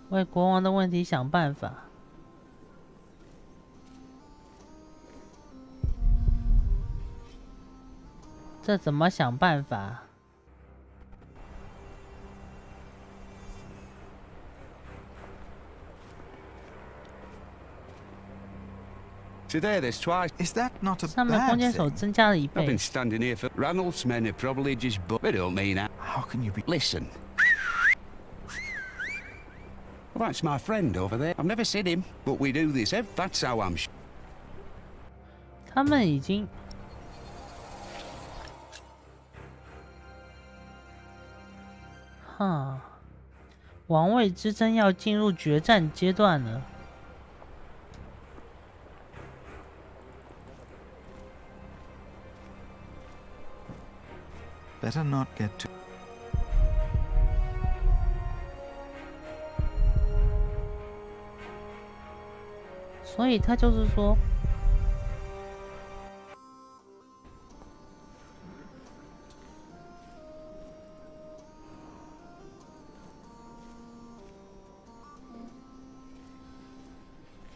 为国王的问题想办法。这怎么想办法？ Today there's twice. Is that not a 上面空间手增加了1倍。 I've been standing here for Ranulph's men are probably just they don't mean that. How can you be? Listen. Well, that's my friend over there. I've never seen him, but we do this. That's how I'm. 他们已经。 哈，王位之争要进入决战阶段了。 Better not get too. 所以他就是说，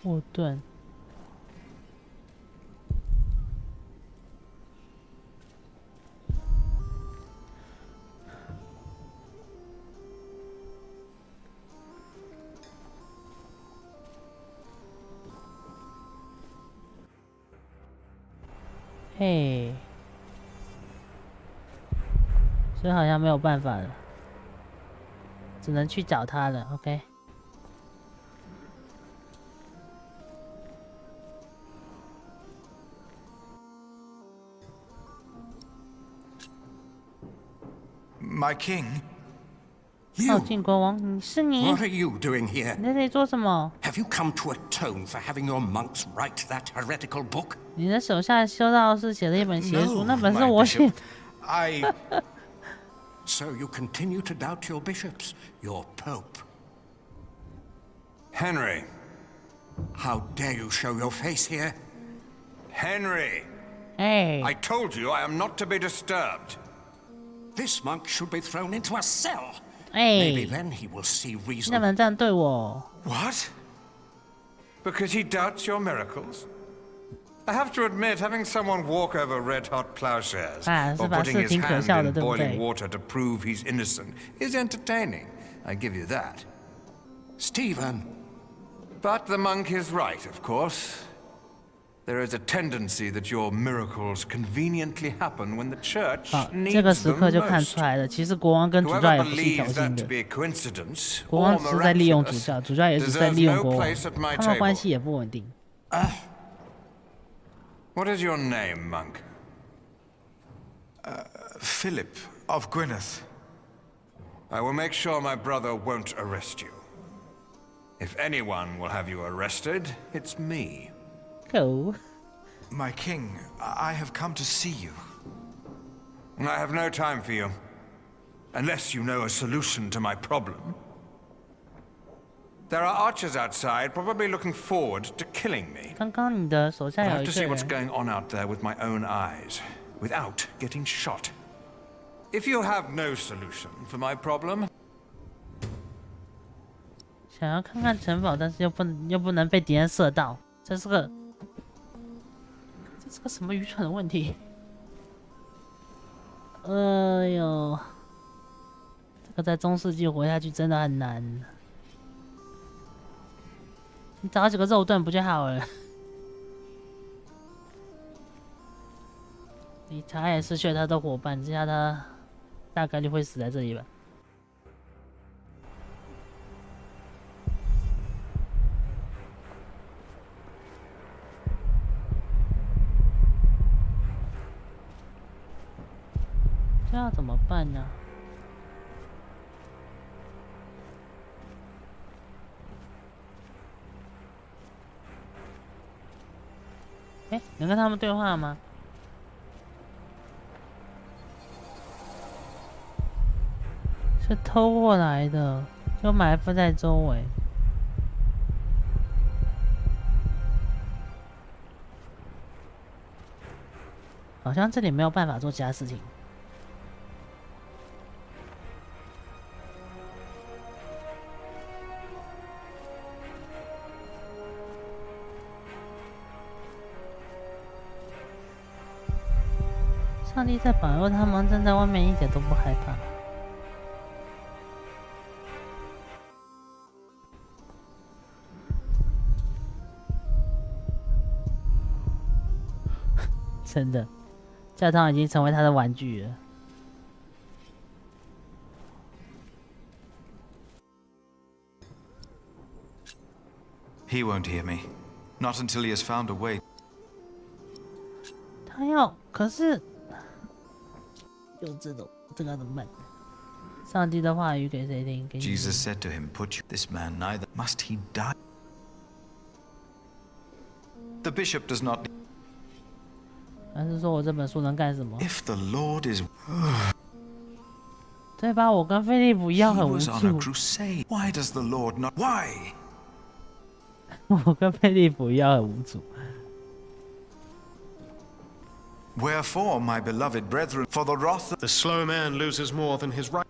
霍顿。嘿，所以好像没有办法了，只能去找他了。OK。My king. 靠近国王，是你。 What are you doing here? 你在这里做什么？ Have you come to atone for having your monks write that heretical book? 你的手下修道士写了一本邪书，那本是我写。I. So you continue to doubt your bishops, your pope. Henry, how dare you show your face here? Henry! Hey. I told you I am not to be disturbed. This monk should be thrown into a cell. Maybe then he will see reason. 你怎么这样对我？ What? Because he doubts your miracles? I have to admit, having someone walk over red-hot plowshares or putting his hand in boiling water to prove he's innocent is entertaining. I give you that. Stephen. But the monk is right, of course. There is a tendency that your miracles conveniently happen when the church needs them most. 这个时刻就看出来了，其实国王跟主教也不是一条心的。国王只是在利用主教，主教也只是在利用国王，他们关系也不稳定。What is your name, monk? Philip of Gwynedd. I will make sure my brother won't arrest you. If anyone will have you arrested, it's me. Go. My king, I have come to see you. I have no time for you. Unless you know a solution to my problem. There are archers outside, probably looking forward to killing me. 刚刚你的手下 I 有 have 一 to 个 see what's 人， going on out there with my own eyes, without getting shot. If you have no solution for my problem, 想要看看城堡，但是又不能被敌人射到，这是个什么愚蠢的问题？哎呦，这个在中世纪活下去真的很难。你找几个肉盾不就好了？理查也失去了他的伙伴，这下他大概率会死在这里吧。这要怎么办呢？哎，能跟他们对话吗？是偷过来的，就埋伏在周围。好像这里没有办法做其他事情。上帝在保佑他们，站在外面一点都不害怕。真的，教堂已经成为他的玩具了。he won't hear me. Not until he has found a way. 他要，可是。用这个怎么办？上帝的话语给谁听？给 Jesus said to him, "Put you this man neither must he die." The bishop does not. 还是说我这本书能干什么 If the Lord is. 对吧？我跟菲利普一样很无助。Why does the Lord not? Why? 我跟菲利普一样很无助。Wherefore, my beloved brethren, for the wrath of the slow man loses more than his right.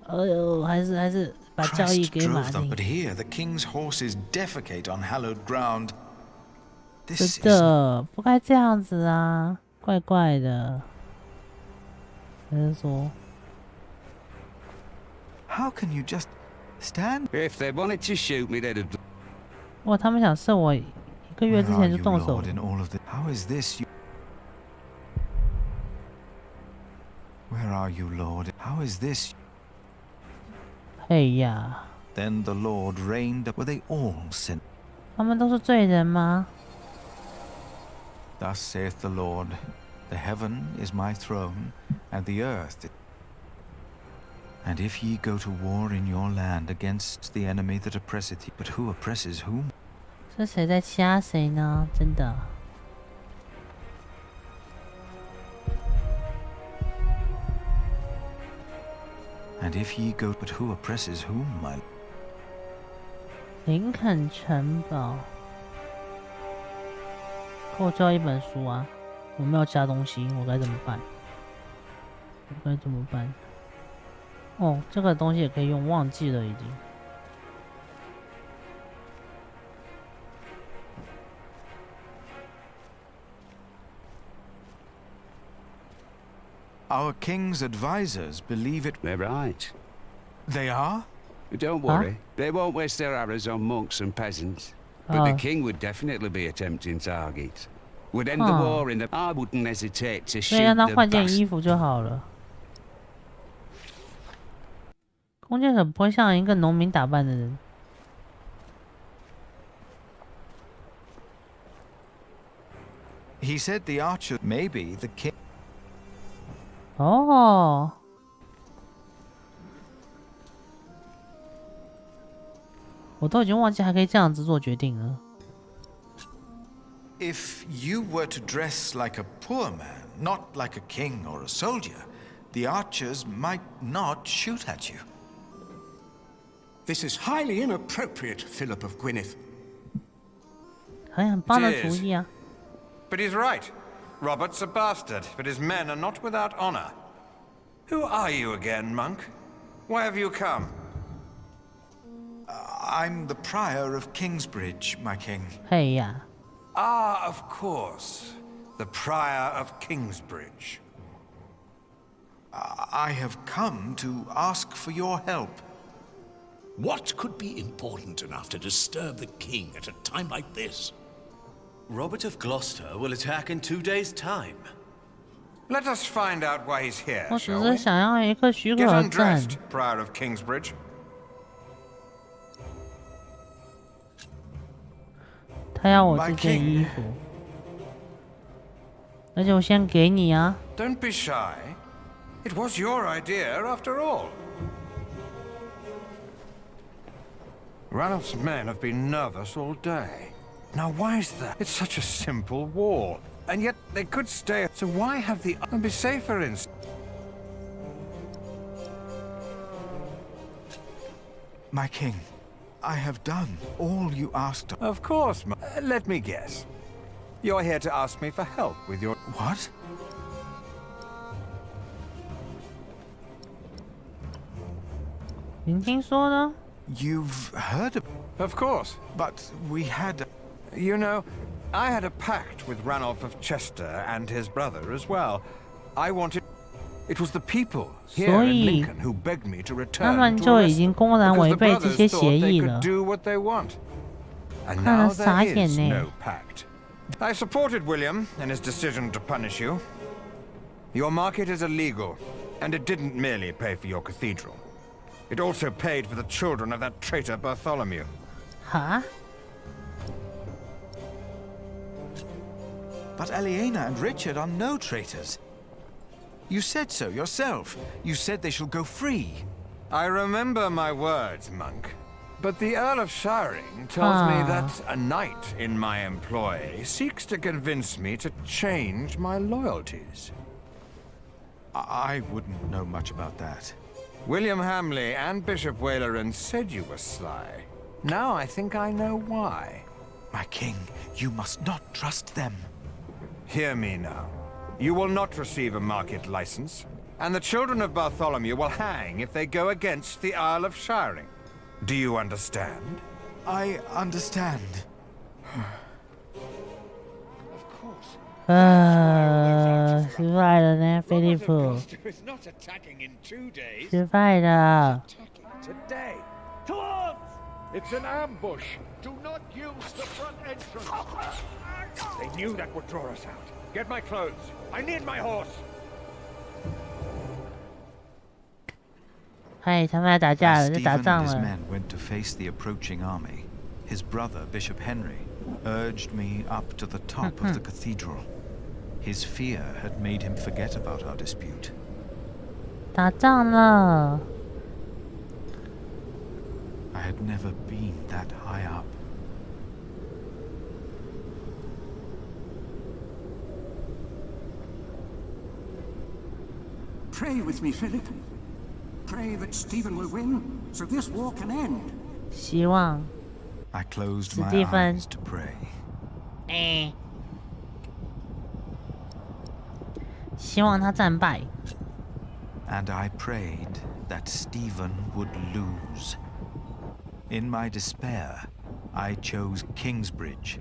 哎呦，还是把教义给马丁。 But here the king's horses defecate on hallowed ground. 真的不该这样子啊，怪怪的。还是说 ，How can you just stand? If they wanted to shoot me, they'd. 哇，他们想射我，1个月之前就动手。How is this? are you, Lord? How is this? 哎呀 Then the Lord reigned. Were they all sinners? 他们都是罪人吗？ Thus saith the Lord, the heaven is my throne, and the earth. And if ye go to war in your land against the enemy that oppresseth you, but who oppresses whom? 是谁在掐谁呢？真的。And if ye go, but who oppresses whom, my? 林肯城堡。可我就要一本书啊！我没有其他东西，我该怎么办？我该怎么办？哦，这个东西也可以用，忘记了已经。Our king's advisors believe it. They're right. They are? Don't worry. They won't waste their arrows on monks and peasants. But the king would definitely be a tempting target. Would end the war in the... I wouldn't hesitate to shoot the 让他换件衣服就好了。弓箭手不会像一个农民打扮的人。He said the archer, maybe the king. 哦。我都已经忘记还可以这样子做决定了。If you were to dress like a poor man, not like a king or a soldier, the archers might not shoot at you. This is highly inappropriate, Philip of Gwynedd. 很棒的主意啊。But he's right. Robert's a bastard, but his men are not without honor. Who are you again, monk? Why have you come? I'm the prior of Kingsbridge, my king. 嘿呀。Ah, of course. The prior of Kingsbridge. I have come to ask for your help. What could be important enough to disturb the king at a time like this? Robert of Gloucester will attack in 2 days' time. Let us find out why he's here, 我只 shall 是 we? 想要一个许 Get 可 undressed, 证。 prior of Kingsbridge. 他要我这件衣服，而且我先给你啊。Don't be shy. It was your idea, after all. Ranulph's men have been nervous all day. Now, why is that? It's such a simple wall, and yet they could stay. So why have the and be safer in? My king, I have done all you asked. Of course, let me guess. You're here to ask me for help with your... What? You've heard of... Of course. But we had... You know, I had a pact with Ranulph of Chester and his brother as well. I wanted... It was the people here in Lincoln who begged me to return to Weston, because the brothers thought they could do what they want. And now there is no pact. I supported William in his decision to punish you. Your market is illegal, and it didn't merely pay for your cathedral. It also paid for the children of that traitor Bartholomew. Huh? But Aliena and Richard are no traitors. You said so yourself. You said they shall go free. I remember my words, monk. But the Earl of Shiring tells me that a knight in my employ seeks to convince me to change my loyalties. I wouldn't know much about that. William Hamley and Bishop Waleran said you were sly. Now I think I know why. My king, you must not trust them. Hear me now. You will not receive a market license, and the children of Bartholomew will hang if they go against the Earl of Shiring. Do you understand? I understand. Of course. 失败了呢，菲利普。失败了。 Today. To arms! It's an ambush. Do not use the front entrance. They knew that would draw us out. Get my clothes. I need my horse. 嗨，他们来打架了，在打仗了。 His brother, Bishop Henry, urged me up to the top of the cathedral. His fear had made him forget about our dispute. 打仗了。 I had never been that high up. Pray with me, Philip. Pray that Stephen will win, so this war can end. 希望。 I closed my eyes to pray. 希望他战败。 And I prayed that Stephen would lose. In my despair, I chose Kingsbridge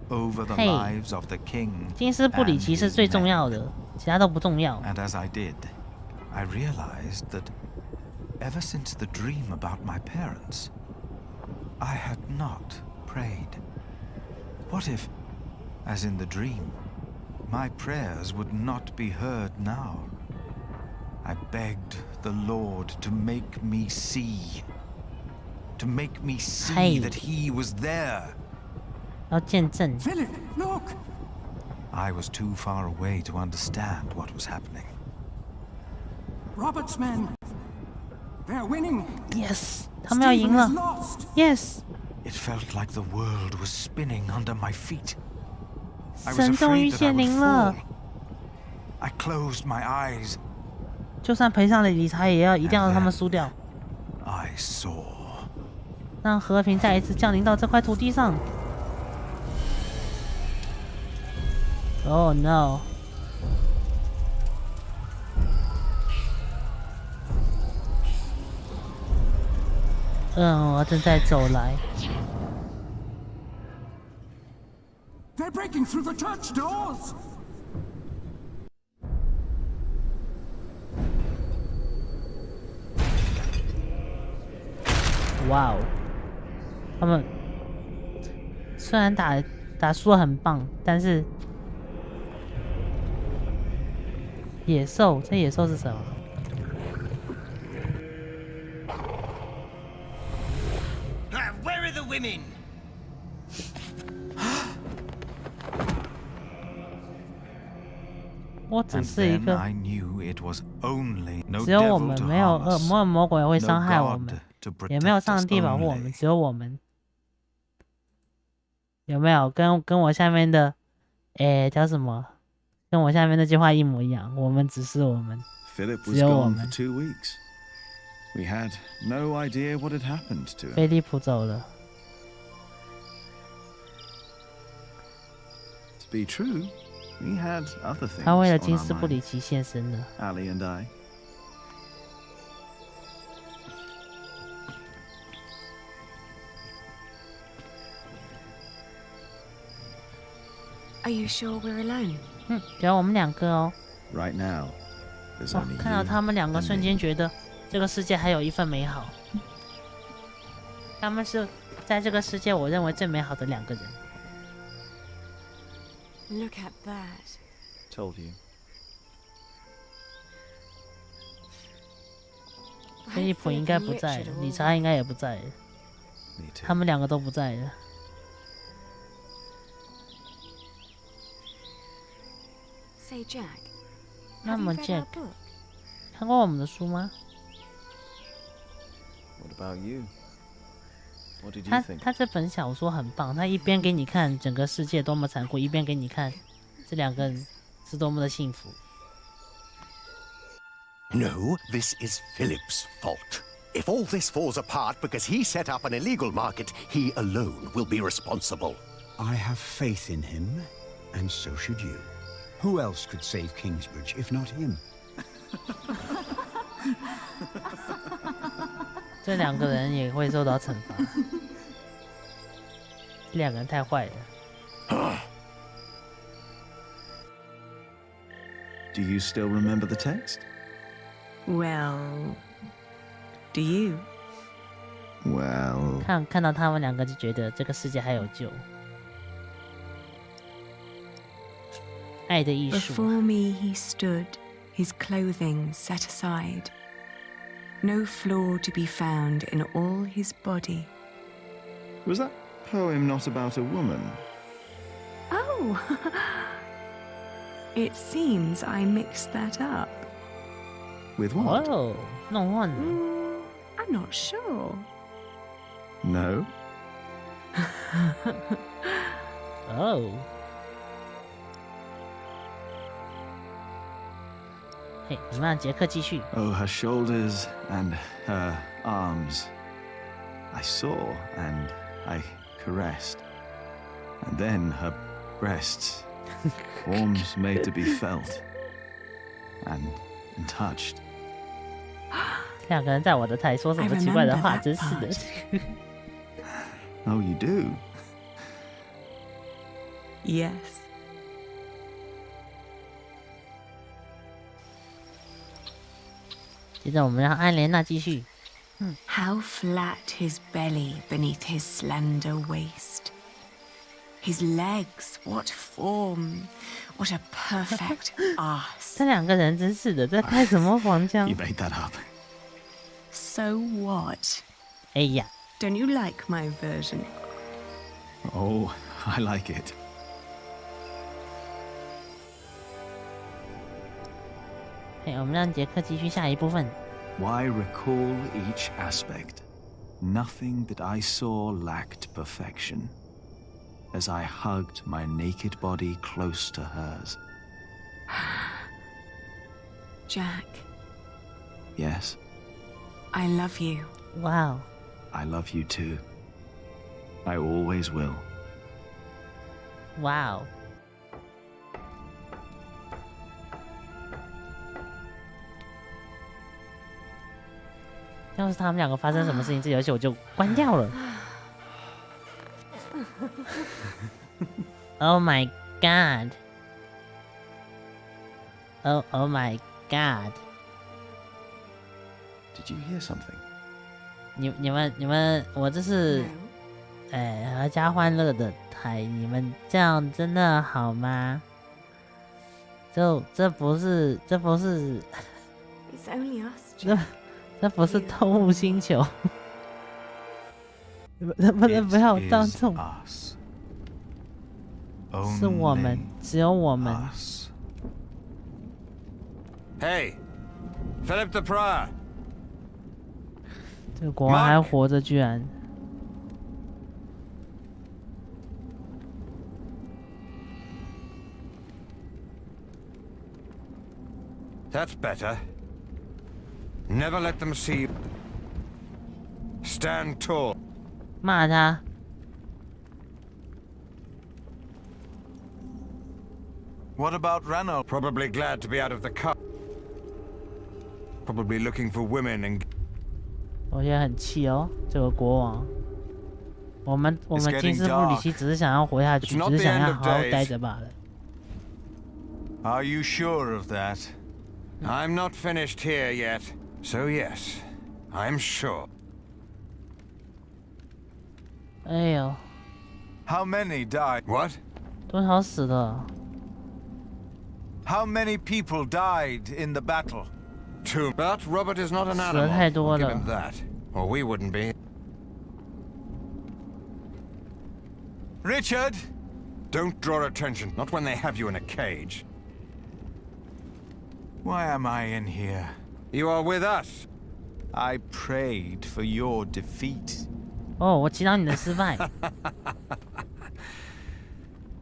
over the lives of the king. 金斯布里奇是最重要的，其他都不重要。 And as I did, I realized that ever since the dream about my parents, I had not prayed. What if, as in the dream, my prayers would not be heard now? I begged the Lord to make me see. To make me see that he was there. 要见证。 Philip, look! I was too far away to understand what was happening. Robert's men. They're winning. Yes. 他们要赢了。Yes. It felt like the world was spinning under my feet. I was 神终于 afraid that I 显 would 灵了。 fall. I closed my eyes. 就算赔上了理财，也要一定要让他们输掉。 I saw. 让和平再一次降临到这块土地上。Oh no！ 恶魔正在走来。 They're breaking through the church doors. 哇哦！他们虽然打输得很棒，但是野兽，这野兽是什么？ Where are the women? 我只是一个，只有我们，没有恶魔，魔鬼会伤害我们，也没有上帝保护我们，只有我们。有没有跟我下面的，叫什么？跟我下面那句话一模一样。我们只是我们，只有我们。菲利普走了。 To be true, we had other things 他为了金斯布里奇献身了。 Ali and I. Are you sure we're alone? 只有我们两个哦。 Right now, there's only you 看到他们两个， and 瞬 me. 间觉得这个世界还有一份美好。他们是在这个世界我认为最美好的两个人。 Look at that. Told you. 菲利普应该不在，理查应该也不在，他们两个都不在了。 Say, Jack. 那么 Jack 看过我们的书吗？ What about you? What did you think? 他这本小说很棒，他一边给你看整个世界多么残酷，一边给你看这两个人是多么的幸福。 No, this is Philip's fault. If all this falls apart because he set up an illegal market, he alone will be responsible. I have faith in him, and so should you. Who else could save Kingsbridge if not him? 这两个人也会受到惩罚。这两个人太坏了。 Do you still remember the text? Well, do you? Well. 看到他们两个就觉得这个世界还有救。爱的艺术。 Before me he stood, his clothing set aside. no flaw to be found in all his body. Was that poem not about a woman? Oh, it seems I mixed that up. With what? Oh, no one. I'm not sure. No? Oh. Hey, 怎么样，杰克继续。 Oh, her shoulders and her arms. I saw and I caressed. And then her breasts, forms made to be felt and touched. 两个人在我的台说什么奇怪的话，真是的。Oh, you do? Yes. 接着我们让安莲娜继续。How flat his belly beneath his slender waist. His legs, what form, what a perfect ass. 这两个人真是的，在开什么黄腔 You made that up. So what? 哎呀 Don't you like my version? Oh, I like it. 嘿，我们让杰克继续下一部分。 Why recall each aspect? Nothing that I saw lacked perfection. As I hugged my naked body close to hers. Jack. Yes. I love you. Wow. I love you too. I always will. Wow. 要是他们两个发生什么事情，这游戏我就关掉了。Oh my god. Oh my god. Did you hear something? 你们，我这是，合家欢乐的台，你们这样真的好吗？这不是， It's only us. 这不是动物星球。能不能不要当众？是我们，只有我们。Hey, Philip the Prior. 这个国王还活着，居然。That's better. Never let them see you. Stand tall. 骂他。What about Ranulf? Probably glad to be out of the car. Probably looking for women and. 我现在很气哦，这个国王。我们金斯布里希只是想要活下去，只是想要好好待着罢了。Are you sure of that? I'm not finished here yet. So yes, I'm sure. 哎呦 How many died? What? 多少死了？ How many people died in the battle? Two. But Robert is not an 死了太 animal. 多 Give 了。 him that, or we wouldn't be. Richard! Don't draw attention. Not when they have you in a cage. Why am I in here? You are with us. I prayed for your defeat. 哦，我祈祷你的失败。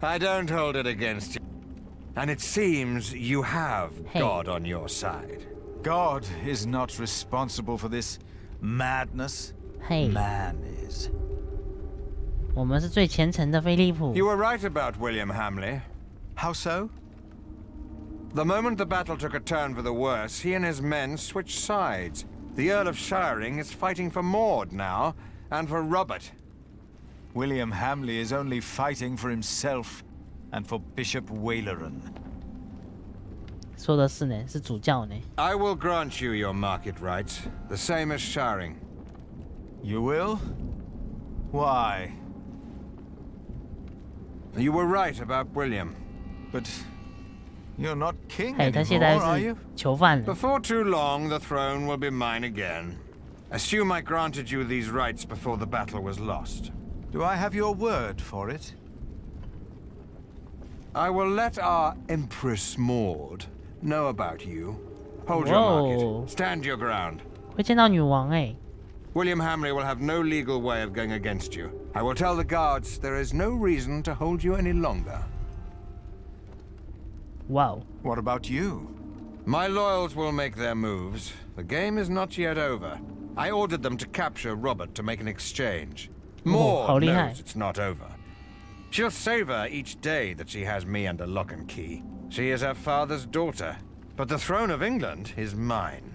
I don't hold it against you. And it seems you have God on your side. God is not responsible for this madness. Man is. 我们是最虔诚的菲利普。 You were right about William Hamley. How so? The moment the battle took a turn for the worse, he and his men switched sides. The Earl of Shiring is fighting for Maud now, and for Robert. William Hamley is only fighting for himself and for Bishop Waleran. 说的是呢，是主教呢。 I will grant you your market rights, the same as Shiring. You will? Why? You were right about William. But You're not king 他现在 anymore, are 是 you? 囚犯了。 Before too long, the throne will be mine again. Assume I granted you these rights before the battle was lost. Do I have your word for it? I will let our Empress Maud know about you. Hold your Whoa. market. Stand your ground. 会见到女王哎。 William Hamley will have no legal way of going against you. I will tell the guards there is no reason to hold you any longer. Wow. What about you? My loyals will make their moves. The game is not yet over. I ordered them to capture Robert to make an exchange. Maud knows it's not over. She'll savor each day that she has me under lock and key. She is her father's daughter, but the throne of England is mine.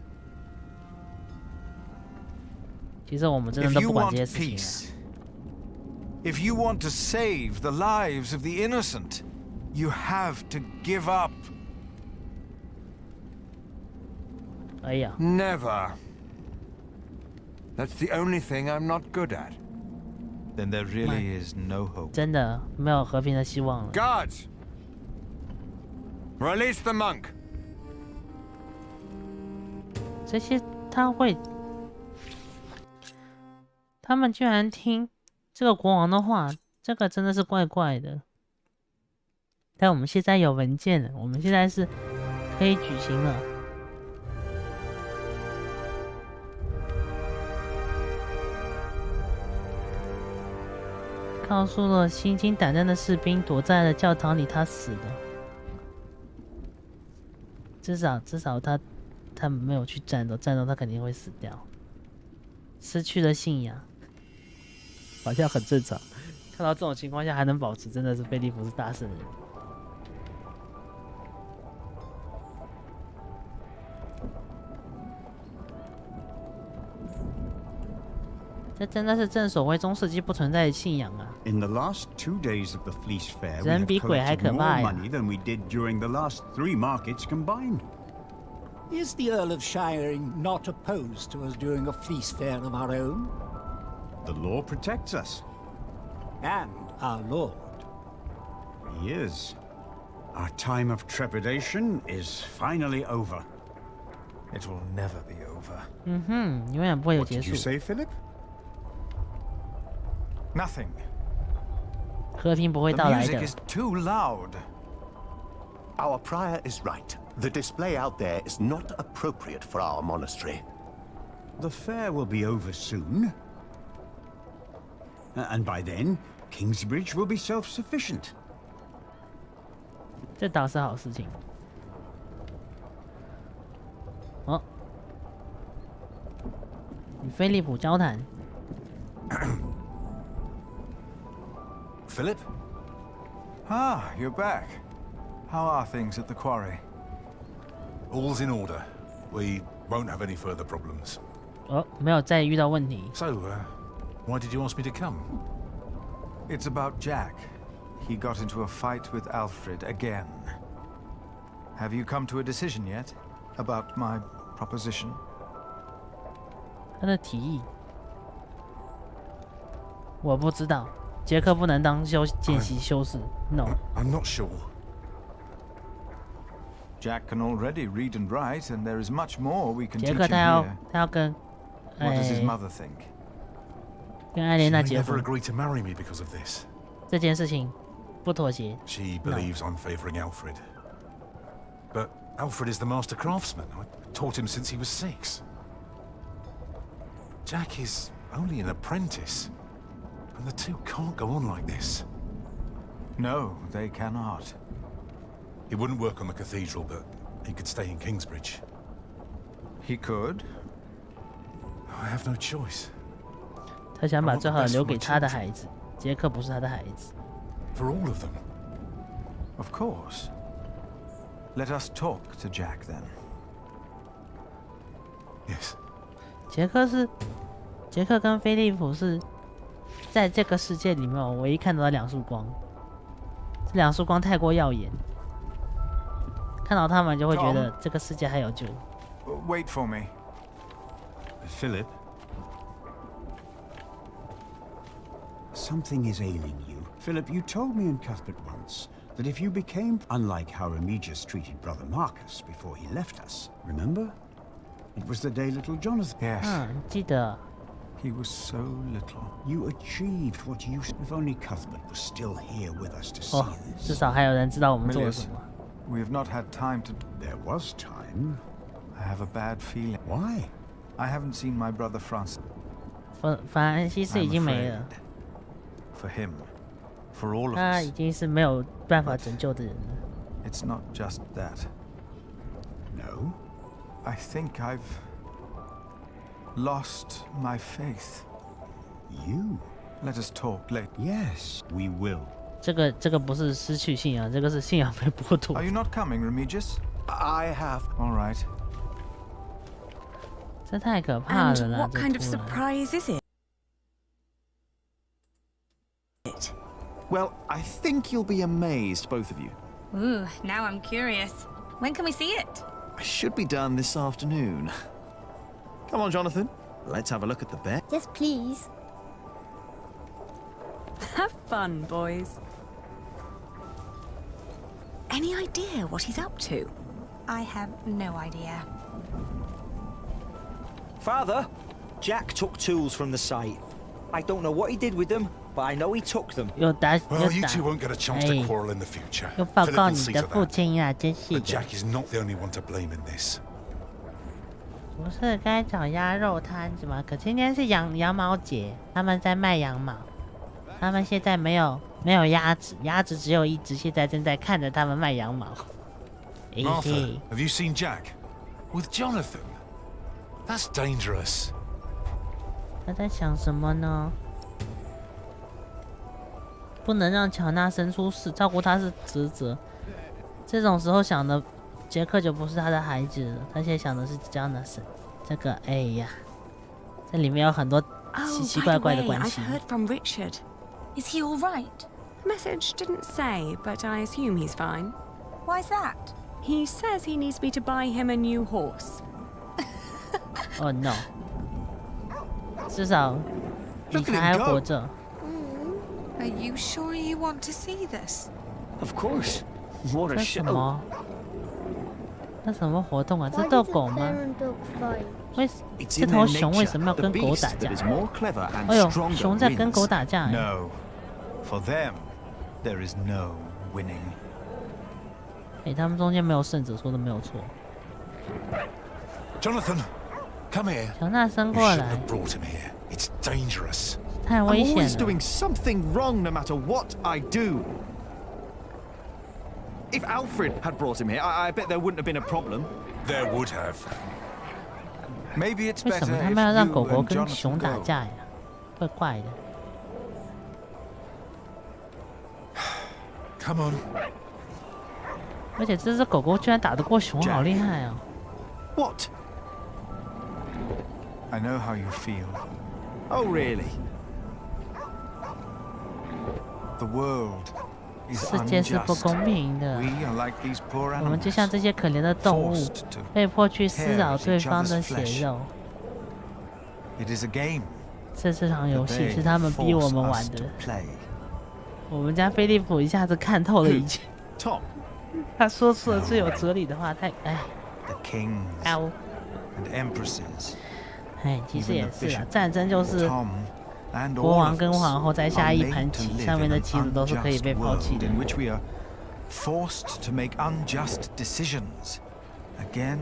其实我们真的都不管这些事情啊。 If you want to save the lives of the innocent, you have to give up. 哎呀。 Never. That's the only thing I'm not good at. Then there really is no hope. 真的没有和平的希望了。 Guards! Release the monk. 这些他们居然听这个国王的话，这个真的是怪怪的。但我们现在有文件了，我们现在是可以举行了。 告诉了心惊胆战的士兵躲在了教堂里，他死了。至少他没有去战斗，战斗他肯定会死掉。失去了信仰，好像很正常。看到这种情况下还能保持，真的是菲利普是大圣人。这真的是正所谓中世纪不存在的信仰啊！ In the last 2 days of the Fleece Fair, we 人 have 比鬼还 collected 可 more 怕呀！ money than we did during the last 3 markets combined. Is the Earl of Shiring not opposed to us doing a fleece fair of our own? The law protects us. And our Lord. He is. Our time of trepidation is finally over. It will never be over. 嗯哼，永远不会有 What 结 did you 束。 say, Philip? Nothing. 和平不会 The 到来 music 的。 is too loud. Our prior is right. The display out there is not appropriate for our monastery. The fair will be over soon. And by then, Kingsbridge will be self-sufficient. 这倒是好事情。哦，与菲利普交谈。 Philip? Ah, you're back. How are things at the quarry? All's in order. We won't have any further problems. 哦，没有再遇到问题。 So, why did you ask me to come? It's about Jack. He got into a fight with Alfred again. Have you come to a decision yet about my proposition? 他的提议，我不知道。杰克不能当见习修士。No. I'm not sure. Jack can already read and write, and there is much more we can 杰 teach 克 him 他要 here. 跟 What does his mother think? 跟艾 She 莲娜 may 结 never 婚 agree to marry me because of this. 这件事情不妥协。 She believes I'm favoring Alfred. But Alfred is the master craftsman. I taught him since he was 6. Jack is only an apprentice. And the two can't go on like this. No, they cannot. He wouldn't work on the cathedral, but he could stay in Kingsbridge. He could. I have no choice. 他想把最好的留给他的孩子，杰克不是他的孩子。 For all of them. Of course. Let us talk to Jack then. Yes. 杰克跟菲利普是在这个世界里面我唯一看到的2束光，这2束光太过耀眼，看到他们就会觉得这个世界还有救。 Wait for me. Philip? Something is ailing you. Philip, you told me in Cuthbert once that if you became unlike how Remigius treated Brother Marcus before he left us, remember? It was the day little Jonathan... Yes. 记得。 He was so little. You achieved what you... If only Cuthbert was still here with us to see this. 至少还有人知道我们做了什么。 We have not had time to... There was time. I have a bad feeling. Why? I haven't seen my brother Francis. 法兰西斯已经没了。 For him, for all of us. 他已经是没有办法拯救的人了。 It's not just that. No? I think I've lost my faith. You? Let us talk later. Yes, we will. 这个不是失去信仰，这个是信仰被剥夺。 Are you not coming, Remigius? I have. All right. 这太可怕了啦！ What kind of surprise is it? Well, I think you'll be amazed, both of you. Ooh, now I'm curious. When can we see it? I should be done this afternoon. Come on, Jonathan. Let's have a look at the bear. Yes, please. Have fun, boys. Any idea what he's up to? I have no idea. Father, Jack took tools from the site. I don't know what he did with them, but I know he took them. Well, you two won't get a chance to quarrel in the future. Philip will see to that. But Jack is not the only one to blame in this. 不是该找鸭肉摊子吗？可今天是羊毛节，他们在卖羊毛。他们现在没有鸭子，鸭子只有一只，现在正在看着他们卖羊毛。Martha, have you seen Jack? With Jonathan? That's dangerous. 他在想什么呢？不能让乔纳生出事，照顾他是职责。这种时候想的，杰克就不是他的孩子了，他现在想的是乔纳生。这个，哎呀，这里面有很多奇奇怪怪的关系。 I've heard from Richard. Is he all right? Message didn't say, but I assume he's fine. Why's that? He says he needs me to buy him a new horse. Oh no. 至少你还活着。 Are you sure you want to see this? Of course. What a show. 那什么活动啊？这斗狗吗？这头熊为什么要跟狗打架？哎呦，熊在跟狗打架。 No, for them, there is no winning. 哎，他们中间没有胜者，说的没有错。 Jonathan, come here. 乔纳森过来。 Brought him here. It's dangerous. 太危险了。 I'm always doing something wrong, no matter what I do. If Alfred had brought him here, I bet there wouldn't have been a problem. There would have. Maybe it's 为 better 什么 if 他们要让狗 you 狗 and 跟 Jonathan 熊打 go. 架呀？怪怪的。 Come on. 而且这只狗狗居然打得过熊，好厉害哦！ What? I know how you feel. Oh, really? The world is 世界是不 unjust. 公平的。 We are like these poor 我们 animals. 就像这些可怜的动物，被迫去撕咬对方的血肉。 It is a game. 这场游戏是他们逼我们玩的。我们家菲利普一下子看透了一切。Tom. 他说出了最有哲理的话，太哎。 The kings and empresses. 哎，其实也是啊，战争就是国王跟皇后在下一盘棋，上面的棋子都是可以被抛弃的。 In which we are forced to make unjust decisions again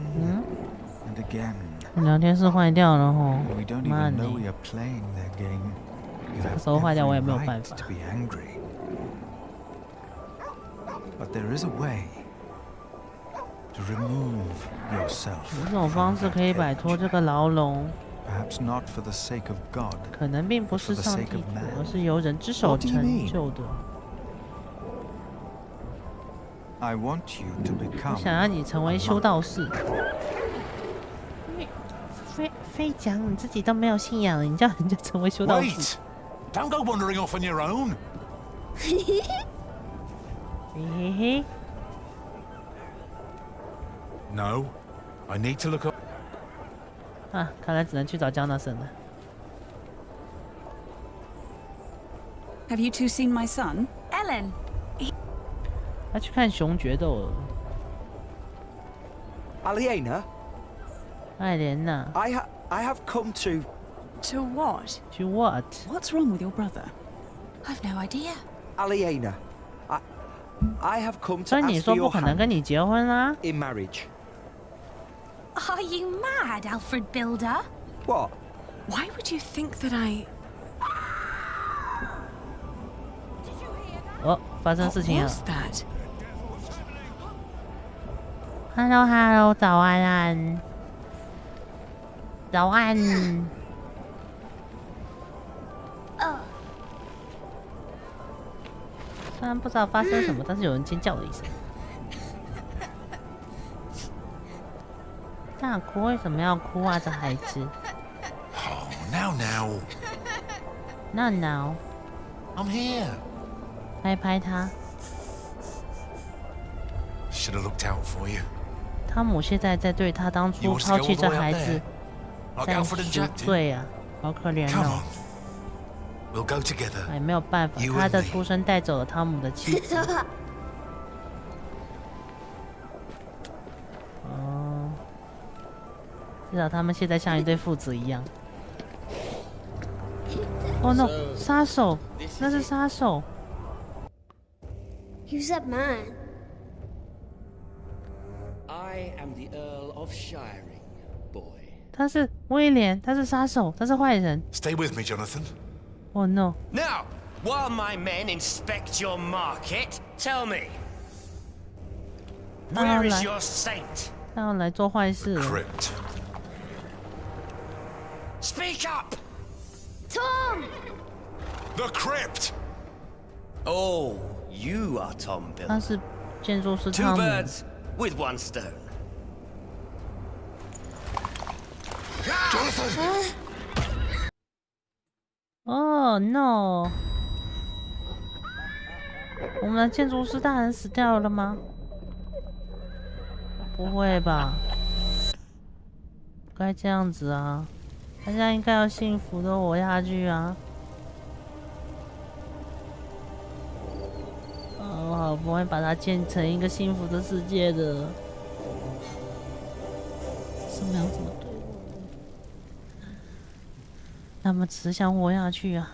and again. 聊天室坏掉了哦， We don't 妈 even 的 know we are playing their game. You have 手坏掉我也没有 every 办 right 法。 to be angry. But there is a way to remove yourself. 有种方式可以摆脱这个牢笼。 Perhaps not for the sake of God, 可能并不是上帝，而是由人之手成就的。 I want you to 我 become 想让你成为修道士。非讲你自己都没有信仰了，你叫人家成为修道士。 Wait! Don't go wandering off on your own. 嘿嘿嘿。 No, I need to look up. 啊，看来只能去找江纳森了。 Have you two seen my son? Ellen. 他去看熊决斗了。Aliena? 艾莲娜 I have come to... To what? To what? What's wrong with your brother? I've no idea. Aliena, I have come to 所以你 ask 说 for 不 your 可能 hand 跟你结婚啦？ in marriage. Are you mad, Alfred Builder? What? Why would you think that I... 哦，发生事情了。 What's that? Hello， 早安，早安。虽然不知道发生什么，但是有人尖叫了一声。大哭为什么要哭啊？这孩子。Oh, now. Now. I'm here. 拍他。Should have looked out for you. 汤姆现在在对他当初抛弃这孩子在赎罪啊，好可怜哦。We'll go together. 哎，没有办法，他的出生带走了汤姆的妻子。哦，至少他们现在像一对父子一样。Oh no！ 杀手，那是杀手。Who's that man? I am the Earl of Shiring, boy. 他是威廉，他是杀手，他是坏人。 Stay with me, Jonathan. Oh no! Now, while my men inspect your market, tell me, where is your saint? 他要来做坏事了。 Crypt. Speak up! Tom! The crypt! Oh, you are Tom Builder. 他是建筑师 Two 汤姆。 birds with one stone. Jonathan! Oh no！ 我们的建筑师大人死掉了吗？不会吧？不该这样子啊！大家应该要幸福的活下去啊！我好不容易把它建成一个幸福的世界的，什么样子的队伍？他们只想活下去啊！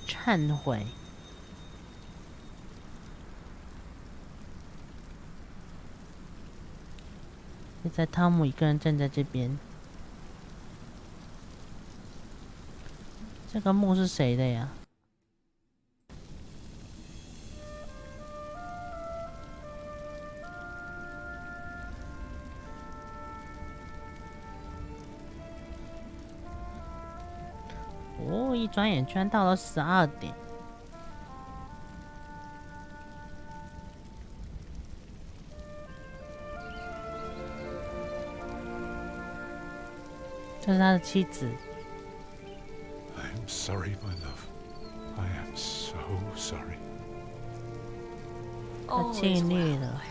忏悔。现在汤姆一个人站在这边。这个墓是谁的呀？哦，一转眼居然到了12点。这是他的妻子。I'm sorry, my love. I am so sorry. 他尽力了。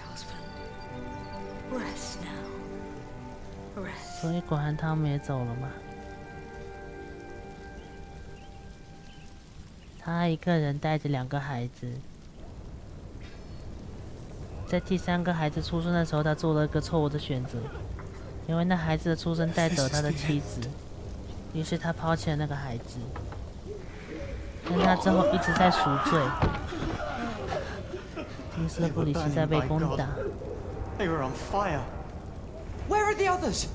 所以果然他们也走了嘛。他一个人带着2个孩子，在第3个孩子出生的时候，他做了一个错误的选择，因为那孩子的出生带走了他的妻子，于是他抛弃了那个孩子，但他之后一直在赎罪。金色布里斯在被攻打。They were on fire. Where are the others?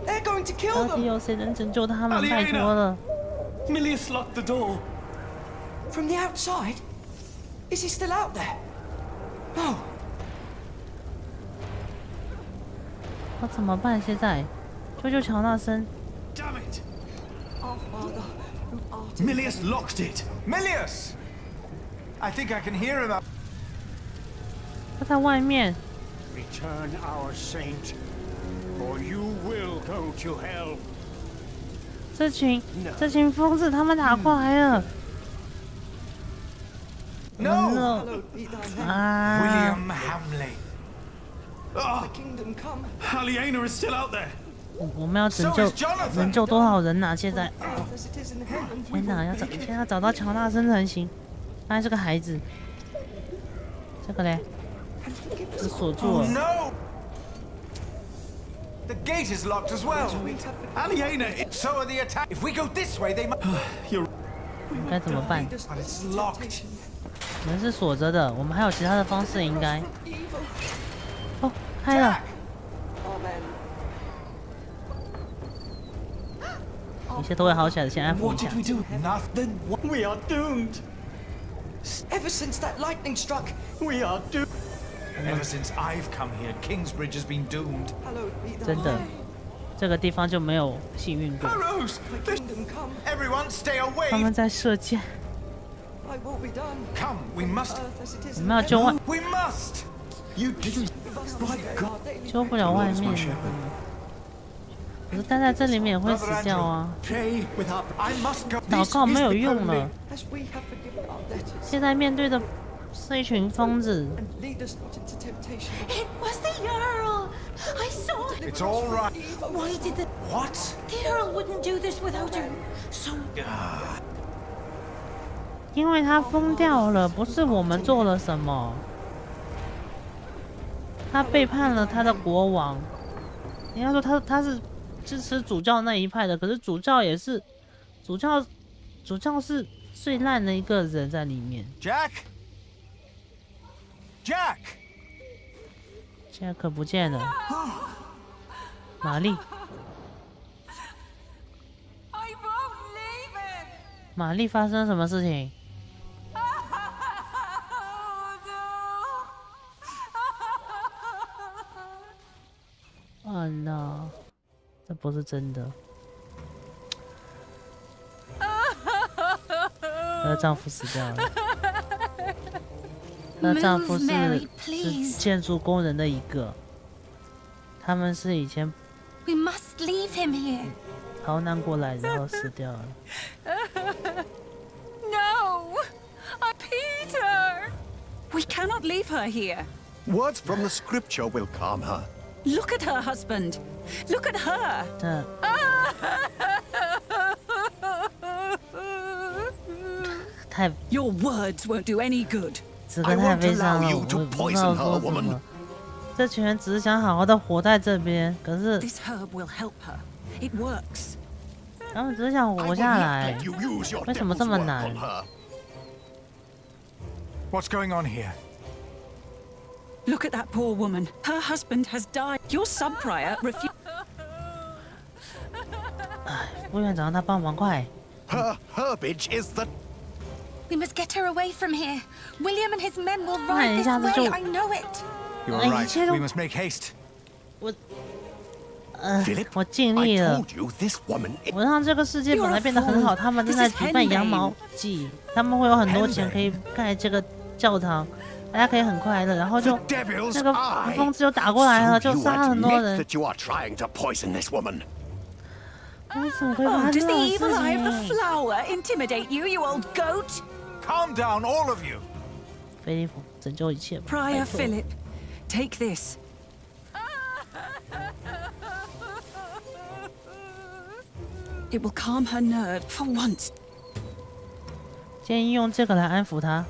They're going to kill them. 到底有谁能拯救他们？拜托了。Milius locked the door. From the outside? Is he still out there? No. 那怎么办？现在救救乔纳森！ Damn it! Our father, who art in Milius locked it. Milius! I think I can hear him. 他在外面。 Return our saint, or you will go to hell. 这群疯子，他们打过来了。No! William Hamley. The kingdom come. Aliena is still out there. 我们要拯救多少人呐？现在，天哪，要找到乔纳森才行。他还是个孩子。这个嘞，是锁住了。No! The gate is locked as well. Aliena, so are the attack. If we go this way, they might. You're. 该怎么办？ But it's locked. 门是锁着的，我们还有其他的方式应该。哦，开了。一切都会好起来的，先安抚一下。 What did we do? Nothing. We are doomed. Ever since that lightning struck, we are doomed. Ever since I've come here, Kingsbridge has been doomed. 真的，这个地方就没有幸运过。 Arrows! Everyone, stay away. 他们在射箭。 Come, we must. 我们要救外。 We must. You didn't. 救不了外面的。可是待在这里面也会死掉啊。祷告没有用了。现在面对的是一群疯子。 It was the Earl. I saw it. It's all right. Why did the What? The Earl wouldn't do this without her. So 因为他疯掉了，不是我们做了什么。他背叛了他的国王。应该说他是支持主教那一派的，可是主教也是主教是最烂的一个人在里面。 Jack. 现在可不见了。玛丽。玛丽发生什么事情？ Oh no， 这不是真的。她的丈夫死掉了。她的丈夫是建筑工人的一个，他们是以前 we must leave him here. 逃难过来，然后死掉了。No, Peter. We cannot leave her here. Words from the scripture will calm her. Look at her husband. Look at her. Your words won't do any good. 这个太悲伤了，我不知道说什么。这群人只是想好好的活在这边，可是 This herb will help her. It works. 他们只是想活下来，为什么这么难？ What's going on here? Look at that poor woman. Her husband has died. Your sub-prior refused. 副院长，他帮忙快！ Her herbage is the. We must get her away from here. William and his men will ride this way. I know it. You're right. We must make haste. 我尽力了。我让这个世界本来变得很好，他们正在举办羊毛季，他们会有很多钱可以盖这个教堂，大家可以很快乐。然后就那个疯子就打过来了，就杀了很多人。为什么会发生这种事情？ Does the evil eye of the flower intimidate you, you old goat? Calm down, all of you. 菲利普拯救一切吧。 Prior Philip, take this. It will calm her nerve for once. 建议用这个来安抚她。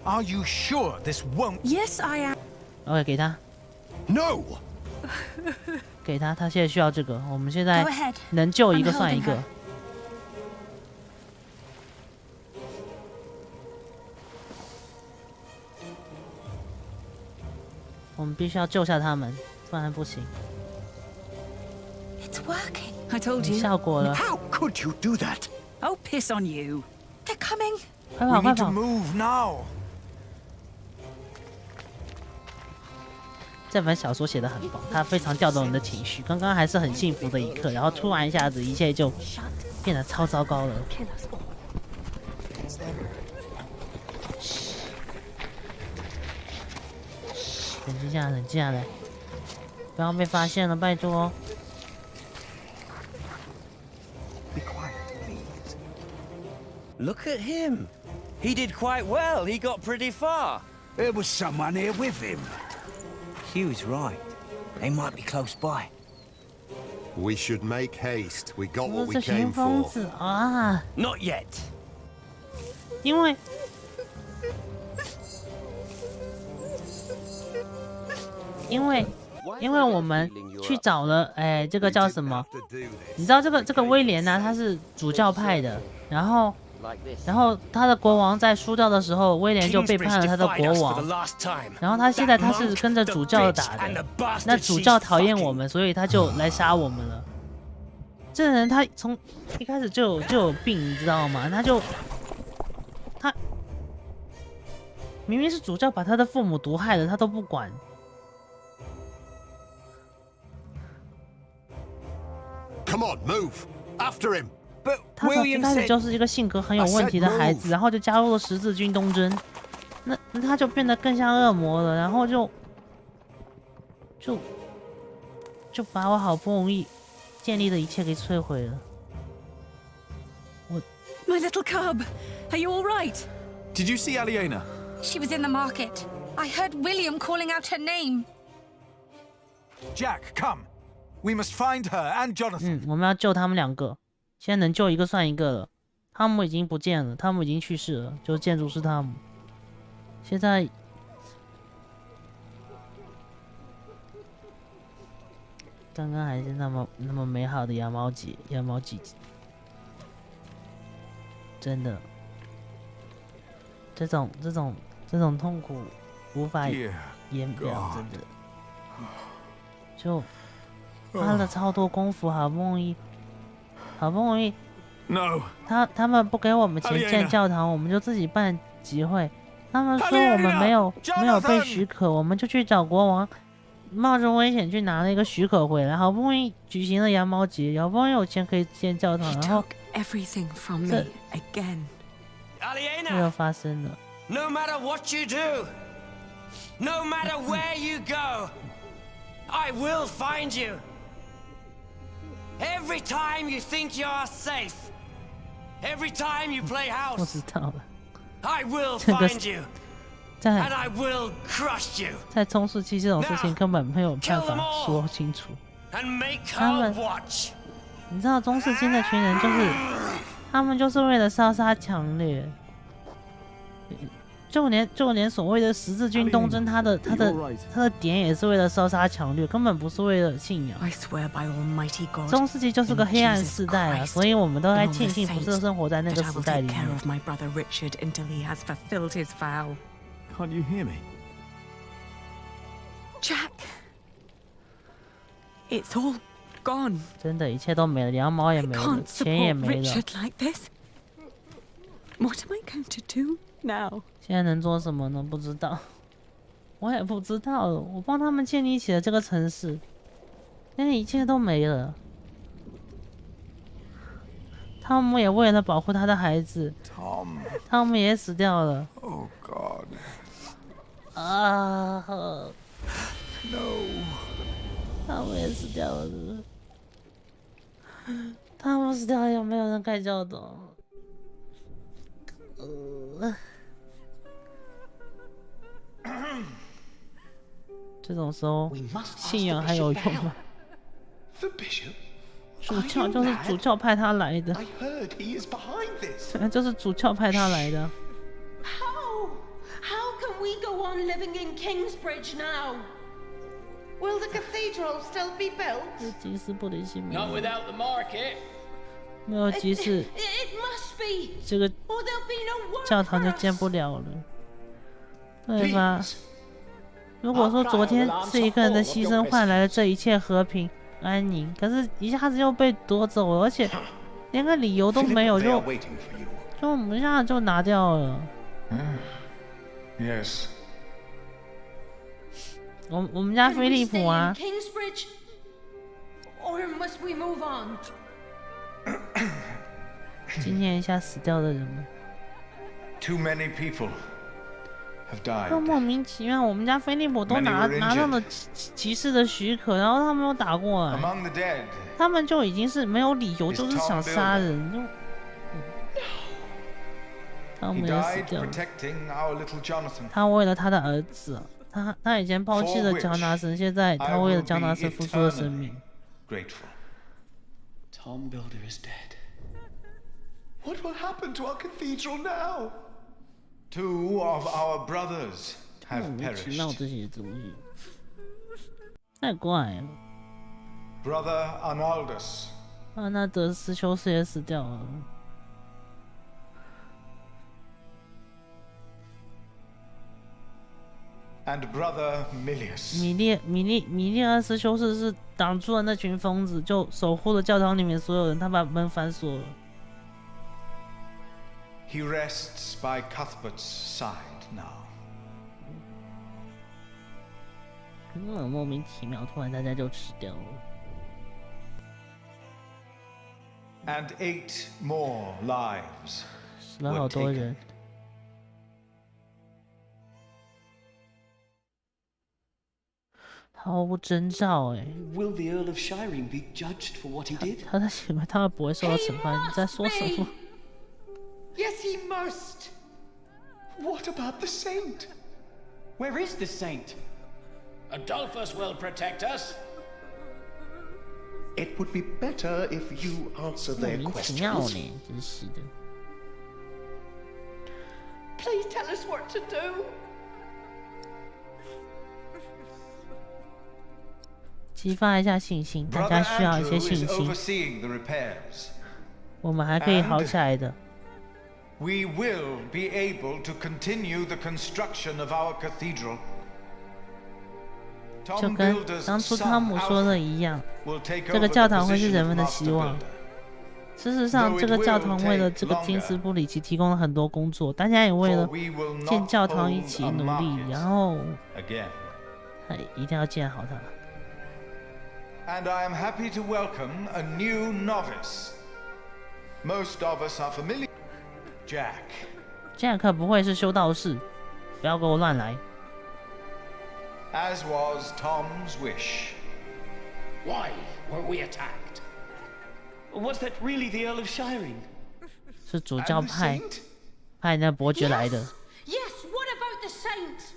Are you sure this won't? Yes, I am. OK， 给他。 No. 给他，他现在需要这个。我们现在能救一个算一个。我们必须要救下他们，不然不行。 It's working. I told you. 效果了。 How could you do that? Oh, piss on you. They're coming. 快跑，快跑 ！Move now. 这本小说写得很棒，它非常调动人的情绪。刚刚还是很幸福的一刻，然后突然一下子一切就变得超糟糕了。冷静下来，冷静下来，不要被发现了，拜托。 Look at him. He did quite well. He got pretty far. There was someone here with him. Hugh's right. They might be close by. We should make haste. We got what we 这群 came 疯 for. 子啊！ Not yet. 因为我们去找了，这个叫什么？你知道这个威廉呢、他是主教派的，然后他的国王在输掉的时候，威廉就背叛了他的国王，然后他现在是跟着主教打的，那主教讨厌我们，所以他就来杀我们了。这人他从一开始就有病，你知道吗？他明明是主教把他的父母毒害了，他都不管。Come on, move after him. 他从一开始就是一个性格很有问题的孩子，然后就加入了十字军东征，那他就变得更像恶魔了，然后就把我好不容易建立的一切给摧毁了。My little cub, are you all right? Did you see Aliena? She was in the market. I heard William calling out her name. Jack, come. We must find her and Jonathan. 我们要救他们2个，现在能救一个算一个了。汤姆已经不见了，汤姆已经去世了，就是建筑师汤姆。现在刚刚还是那么美好的羊毛姐，真的，这种痛苦无法言表，真的，就花了超多功夫，好不容易，他们不给我们钱建教堂，我们就自己办集会。他们说我们没有被许可，我们就去找国王，冒着危险去拿了一个许可回来，好不容易举行了羊毛节，好不容易有钱可以建教堂，然后这又发生了。No matter what you do, no matter where you go, I will find you. Every time you think you're safe, every time you play house, 我知道了。I will find you, and I will crush you. 在冲刺器这种事情根本没有办法说清楚。他们，你知道中世纪那群人他们就是为了烧杀抢掠。就连所谓的十字军东征，他的点也是为了烧杀抢掠，根本不是为了信仰。中世纪就是个黑暗时代啊，所以我们都该庆幸不是生活在那个时代里面。Can't you hear me? Jack, it's all gone. 真的，一切都没了，羊毛也没了，钱也没了。What am I going to do now? 现在能做什么呢？不知道，我也不知道了。我帮他们建立起了这个城市，现在一切都没了。汤姆也为了保护他的孩子，汤姆也死掉了。Oh God! 啊 No! 汤姆也死掉了。汤姆死掉了，有没有人开教堂？这种时候，信仰还有用吗？主教就是主教派他来的，就是主教派他来的。How can we go on living in Kingsbridge now? Will the cathedral still be built? 集市不能信。 Not without the market. 没有集市，这个教堂就建不了了，对吧？如果说昨天是一个人的牺牲换来了这一切和平安宁，可是一下子又被夺走了，而且连个理由都没有，就我们一下就拿掉了。Yes. 我们家飞利浦啊。纪念一下死掉的人们。 Too many people have died. 都莫名其妙，我们家飞利浦都拿到了骑士的许可，然后他们又打过来， Among the dead. 他们就已经是没有理由，就是想杀人，就他们也死掉了。他为了他的儿子，他以前抛弃了乔纳森，现在他为了乔纳森付出了生命。 Tom Builder is dead. What will happen to our cathedral now? 2 of our brothers have perished. 闹这些东西，太怪了。Brother Arnaldus. 那德斯修斯也死掉了。And brother Milius. 米利阿斯修士是挡住了那群疯子，就守护了教堂里面所有人，他把门反锁了。He rests by Cuthbert's side now. 莫名其妙，突然大家就死掉了。And 8 more lives. 死了好多人。毫无征兆哎。Will the Earl of Shiring be judged for what he did? 他在行为，他不会受到惩罚。你在说什么 ？Yes, he must. What about the saint? Where is the saint? Adolphus will protect us. It would be better if you answer their questions. 真是的。Please tell us what to do. 激发一下信心，大家需要一些信心。我们还可以好起来的。We will be able to continue the construction of our cathedral. 就跟当初汤姆说的一样，这个教堂会是人们的希望。事实上，这个教堂为了这个金斯布里奇提供了很多工作，大家也为了建教堂一起努力，然后一定要建好它。And I am happy to welcome a new novice. Most of us are familiar. Jack 不会是修道士，不要给我乱来。As was Tom's wish. Why were we attacked? Was that really the Earl of Shiring? 是主教派那伯爵来的。Yes, what about the saint?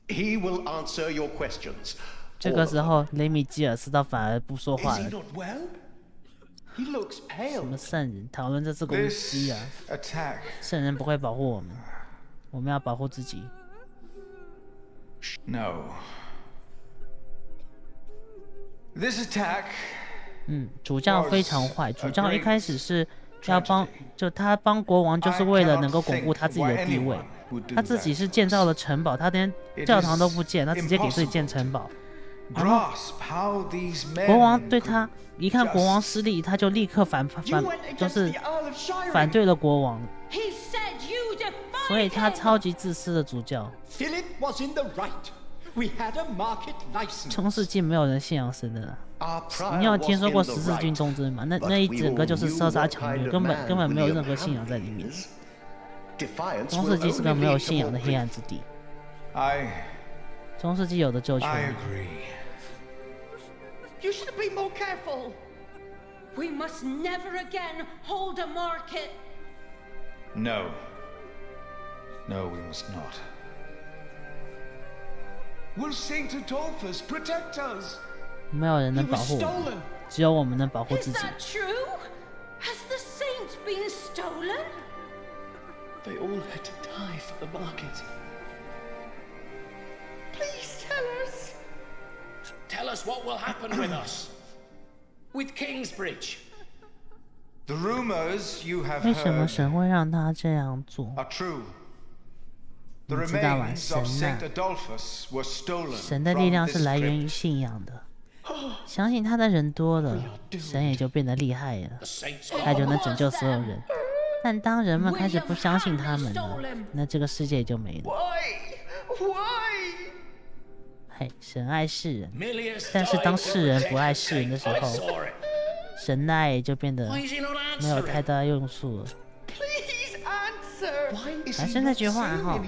He will answer your questions. 这个时候，雷米基尔斯倒反而不说话了。什么圣人？讨论这次攻击啊！圣人不会保护我们，我们要保护自己。No. This attack. 主教非常坏。主教一开始是要他帮国王，就是为了能够巩固他自己的地位。他自己是建造了城堡，他连教堂都不建，他直接给自己建城堡。然后国王对他一看国王失利，他就立刻就是反对了国王，所以他超级自私的主教。中世纪没有人信仰神的啦。你有听说过十字军东征吗？那一整个就是烧杀抢掠，根本没有任何信仰在里面。中世纪是个没有信仰的黑暗之地。中世纪有的救权。You should be more careful. We must never again hold a market. No. No, we must not. Will Saint Adolphus protect us? 没有人能保护我们，只有我们能保护自己。Is that true? Has the saint been stolen? They all had to die for the market. Please tell us. Tell us what will happen with us. With Kingsbridge. The rumors you have 为什么 heard 神会让他这样做？ are true. The 你知道吗？ remains 神 of Saint 呐， Adolphus were stolen 神的 from 力量是 this 来源于 crypt. 信仰的。相信他的人多了，神也就变得厉害了，他就能拯救所有人。但当人们开始不相信他们了，那这个世界就没了。 Why? 嘿，神爱世人，但是当世人不爱世人的时候，神的爱就变得没有太大用处了。 Please answer. 还是那句话哈，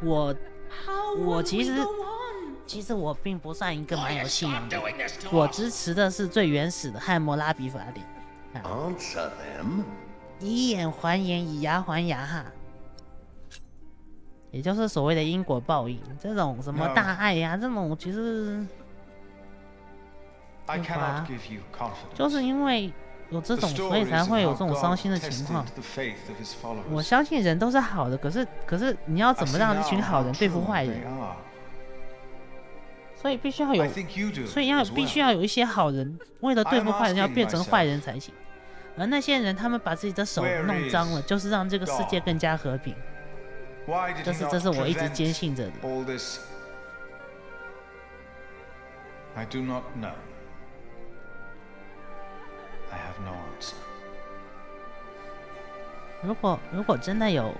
我其实我并不算一个蛮有信仰的，我支持的是最原始的汉谟拉比法典。Answer them. 以眼还眼，以牙还牙哈。也就是所谓的因果报应，这种什么大爱呀、这种其实，就是因为有这种，所以才会有这种伤心的情况。我相信人都是好的，可是你要怎么让一群好人对付坏人？所以必须要有，必须要有一些好人，为了对付坏人要变成坏人才行。而那些人，他们把自己的手弄脏了，就是让这个世界更加和平。这是我一直坚信着的。I do not know. I have no answer. 如果真的有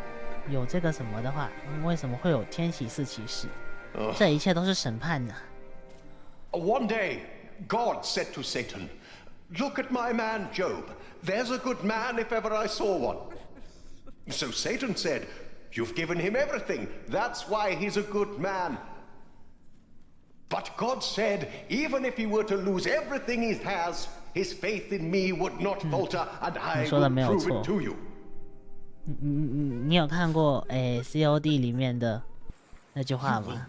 这个什么的话，为什么会有天启四骑士？这一切都是审判的。One day, God said to Satan, "Look at my man Job. There's a good man if ever I saw one." So Satan said, "You've given him everything. That's why he's a good man." But God said, even if he were to lose everything he has, his faith in me would not falter, and I will prove it to you. 你有看过COD 里面的那句话吗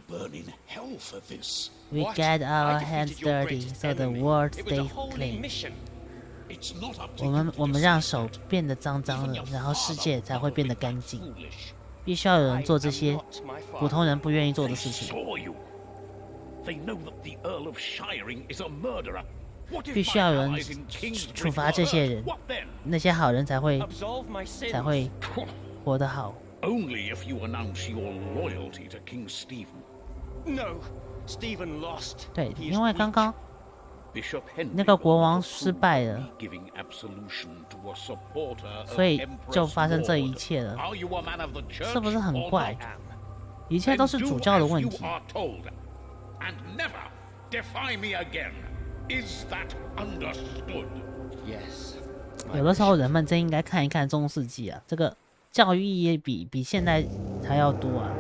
？We get our hands dirty, so the world stays clean. 我们让手变得脏脏的，然后世界才会变得干净。必须要有人做这些普通人不愿意做的事情。必须要有人处罚这些人，那些好人才会活得好。Only if you announce your loyalty to King Stephen. No, Stephen lost. 对，因为刚刚那个国王失败了，所以就发生这一切了。是不是很怪？一切都是主教的问题。And never defy me again. Is that understood? Yes. 有的时候人们真应该看一看中世纪啊，这个教育意义比现在还要多啊。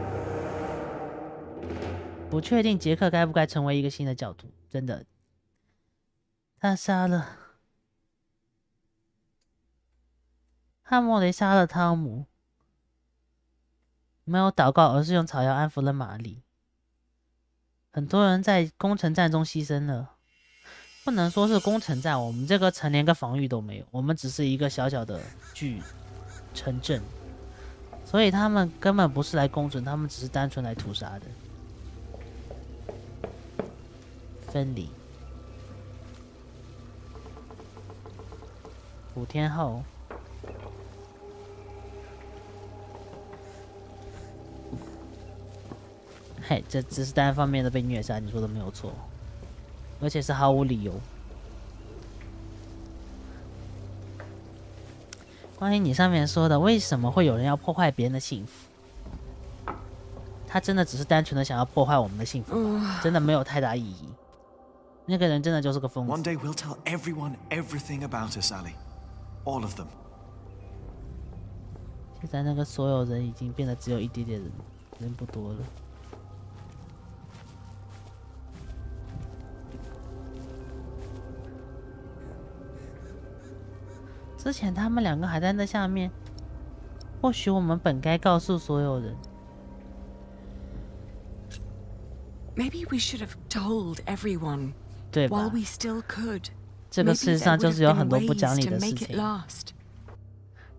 不确定杰克该不该成为一个新的教徒，真的。他杀了汉莫雷，杀了汤姆，没有祷告，而是用草药安抚了玛丽。很多人在攻城战中牺牲了，不能说是攻城战，我们这个城连个防御都没有，我们只是一个小小的城镇，所以他们根本不是来攻城，他们只是单纯来屠杀的。分离。5天后。嘿，这只是单方面的被虐杀，你说的没有错，而且是毫无理由。关于你上面说的，为什么会有人要破坏别人的幸福？他真的只是单纯的想要破坏我们的幸福吗？真的没有太大意义。那个人真的就是个疯子。One day we'll tell everyone everything about us, Sally. All of them. 现在那个所有人已经变得只有一点点人不多了。之前他们两个还在那下面，或许我们本该告诉所有人。Maybe we should have told everyone 对吧 while we still could. 这个世上就是有很多不讲理的事情。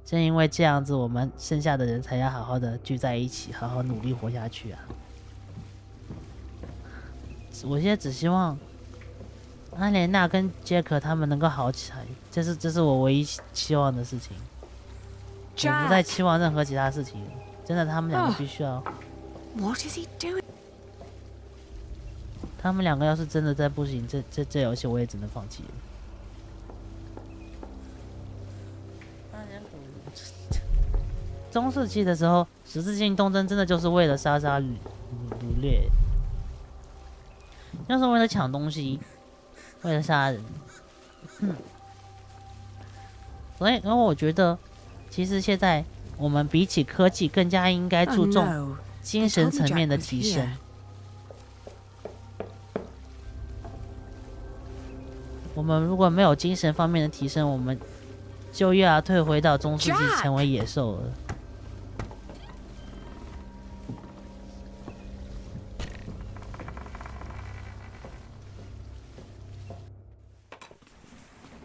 正因为这样子，我们剩下的人才要好好的聚在一起，好好努力活下去啊！我现在只希望阿莲娜跟杰克他们能够好起来，这是我唯一期望的事情。我不再期望任何其他事情，真的，他们两个必须要。What is he doing? 他们两个要是真的再不行，这游戏我也只能放弃了。中世纪的时候，十字军东征真的就是为了杀杀掳掠，就是为了抢东西，为了杀人。所以，然后我觉得，其实现在我们比起科技，更加应该注重精神层面的提升。我们如果没有精神方面的提升，我们就又要退回到中世纪，成为野兽了。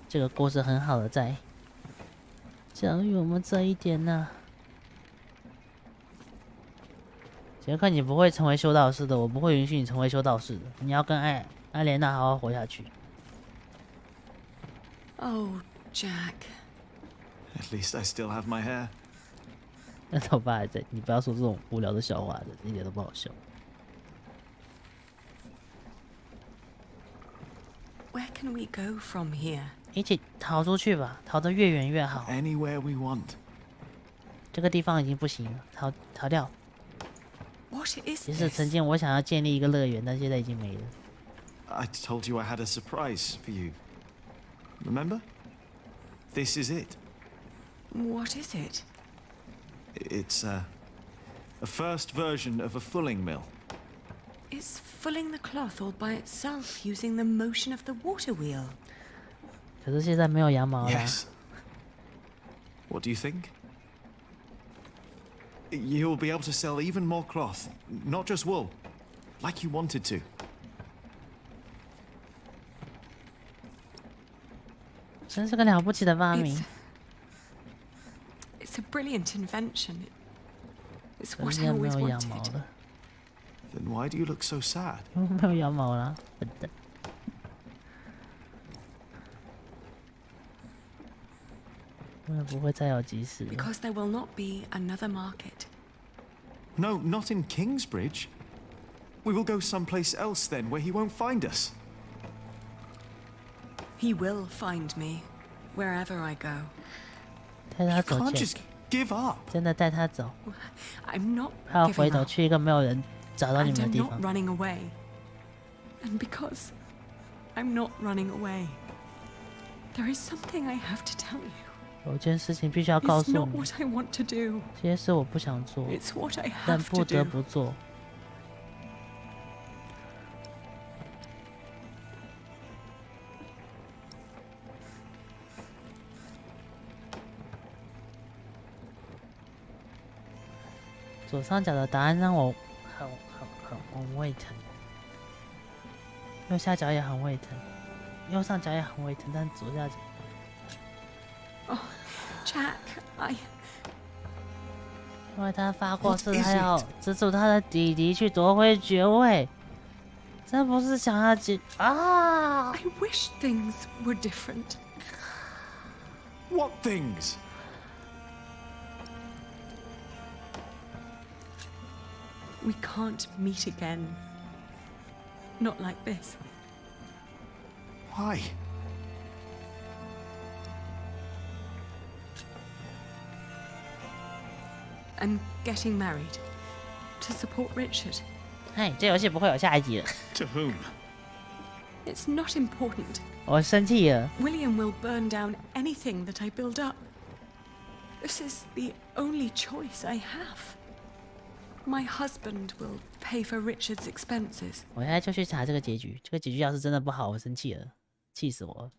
这个故事很好的在教育我们这一点呢。杰克，你不会成为修道士的，我不会允许你成为修道士的。你要跟艾莲娜好好活下去。Oh, Jack. At least I still have my hair. 那头发还在，你不要说这种无聊的笑话的，一点都不好笑。Where can we go from here? 一起逃出去吧，逃得越远越好。Anywhere we want. 这个地方已经不行了，逃掉。What is 其实曾经我想要建立一个乐园，但现在已经没了。I told you I had a surprise for you. Remember? This is it. What is it? It's a first version of a fulling mill. It's fulling the cloth all by itself using the motion of the water wheel. 可是现在没有羊毛了。Yes. What do you think? You'll be able to sell even more cloth, not just wool, like you wanted to. 真是个了不起的发明。It's a brilliant invention. It's what I always wanted. Then why do you look so sad? 没有羊毛了，笨蛋。我也不会再有及时。Because there will not be another market. No, not in Kingsbridge. We will go someplace else then, where he won't find us. He will find me, wherever I go. 带他走 can't just give up. 真的带他走。I'm not 他要回 giving 头 up. 去一个没有人找到你们的 And 地 I'm 方 not。running away. And because I'm not running away, there is something I have to tell you. 有件事情必须要告 It's 诉 not 你， what I want to do. 这些事我不想做， It's what I 但 have 不 to 得 do. 不做。左上角的答案让我很胃疼，右下角也很胃疼，右上角也很胃疼，但左下角。Oh, Jack, 因为他发过誓，他要资助他的弟弟去夺回爵位，这不是想要啊 I wish things were different. What things? We can't meet again. Not like this. Why? I'm getting married. To support Richard. 嘿，这游戏不会有下一集了。To whom? It's not important. 我生气了。William will burn down anything that I build up. This is the only choice I have. My husband will pay for Richard's expenses. 我现在就去查这个结局。这个结局要是真的不好，我生气了，气死我了。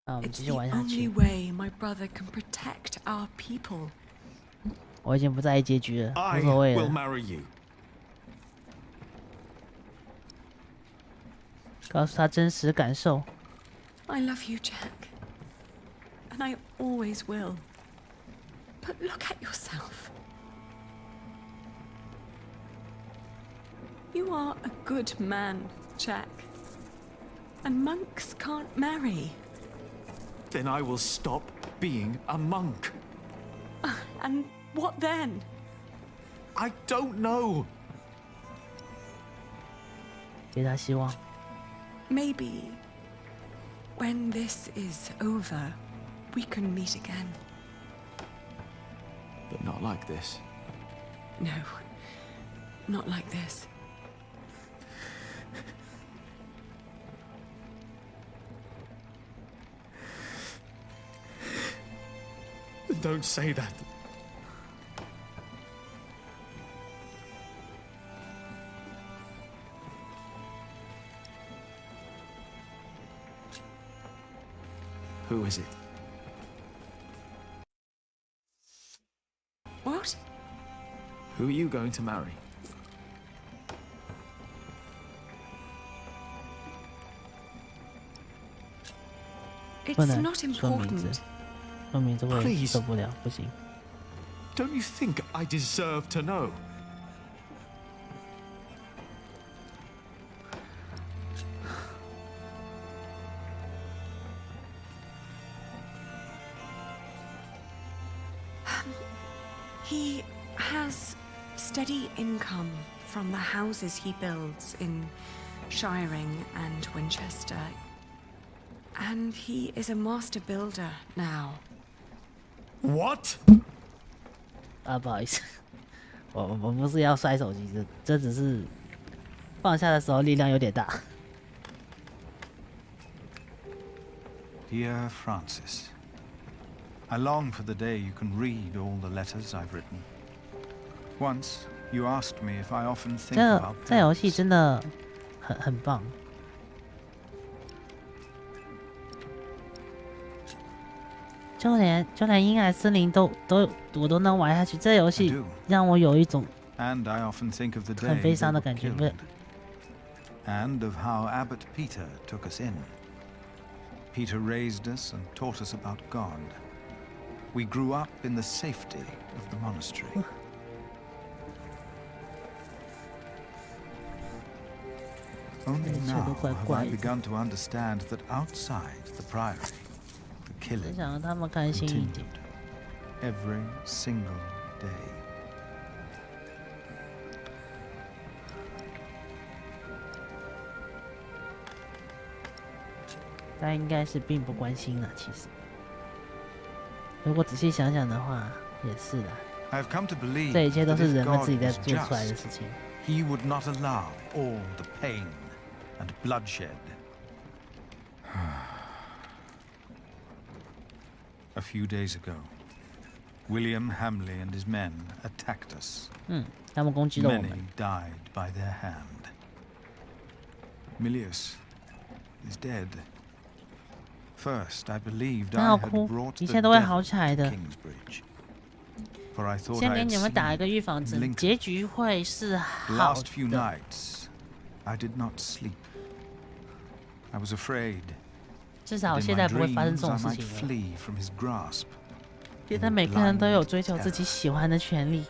我们继续玩下去。我已经不在意结局了，无所谓了。告诉他真实感受。I love you, Jack. and I always will. But look at yourself. You are a good man, Jack. And monks can't marry. Then I will stop being a monk. And what then? I don't know. 给他希望。Maybe when this is over, we can meet again. But not like this. No, not like this. Don't say that. Who is it? What? Who are you going to marry? It's not important. Please. 受不了，不行。 Don't you think I deserve to know? He has steady income from the houses he builds in Shiring and Winchester. And he is a master builder now. What? 啊，不好意思，我不是要摔手机，这只是放下的时候力量有点大。Dear Francis, I long for the day you can read all the letters I've written. Once you asked me if I often think about 这游戏真的很棒。 就连阴海森林我都能玩下去，这游戏让我有一种很悲伤的感觉。And of how Abbot Peter took us in. Peter raised us and taught us about God. We grew up in the safety of the monastery. Only now have I begun to understand that outside the priory, killing continued every single day. 他应该是并不关心了，其实。如果仔细想想的话，也是的。这一切都是人们自己在做出来的事情。He would not allow all the pain and bloodshed. A few days ago, William Hamley and his men attacked us. 他们攻击了我们。 Many died by their hand. Milius is dead. First, I believed I had brought the devil to Kingsbridge. For I thought I had seen the last few nights, I did not sleep. I was afraid. 至少现在不会发生这种事情了。现在每个人都有追求自己喜欢的权利，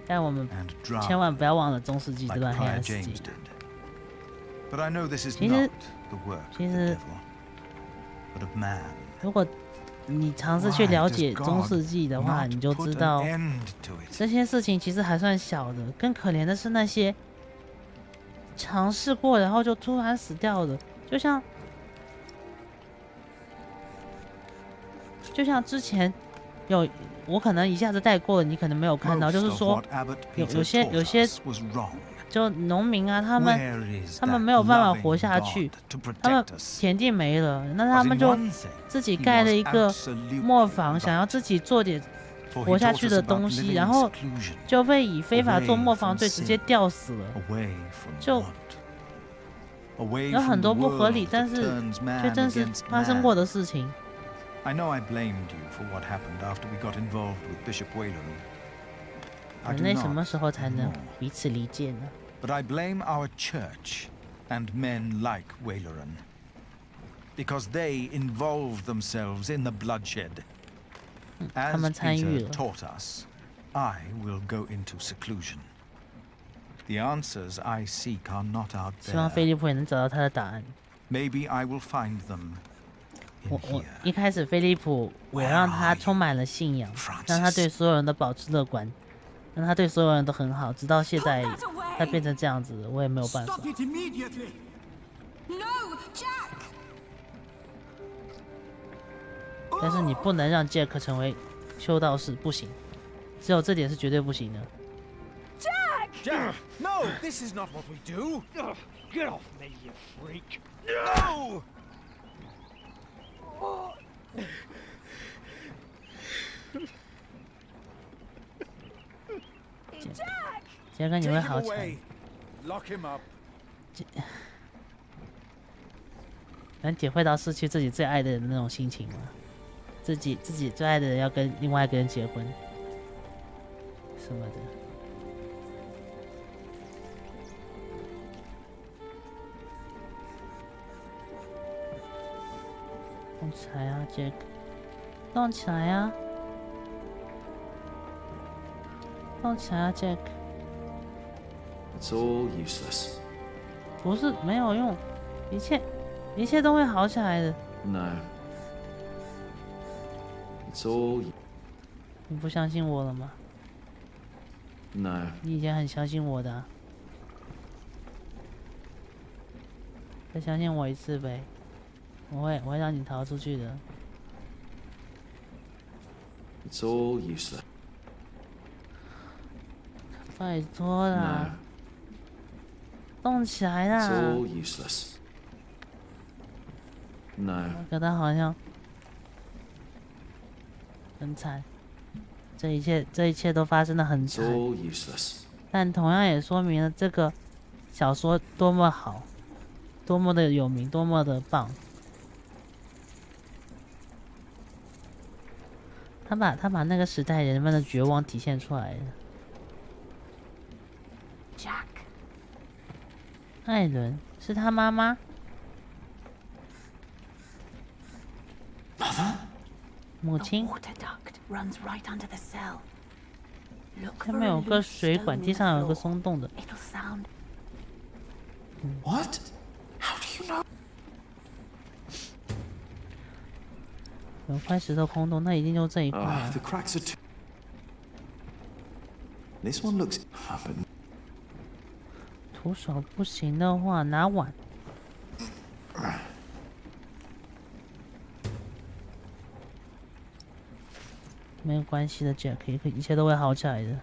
但我们千万不要忘了中世纪这段黑暗时期。其实，如果你尝试去了解中世纪的话，你就知道这些事情其实还算小的。更可怜的是那些尝试过然后就突然死掉的，就像之前我可能一下子带过了，你可能没有看到，就是说有些就农民啊，他们没有办法活下去，他们田地没了，那他们就自己盖了一个磨坊，想要自己做点活下去的东西，然后就被以非法做磨坊罪直接吊死了，就有很多不合理，但是却真是发生过的事情。 I know I blamed you for what happened after we got involved with Bishop Wayland. 人类什么时候才能彼此理解呢？ But I blame our church and men like Wayland. because they involved themselves in the bloodshed. As Peter taught us, I will go into seclusion. The answers I seek are not out 希望菲利普也能找到他的答案。Maybe I will find them. 我一开始菲利普，我让他充满了信仰，让他对所有人都保持乐观，让他对所有人都很好，直到现在他变成这样子，我也没有办法。但是你不能让杰克成为修道士，不行，只有这点是绝对不行的。Jack! No! This is not what we do! Get off me, you freak! No! 杰克，你会好起来。能体会到失去自己最爱的人的那种心情吗？自己最爱的人要跟另外一个人结婚，什么的。动起来啊，杰克！动起来啊！动起来啊，杰克！ It's all useless. 不是没有用，一切都会好起来的。No. It's all. 你不相信我了吗 No. 你以前很相信我的、啊，再相信我一次呗。我会让你逃出去的。It's all useless. 拜托啦！ No. 动起来啦 It's all useless. No. 可他好像很惨，这一切都发生的很惨。It's all useless. 但同样也说明了这个小说多么好，多么的有名，多么的棒。他把那个时代人们的绝望体现出来了。Jack， 艾伦是他妈妈。母亲。下面有个水管，地上有个松动的。What? How do you know? 有块石头空洞，那一定就这一块、啊。 The cracks are too. This one looks. 徒手不行的话，拿碗。没有关系的 ，Jack， 一切都会好起来的。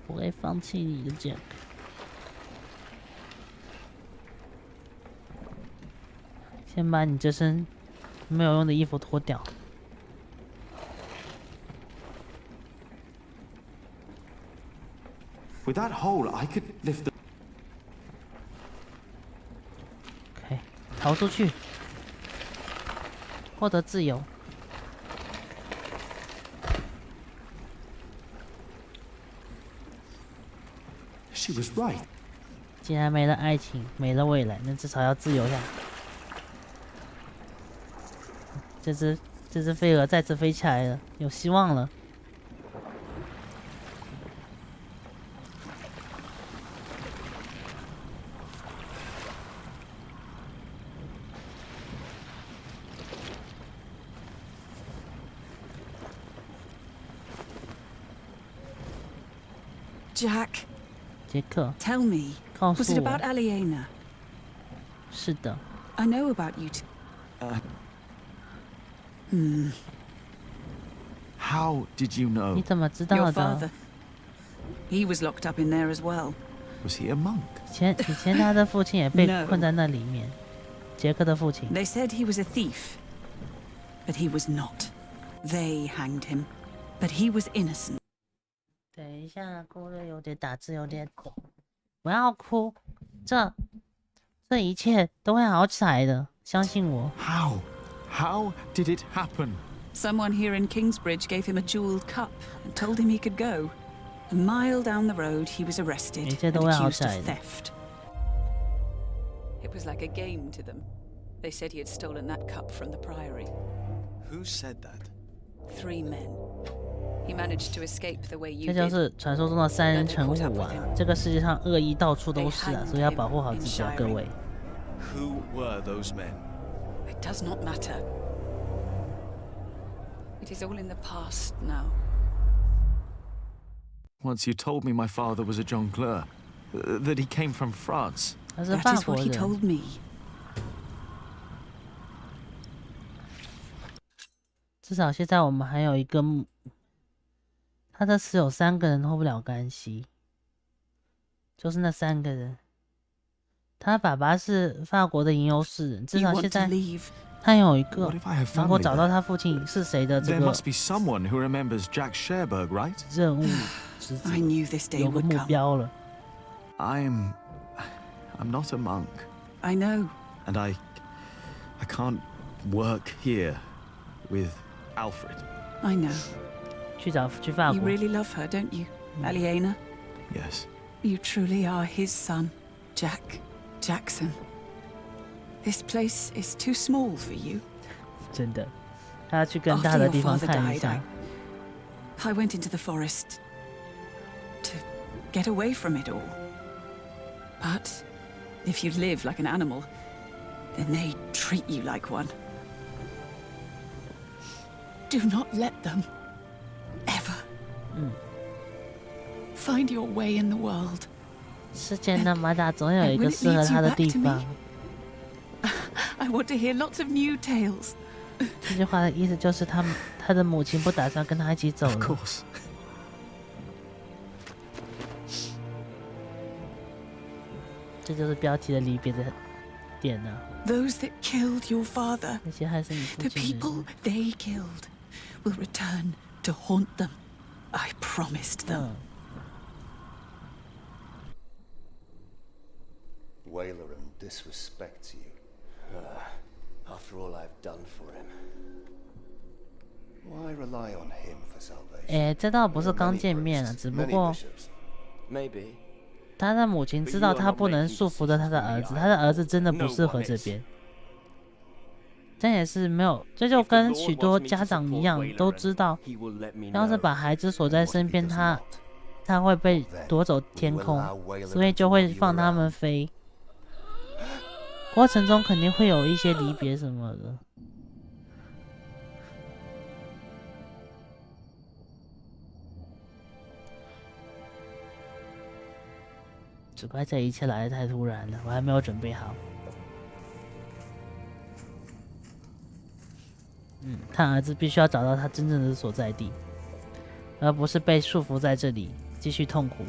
不会放弃你的 Jack。先把你这身没有用的衣服脱掉。With that hole, I could lift the. OK， 逃出去，获得自由。She was right. 既然没了爱情，没了未来，那至少要自由下。这只飞蛾再次飞起来了，有希望了。Jack， 杰克 ，Tell me， 告诉 was it 我 about Aliena？ 是的。I know about you two. How did you know? 你怎么知道 Your 的 father. He was locked up in there as well. Was he a monk? 以前他的父亲也被困在那里面。杰克的父亲。 They said he was a thief, but he was not. They hanged him, but he was innocent. 等一下，哭的有点打字有点抖，不要哭，这一切都会好起来的，相信我。How did it happen? Someone here in Kingsbridge gave him a jeweled cup and told him he could go. A mile down the road, he was arrested and accused of theft. It was like a game to them. They said he had stolen that cup from the priory. Who said that? 3 men. He managed to escape the way you 这就是传说中的3人成虎啊！这个世界上恶意到处都是啊，所以要保护好自己啊，各位。Who were those men? It does not matter. It is all in the past now. Once you told me my father was a jongleur, that he came from France. That is what he told me. 至少现在我们还有一个他的死有3个人脱不了干系，就是那3个人。他爸爸是法国的吟游诗人，至少现在他有一个能够找到他父亲是谁的这个任务职责，有个目标了。I'm not a monk. I know. And I can't work here with Alfred. I know. 去法国。 You really love her, don't you, Aliena? Yes. You truly are his son, Jackson. This place is too small for you. 真的，他要去更大的地方看一下。 I went into the forest to get away from it all. But if you live like an animal, then they treat you like one. Do not let them ever find your way in the world. 世界那么大，总有一个适合他的地方。I want to hear lots of new tales. 这句话的意思就是他的母亲不打算跟他一起走了。Of course. 这就是标题的离别的点啊。 Those that killed your father, 那些害死你父亲 the people they killed, will return to haunt them. I promised them. Waylaram disrespects you. After all I've done for him. Why rely on him for salvation? 这倒不是刚见面了，只不过 Maybe. 他的母亲知道他不能束缚着他的儿子，他的儿子真的不适合这边。这也是没有，这就跟许多家长一样，都知道，要是把孩子锁在身边，他会被夺走天空，所以就会放他们飞。过程中肯定会有一些离别什么的。只怪这一切来得太突然了，我还没有准备好。他儿子必须要找到他真正的所在地，而不是被束缚在这里继续痛苦。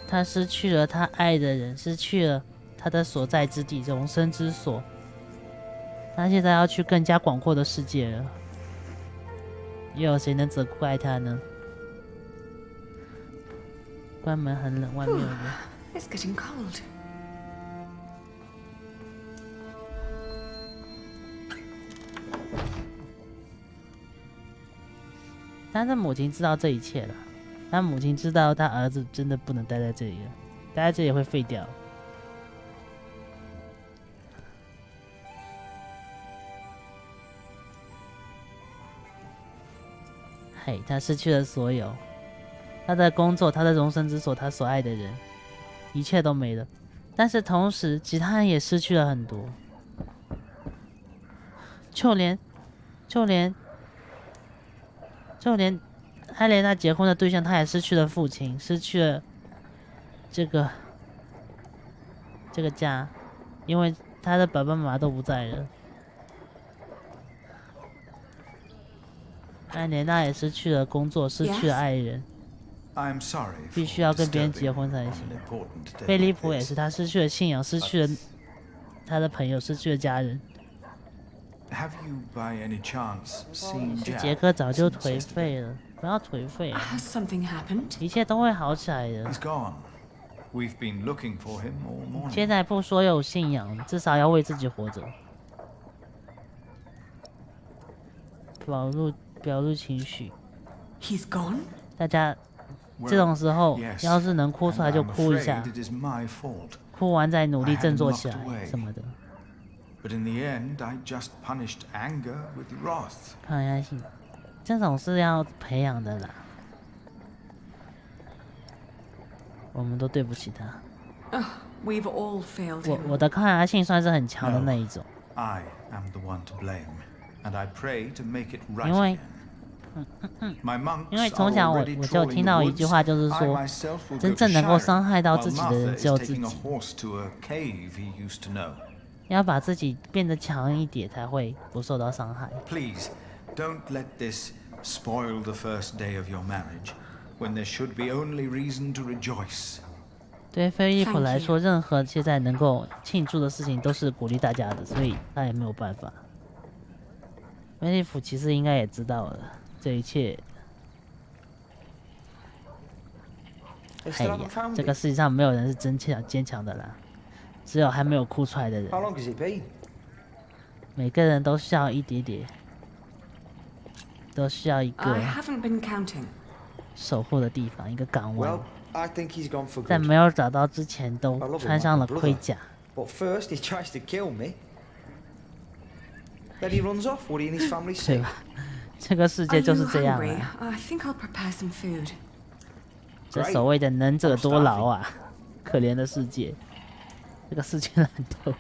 他失去了他爱的人，失去了他的所在之地，容身之所。他现在要去更加广阔的世界了。又有谁能责怪他呢？关门很冷，外面有人。It's getting cold. 他的母亲知道这一切了，他母亲知道他儿子真的不能待在这里了，待在这里会废掉。嘿，他失去了所有，他的工作，他的容身之所，他所爱的人，一切都没了。但是同时，其他人也失去了很多，就连艾莲娜结婚的对象，他也失去了父亲，失去了这个家，因为他的爸爸妈妈都不在了。艾莲娜也失去了工作，失去了爱人，必须要跟别人结婚才行。菲利普也是，他失去了信仰，失去了他的朋友，失去了家人。杰克早就颓废了，不要颓废啊！一切都会好起来的。现在不说有信仰，至少要为自己活着，表露情绪。He's gone? 大家这种时候要是能哭出来就哭一下，哭完再努力振作起来什么的。抗压性，这种是要培养的啦。我们都对不起他。我的抗压性算是很强的那一种。因为从小我就听到一句话，就是说，真正能够伤害到自己的人只有自己。要把自己变得强一点，才会不受到伤害。Please don't let this spoil the first day of your marriage, when there should be only reason to rejoice. 对菲利普来说，任何现在能够庆祝的事情都是鼓励大家的，所以他也没有办法。菲利普其实应该也知道了这一切。哎呀，这个世界上没有人是真坚强的啦，只有还没有哭出来的人。每个人都需要一点点，都需要一个守护的地方，一个港湾。在没有找到之前，都穿上了盔甲。对吧？这个世界就是这样啊。这所谓的能者多劳啊，可怜的世界，这个世界烂透了。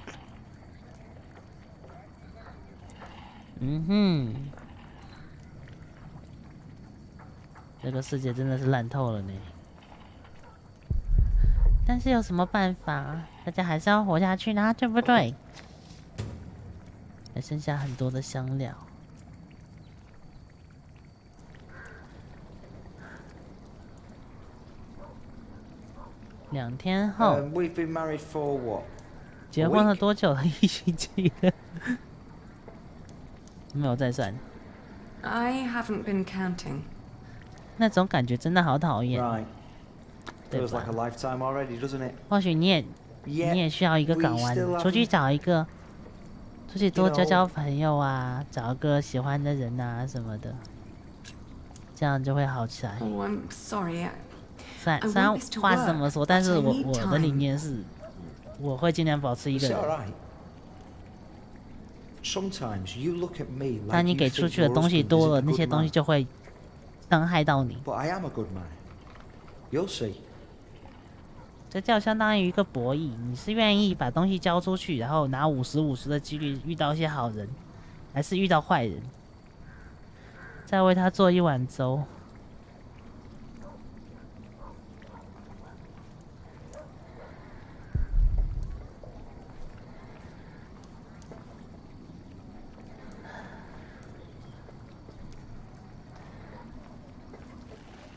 这个世界真的是烂透了呢。但是有什么办法？大家还是要活下去呢，对不对？还剩下很多的香料。2天后，结婚了多久了？1星期了，没有再算。那种感觉真的好讨厌。对吧？或许你也需要一个港湾，出去找一个，出去多交朋友啊，找一个喜欢的人啊什么的，这样就会好起来。虽然话是这么说，但是我的理念是，我会尽量保持一个人。当你给出去的东西多了，那些东西就会伤害到你。这就相当于一个博弈，你是愿意把东西交出去，然后拿50-50的几率遇到一些好人，还是遇到坏人？再为他做一碗粥。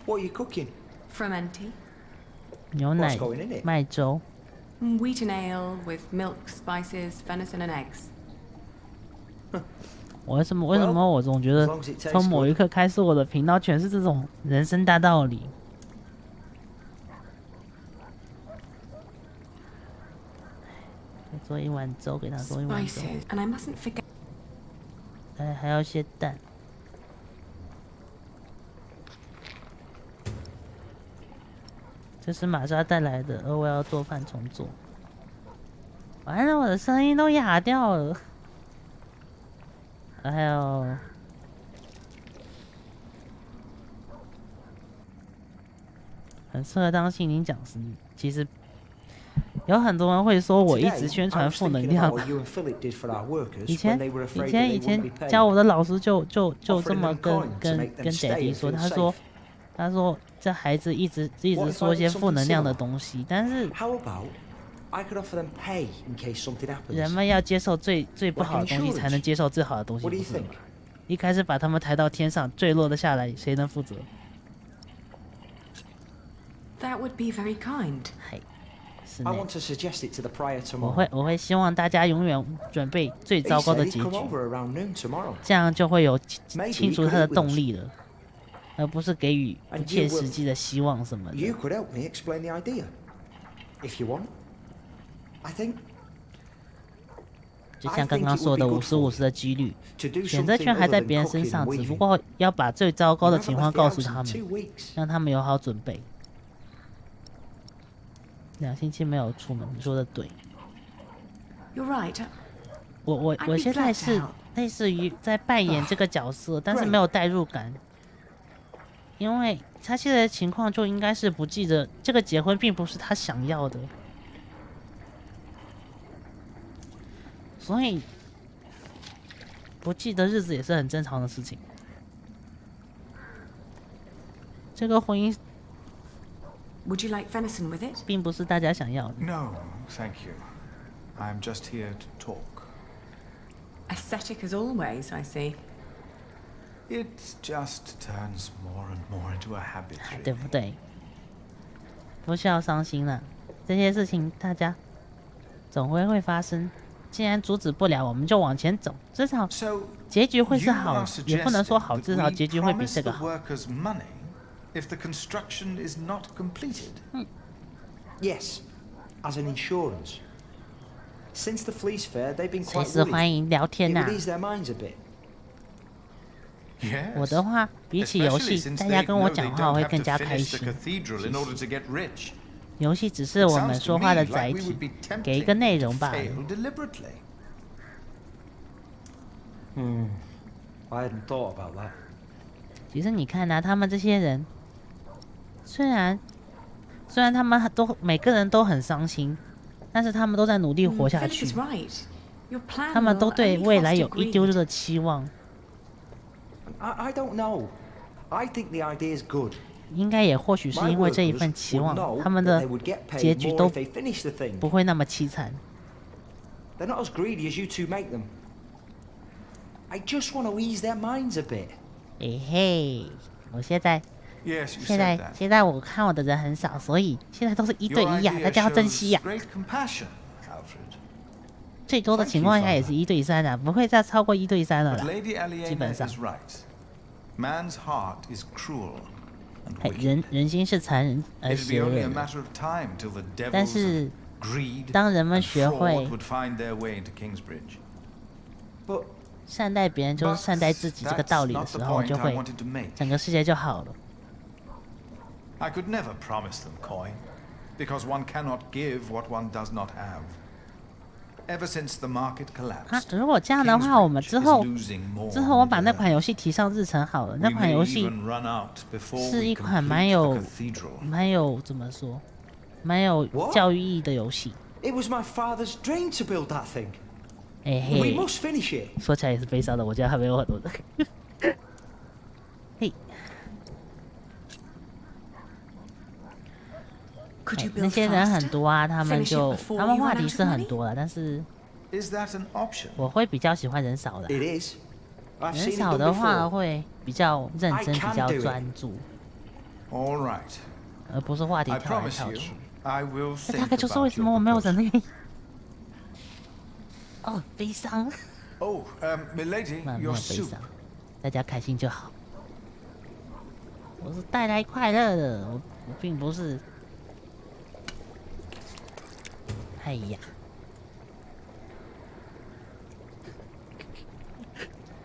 What are you cooking? Fermenty. 牛奶麦粥。Wheat and ale with milk, spices, venison and eggs. 为什么我总觉得从某一刻开始，我的频道全是这种人生大道理？再做一碗粥给他，做一碗粥。还要些蛋。这是玛莎带来的，而我要做饭重做。完了，我的声音都哑掉了。还有，很适合当心灵讲师。其实有很多人会说我一直宣传负能量。以前教我的老师就这么跟Daddy说，他说这孩子一直说一些负能量的东西，但是人们要接受最不好的东西，才能接受最好的东西，不是吗？一开始把他们抬到天上，坠落的下来，谁能负责？ That would be very kind. 是的。我会希望大家永远准备最糟糕的结局，这样就会有清除他的动力了，而不是给予不切实际的希望什么的。就像刚刚说的50-50的几率，选择权还在别人身上，只不过要把最糟糕的情况告诉他们，让他们有好准备。2星期没有出门，你说的对。我现在是类似于在扮演这个角色，但是没有代入感，因为他现在的情况就应该是不记得这个结婚并不是他想要的。所以不记得日子也是很正常的事情。这个婚姻 Would you like venison with it? 并不是大家想要的。No, thank you. I'm just here to talk. Aesthetic as always, I see. It just turns more and more into a habit. 对不对？不需要伤心了，这些事情大家总会发生。既然阻止不了，我们就往前走，至少结局会是好，也不能说好，至少结局会比这个好。If the construction is not completed. Yes, as an insurance. Since the Fleece Fair, they've been 随 quite 时欢迎聊天呐。 It would ease their minds a bit. 我的话，比起游戏，大家跟我讲话会更加开心。游戏只是我们说话的载体，给一个内容罢了。I hadn't thought about that. 其实你看啊，他们这些人，虽然他们每个人都很伤心，但是他们都在努力活下去。他们都对未来有一丢丢的期望。I don't know. I think the idea is good. 应该也或许是因为这一份期望，他们的结局都不会那么凄惨。They're not as greedy as you two make them. I just want to ease their minds a bit. 嘿，我现在我看我的人很少，所以现在都是1对1呀，大家要珍惜呀。最多的情况下也是1对3的，不会再超过1对3了啦，基本上。人心是残忍而邪恶的，但是当人们学会善待别人就是善待自己这个道理的时候，就会整个世界就好了。I could never promise them coin, because one cannot give what one does not have. Ever since the market collapsed, 如果这样的话，我们之后我把那款游戏提上日程好了。那款游戏是一款蛮有怎么说，蛮有教育意义的游戏。It was my father's dream to build that thing. 嘿 We must finish it. 说起来也是悲伤的，我家还没有很多的。嘿，那些人很多啊，他们话题是很多了，但是我会比较喜欢人少的。人少的话会比较认真，比较专注，而不是话题跳来跳去。这大概就是为什么我没有人类。哦，悲伤。没有悲伤，大家开心就好。我是带来快乐的，我并不是。哎呀，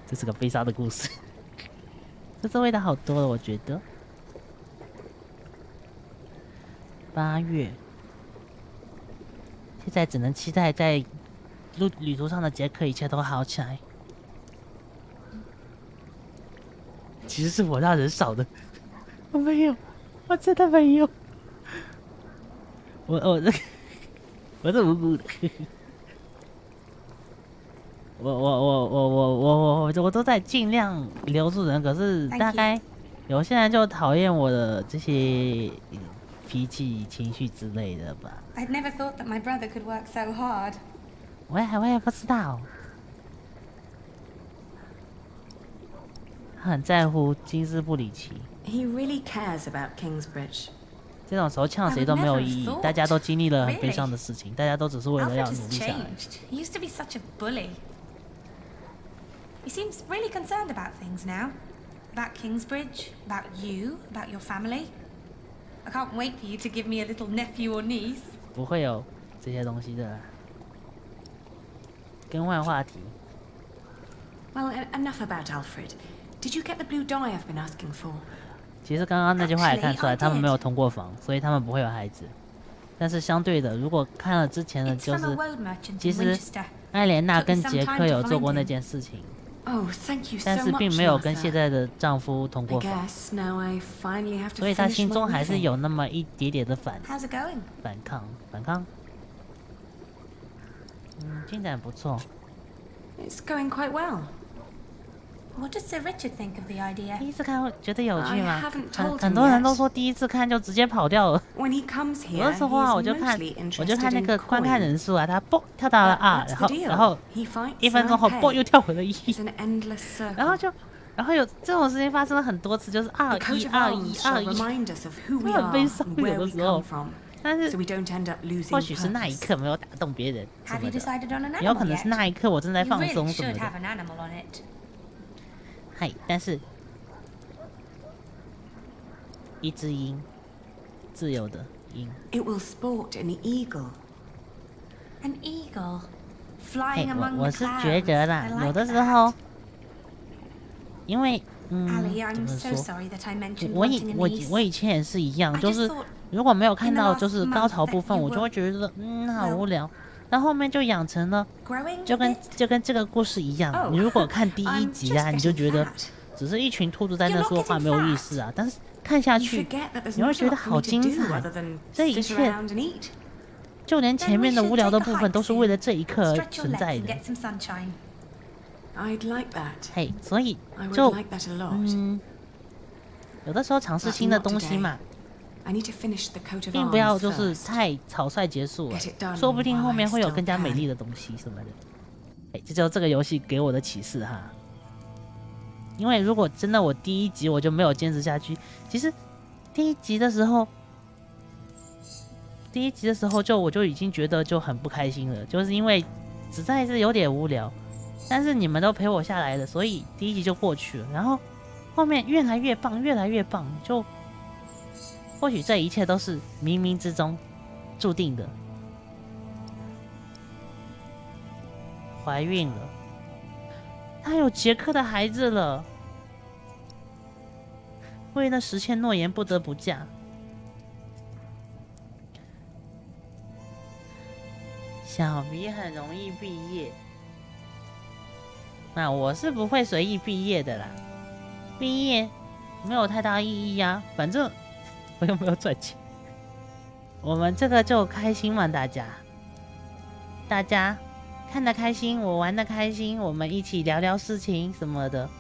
这是个悲伤的故事。这次味道好多了，我觉得。8月，现在只能期待在旅途上的杰克一切都好起来。其实是我让人少的，我没有，我真的没有，我是无辜的。我都在尽量留住人，可是大概有些人就讨厌我的这些脾气、情绪之类的吧。I'd never thought that my brother could work so hard. 我也不知道，他很在乎金斯布里奇。He really cares about Kingsbridge. 这种时候呛谁都没有意义，大家都经历了很悲伤的事情，大家都只是为了要努力下来。He used to be such a bully. He seems really concerned about things now. About Kingsbridge, about you, about your family. I can't wait for you to give me a little nephew or niece. 不会有这些东西的。更换话题。Well, enough about Alfred. Did you get the blue dye I've been asking for? 其实刚刚那句话也看出来，他们没有同过房，所以他们不会有孩子。但是相对的，如果看了之前的，就是其实艾莲娜跟杰克有做过那件事情，但是并没有跟现在的丈夫同过房，所以她心中还是有那么一点点的反抗。进展不错。It's going quite well. What does Sir Richard think of the idea? 第一次看觉得有趣吗？很多人都说第一次看就直接跑掉了。有的时候啊，我就看那个观看人数啊，他啵跳到了2，然后1分钟后啵又跳回了1，然后有这种事情发生了很多次，就是2-1-2-1-2-1，就很悲伤有的时候。但是或许是那一刻没有打动别人什么的，也有可能是那一刻我正在放松什么的。嗨，但是一只鹰，自由的鹰。It will sport an eagle. An eagle flying among the clouds. 我是觉得啦，有的时候，因为怎么说？我以前也是一样，就是如果没有看到就是高潮部分，我就会觉得好无聊。然后后面就养成了，就跟这个故事一样。你如果看第1集啊，你就觉得只是一群兔子在那说话没有意思啊。但是看下去，你会觉得好精彩。这一切，就连前面的无聊的部分，都是为了这一刻而存在的。嘿，所以就有的时候尝试新的东西嘛。并不要就是太草率结束了，说不定后面会有更加美丽的东西什么的。这就是这个游戏给我的启示哈。因为如果真的我第1集我就没有坚持下去，其实第1集的时候我就已经觉得就很不开心了，就是因为实在是有点无聊，但是你们都陪我下来了，所以第1集就过去了，然后后面越来越棒，就。或许这一切都是冥冥之中注定的。怀孕了，她有杰克的孩子了，为了实现诺言不得不嫁。小鼻很容易毕业，那我是不会随意毕业的啦。毕业没有太大意义啊，反正。我又没有赚钱，我们这个就开心嘛，大家看得开心，我玩得开心，我们一起聊聊事情什么的，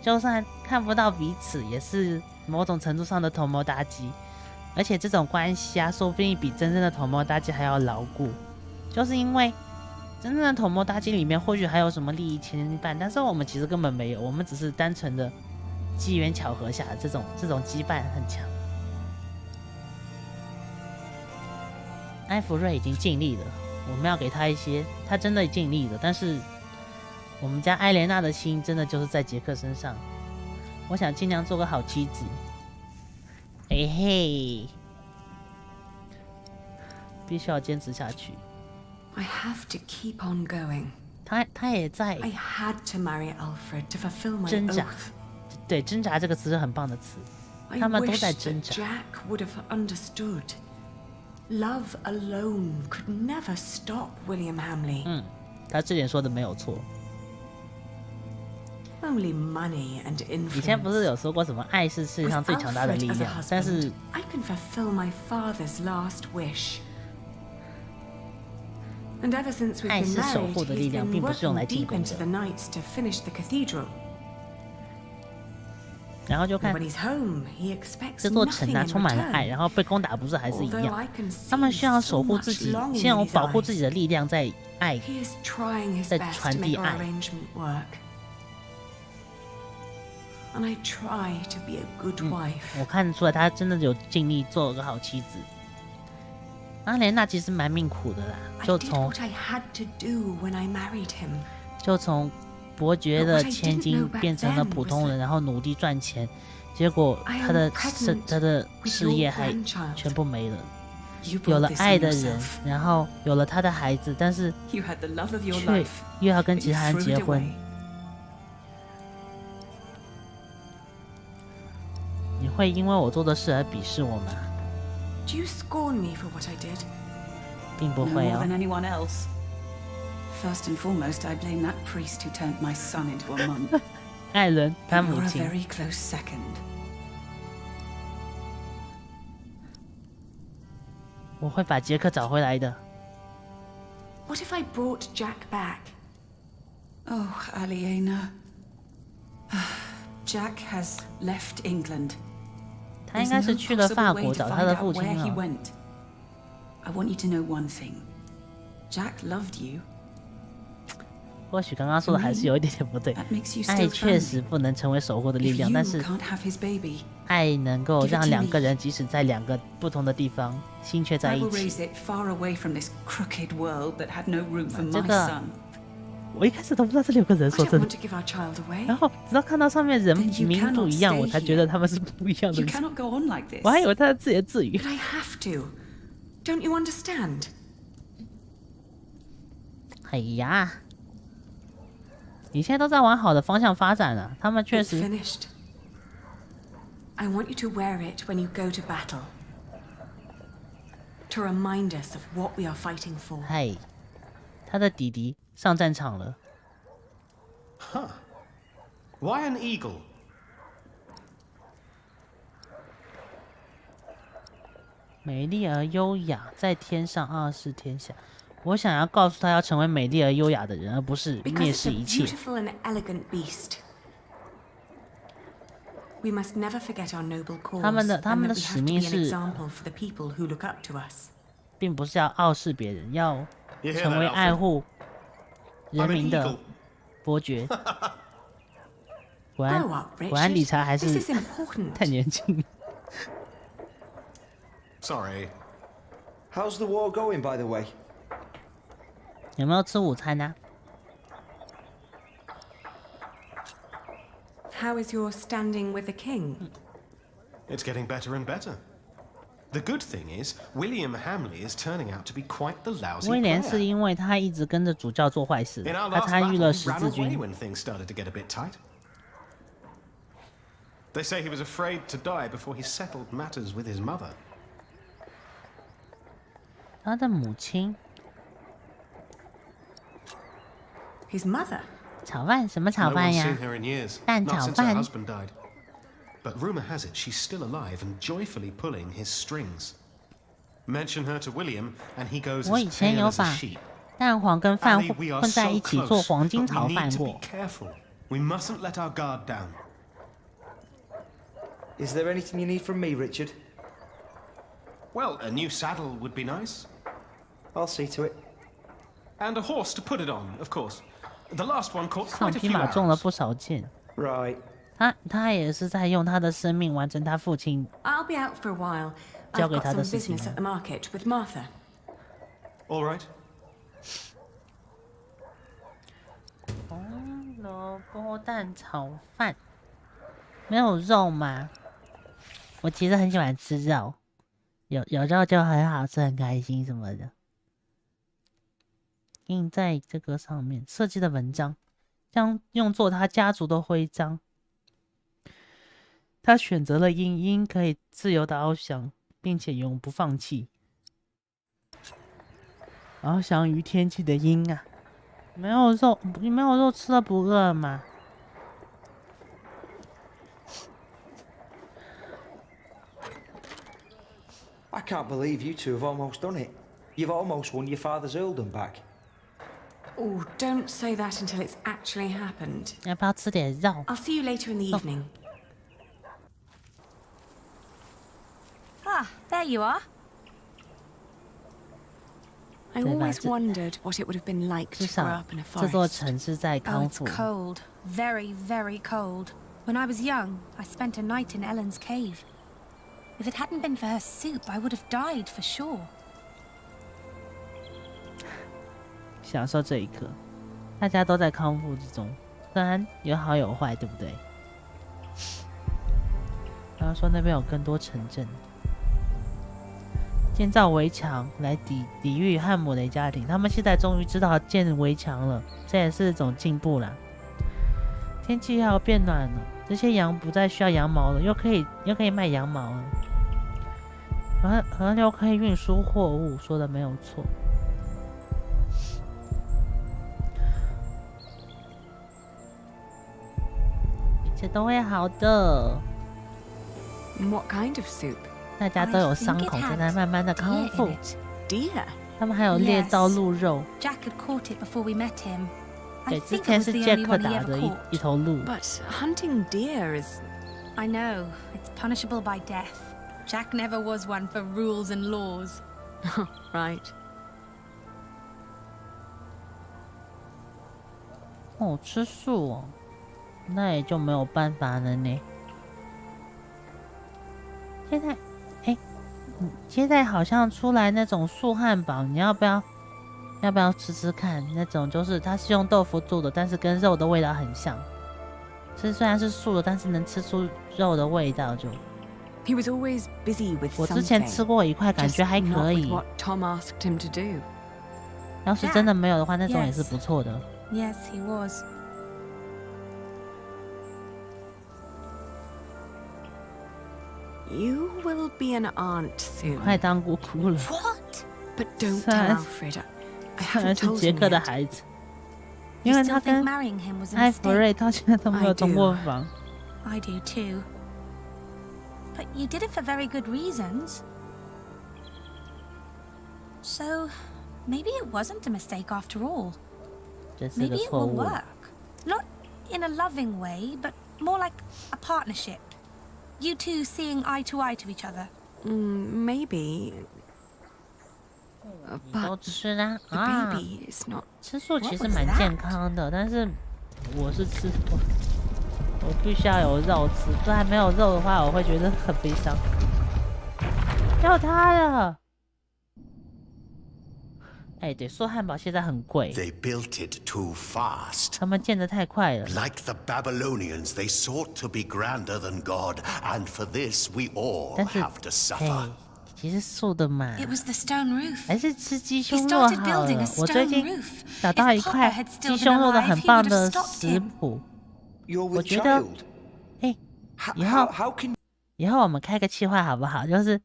就算看不到彼此，也是某种程度上的同谋搭机，而且这种关系啊，说不定比真正的同谋搭机还要牢固，就是因为真正的同谋搭机里面或许还有什么利益牵绊，但是我们其实根本没有，我们只是单纯的机缘巧合下这种羁绊很强。埃弗瑞已经尽力了，我们要给他一些，他真的尽力了。但是我们家艾莲娜的心真的就是在杰克身上，我想尽量做个好妻子。嘿，必须要坚持下去。I have to keep on going. 他也在 I had to marry Alfred to fulfill my 挣扎。 oath. 对，挣扎这个词是很棒的词，他们都在挣扎。 Jack would have understood. Love alone could never stop William Hamley. 他这点说的没有错。 Only money and influence. 以前不是有说过什么爱是世界上最强大的力量，但是 I can fulfill my father's last wish. And ever since we've been married, he's been working deep into the nights to finish the cathedral. 然后就看这座城啊，充满了爱，然后被攻打不是还是一样？他们需要守护自己，先有保护自己的力量，在爱，在传递爱。我看得出来，他真的有尽力做个好妻子。阿莲娜其实蛮命苦的啦，就从伯爵的千金变成了普通人，然后努力赚钱，结果他的事业还全部没了。有了爱的人，然后有了他的孩子，但是却又要跟其他人结婚。你会因为我做的事而鄙视我吗？ Do you scorn me for what I did? 并不会 No more 哦。 than anyone else. First and foremost, I blame that priest who turned my son into a monk. 艾伦，他 But 母 you're a 亲。 very close second. 我会把杰克找回来的。 What if I brought Jack back? Oh, Aliena. Jack has left England. 他应该是去了法国找他的父亲 Where he 了。 went. I want you to know one thing. Jack loved you. 或许刚刚说的还是有一点点不对。爱确实不能成为守护的力量，但是爱能够让两个人即使在两个不同的地方，心却在 I 一 will 起。 raise it far away from this crooked world that had no room for 这 my 个 son. 我一开始都不知道这6个人，说 I don't 真的 want。to give our child away. 然后直到看到上面人 Then you 名不 cannot 一样， stay 我才觉得他们是不一样的 You 人。 cannot go on like this. 我还以为他是自言自语。 But I have to. Don't you understand? 哎呀，一切都在往好的方向发展了。他们确 It's 实。 finished. I want you to wear it when you go to battle. To remind us of what we are fighting for. 嗨，他的弟弟上战场了。 Huh. Why an eagle? 美丽而优雅，在天上傲视天下。我想要告诉他，要成为美丽而优雅的人，而不是 Because 蔑 it's 视 a 一切。 beautiful and elegant beast. We must never forget our noble cause, 他们 and 的 that we 使 have to 命 be an 是， example for the people who look up to us. 并不是要傲视别人，要 You hear 成为 that, 爱 Alfred? 护人 I'm an 民的 eagle. 伯爵。果然 Grow up, 果然理 Richard. 查还 This 是 is important. 太年轻。 Sorry. How's the war going, by the way? 有没有吃午餐呢、 How is your standing with the king? It's getting better and better. The good thing is, William Hamley is turning out to be quite the lousy 威廉是 player. 因为他一直跟着主教做坏事， In our 他 last 参与 battle, 了 he 十 ran 字 away 军。 when things started to get a bit tight. They say he was afraid to die before he settled matters with his mother. 他的母亲 His mother? 炒饭什么炒 No 饭 one's 呀 seen？her in years, 蛋 not 炒 since her 饭。 husband died. But rumor has it she's still alive and joyfully pulling his strings. Mention her to William, and he goes 我 as 以前 pale 有 as a 把 sheep. 蛋黄跟饭 Ali, we are 混在 so 一起做 close, 黄金 but 炒 we 饭 need to be 过。 careful. We mustn't let our guard down. Is there anything you need from me, Richard? Well, a new saddle would be nice. I'll see to it. And a horse to put it on, of course. The last one caught 上 quite a 匹 few 马中了 arrows. 不少箭。 Right. 他也是在用他的生命完成他父亲 I'll be out for a while. 交 I've 给 got 他的 some 事情 business 了 at the market with Martha. All right. 红萝卜蛋炒饭，没有肉吗？我其实很喜欢吃肉，有肉就很好吃，很开心什么的。印在这个上面设计的文章，将用作他家族的徽章。他选择了鹰可以自由的翱翔，并且永不放弃。翱翔于天际的鹰啊！没有肉吃了不饿吗？ I can't believe you two have almost done it. You've almost won your father's earldom back. Oh, don't say that until it's actually happened. 要不要吃点肉？ I'll see you later in the evening. Ah, there you are. I always wondered what it would have been like 至 to grow 少 up in a 这座 forest. 城是在 Oh, 康 it's 复。 cold. Very, very cold. When I was young, I spent a night in Ellen's cave. If it hadn't been for her soup, I would have died for sure. 享受这一刻，大家都在康复之中，虽然有好有坏，对不对？然后说那边有更多城镇。建造围墙来抵御汉姆雷家庭。他们现在终于知道建围墙了，这也是一种进步啦。天气要变暖了，这些羊不再需要羊毛了，又可以卖羊毛了。河流可以运输货物，说的没有错。一切都会好的。What kind of soup? 大家都有伤口，正在慢慢的康复。他们还有猎到鹿肉。Jack had caught it before we met him. 对，之前是杰克打的一头鹿。But hunting deer is... I know. It's punishable by death. Jack never was one for rules and laws. Right. 哦，吃素哦，那也就没有办法了呢。现在好像出来那种素汉堡，你要不要吃吃看？那种就是它是用豆腐做的，但是跟肉的味道很像。虽然是素的，但是能吃出肉的味道就。He was always busy with 我之前吃过一块，感觉还可以。要是真的没有的话，那种也是不错的。Yes, he was. You will be an aunt soon. 快当姑姑了。What? But don't tell Alfred. I haven't told him 杰克的孩子，因为他跟艾弗瑞到现在都没有同过房。I do too. But you did it for very good reasons. So maybe it wasn't a mistake after all. Maybe it will work. Not in a loving way, but more like a partnership. You two seeing eye to eye to each other. Maybe. 都吃啦 baby is not. 吃素其实蛮健康的，但是我是吃我必须要有肉吃，不然没有肉的话，我会觉得很悲伤。要它了！哎，对，素汉堡现在很贵。They built it too fast. 他们建得太快了。Like the Babylonians, they sought to be grander than God, and for this we all have to suffer. 其实素的嘛， It was the stone roof. 还是吃鸡胸肉好了。我最近找到一块鸡胸肉的很棒的食谱。我觉得，以后我们开个企划好不好？就是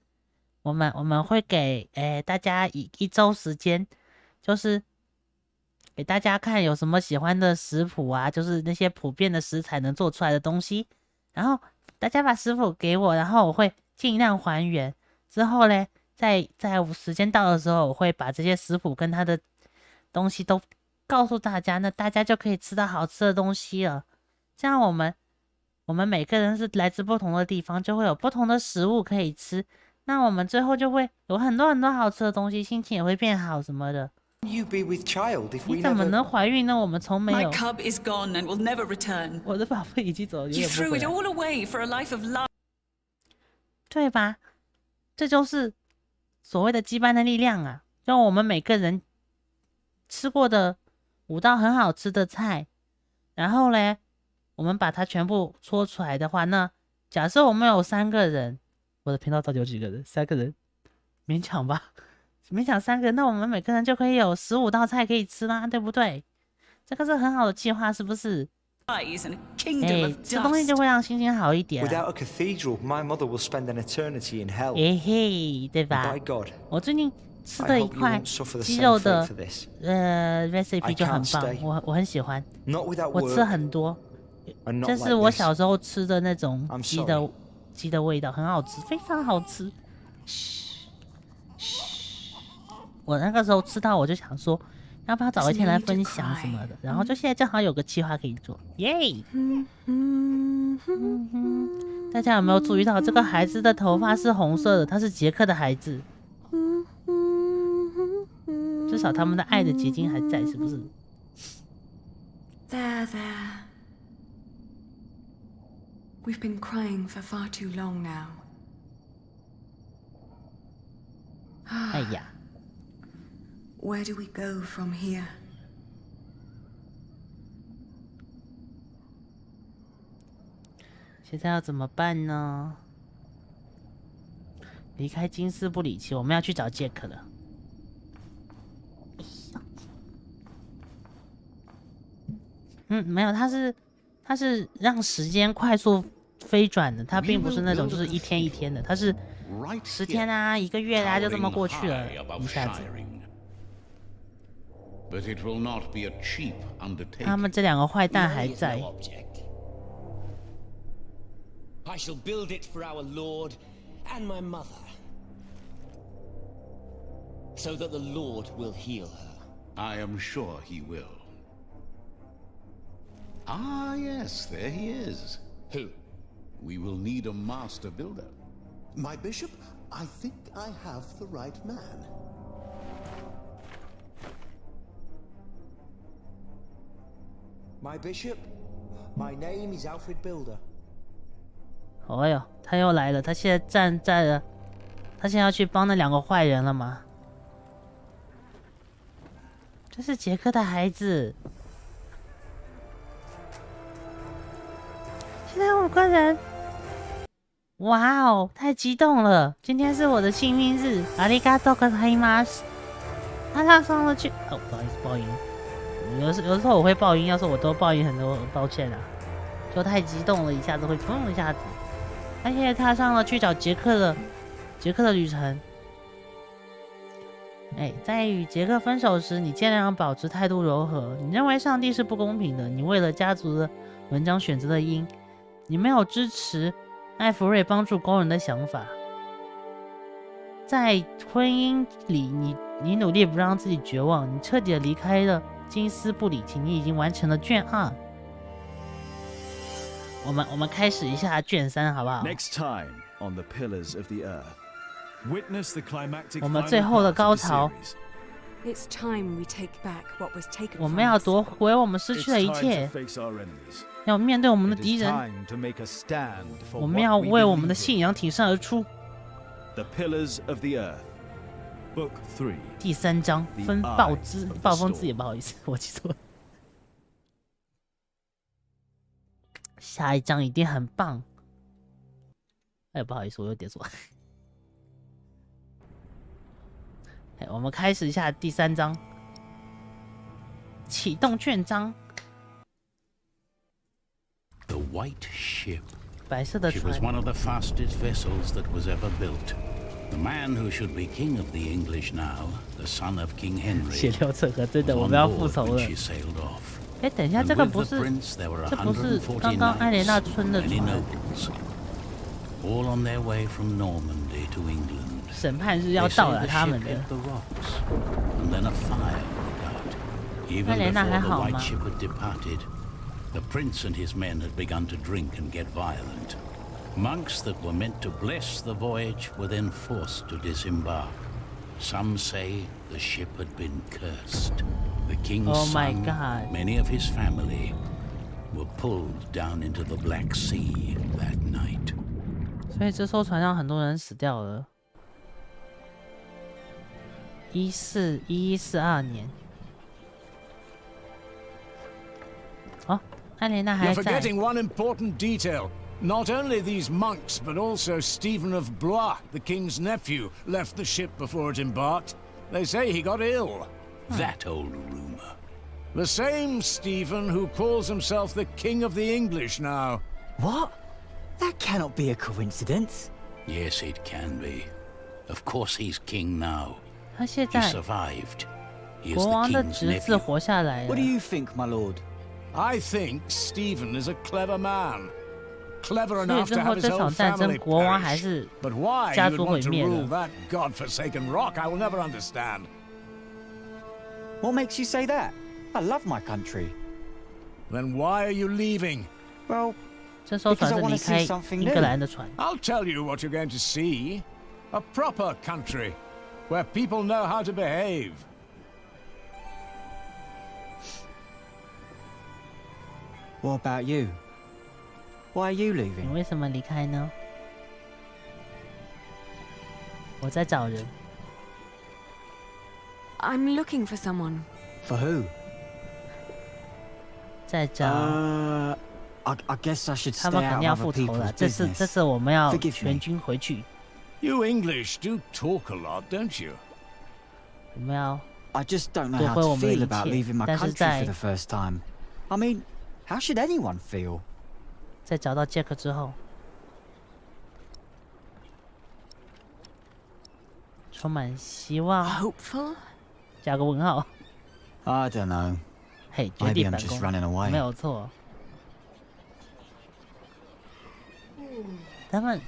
我们会给大家一周时间，就是给大家看有什么喜欢的食谱啊，就是那些普遍的食材能做出来的东西，然后大家把食谱给我，然后我会尽量还原。之后呢，在时间到的时候，我会把这些食谱跟它的东西都告诉大家，那大家就可以吃到好吃的东西了。这样我们每个人是来自不同的地方，就会有不同的食物可以吃。那我们最后就会有很多很多好吃的东西，心情也会变好什么的。You be with child if we 你怎么能怀孕呢？我们从没有。 My cub is gone and will never return. 我的宝贝已经走了， You threw it all away for a life of love. 对吧？这就是所谓的羁绊的力量啊！让我们每个人吃过的5道很好吃的菜，然后呢，我们把它全部搓出来的话，那假设我们有3个人，我的频道到底有几个人？3个人，勉强吧，勉强3个人，那我们每个人就可以有15道菜可以吃啦，对不对？这个是很好的计划，是不是？吃东西就会让心情好一点。Without a cathedral, my mother will spend an eternity in hell. 嘿，对吧？ By God, 我最近吃的一块鸡肉的recipe 就很棒，我很喜欢。我吃很多，这是我小时候吃的那种鸡的味道，很好吃，非常好吃。我那个时候吃到，我就想说，要不要找一天来分享什么的？然后就现在正好有个计划可以做，耶！大家有没有注意到这个孩子的头发是红色的？他是杰克的孩子，至少他们的爱的结晶还在，是不是？ There. We've been crying for far too long now. 哎呀。 Where do we go from here? 现在要怎么办呢？离开金斯布里奇，我们要去找杰克了。没有，他是让时间快速飞转的，他并不是那种就是一天一天的，他是10天啊，1个月啊，就这么过去了，一下子。他们这2个坏蛋还在。I shall build it for our Lord and my mother, so that the Lord will heal her. I am sure he will. Ah, yes, there he is. Who? We will need a master builder. My bishop, I think I have the right man. My bishop, my name is Alfred Builder. 哦哟，他又来了！他现在站在了，他现在要去帮那2个坏人了吗？这是杰克的孩子。现在5个人，哇哦，太激动了！今天是我的幸运日，阿里嘎多ございます。他上了去，哦，不好意思，爆音。有时候我会爆音，要是我都爆音很多，抱歉啊。就太激动了，一下子会砰一下子。他现在踏上了去找杰克的旅程。在与杰克分手时，你尽量保持态度柔和。你认为上帝是不公平的，你为了家族的文章选择了阴，你没有支持艾弗瑞帮助工人的想法。在婚姻里，你努力不让自己绝望，你彻底的离开了金斯布里奇，你已经完成了卷2。我们开始一下卷3，好不好？ Next time on the pillars of the earth, witness the climactic 我们最后的高潮。It's time we take back what was taken. 我们要夺回我们失去的一切，要面对我们的敌人。我们要为我们的信仰挺身而出。The pillars of the earth, Book 3. 第3章分暴风之眼，不好意思，我记错了。下一章一定很棒。不好意思，我又点错。我们开始一下第3章，启动卷章。The white ship. 白色的 She 船。 was one of the fastest vessels that was ever built. The man who should be king of the English now, the son of King Henry. 血流成河，真的，我们要复仇了。等一下，这不是刚刚艾莲娜村的船。All on their way from Normandy to England. 审判日要到了，他们的。And then a fire broke out. Even before the white ship had departed, the prince and his men had begun to drink and get violent. Monks that were meant to bless the voyage were then forced to disembark. Some say the ship had been cursed. The king's son, many of his family, were pulled down into the Black Sea that night. 所以这艘船上很多人死掉了。1142年。哦，艾莲娜还在。 You're forgetting one important detail. Not only these monks, but also Stephen of Blois, the king's nephew, left the ship before it embarked. They say he got ill. That old rumor. The same Stephen who calls himself the king of the English now. What? That cannot be a coincidence. Yes, it can be. Of course he's king now. 他现 He 在 survived. He is 国 the 王的 king's 侄子 nephew. 活下来了。 What do you think, my lord? I think Stephen is a clever man. Clever 所以 enough 最 to 后 have 这 his 场 own 战争， family 国王还 perish. 是 But why 家 you 族 would 毁 want to 灭 rule 了。 that god-forsaken rock, I will never understand. What makes you say that? I love my country. Then why are you leaving? Well, 这艘船 because I 是 want 离 to 开 see something 英格兰的船。 I'll tell you what you're going to see. A proper country, where people know how to behave. What about you? Why are you 你 leaving? 为什么离开呢？我在找人。 I'm looking for someone. For who? 在找 I guess I should 他 stay 们肯 out 定要 of 复 other 仇了。 people's 这次 business. 我们要 Forgive 全 me. 军回去。You English do talk a lot, don't you? 我们要 I just don't know how to feel about leaving my country for the first time. I mean, how should anyone feel? 在找到杰克之后，充满希望。Hopeful? 加个问号。I don't know. 嘿，绝地反攻，没有错。他们，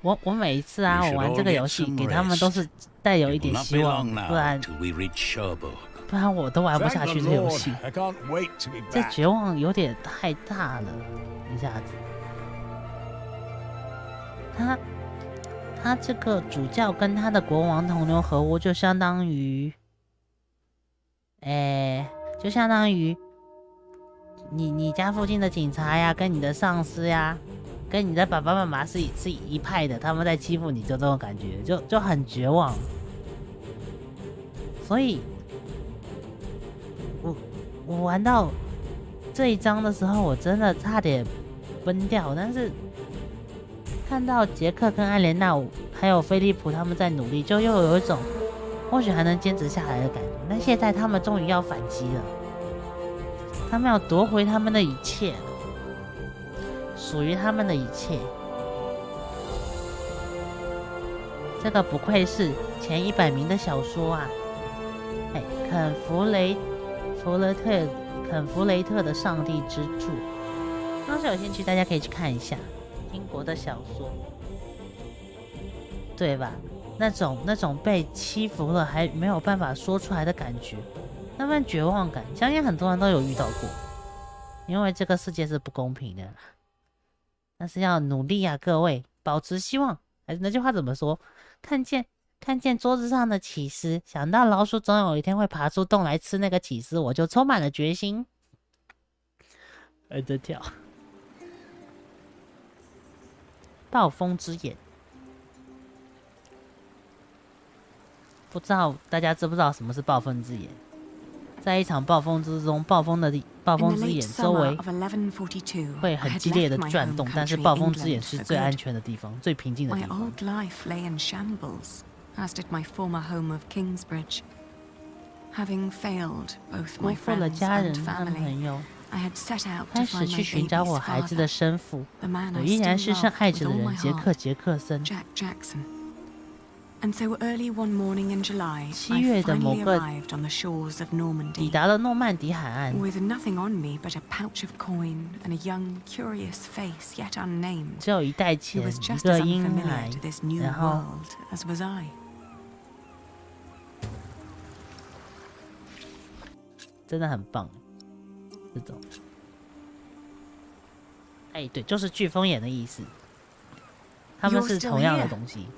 我每一次啊，我玩这个游戏，给他们都是带有一点希望，不然我都玩不下去这游戏。这绝望有点太大了，一下子。他这个主教跟他的国王同流合污，就相当于，你家附近的警察呀，跟你的上司呀，跟你的爸爸妈妈是一派的，他们在欺负你，就这种感觉，就很绝望。所以，我玩到这一章的时候，我真的差点崩掉。但是看到杰克跟艾莲娜还有菲利普他们在努力，就又有一种或许还能坚持下来的感觉。但现在他们终于要反击了，他们要夺回他们的一切了，属于他们的一切。这个不愧是前100名的小说啊！哎，肯弗雷特的《上帝之柱》，要是有兴趣，大家可以去看一下英国的小说，对吧？那种被欺负了还没有办法说出来的感觉，那份绝望感，相信很多人都有遇到过。因为这个世界是不公平的啦，但是要努力啊，各位，保持希望。还是那句话怎么说？看见桌子上的起司，想到老鼠总有一天会爬出洞来吃那个起司，我就充满了决心。这跳暴风之眼，不知道大家知不知道什么是暴风之眼？在一场暴风之中，暴风之眼周围会很激烈的转动，但是暴风之眼是最安全的地方，最平静的地方。辜负了家人和朋友，开始去寻找我孩子的生父，我依然是深爱着的人，杰克森。7月的某个抵达了诺曼底海岸，只有一袋钱，一个婴孩，然后真的很棒，这种，对，就是飓风眼的意思，他们是同样的东西。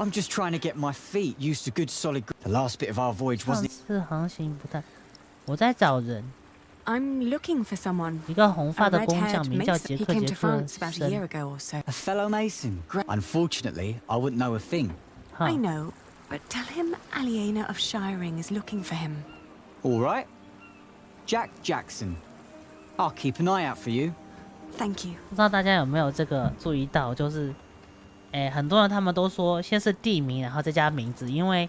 I'm just trying to get my feet used to good solid ground. The last bit of our voyage wasn't. 上次航行不太，我在找人。I'm looking for someone. 一个红发的工匠名叫杰克森。A fellow mason. Unfortunately, I wouldn't know a thing. I know, but tell him Aliena of Shiring is looking for him. All right. Jack Jackson. I'll keep an eye out for you. Thank you. 不知道大家有没有这个注意到，就是。很多人他们都说先是地名，然后再加名字，因为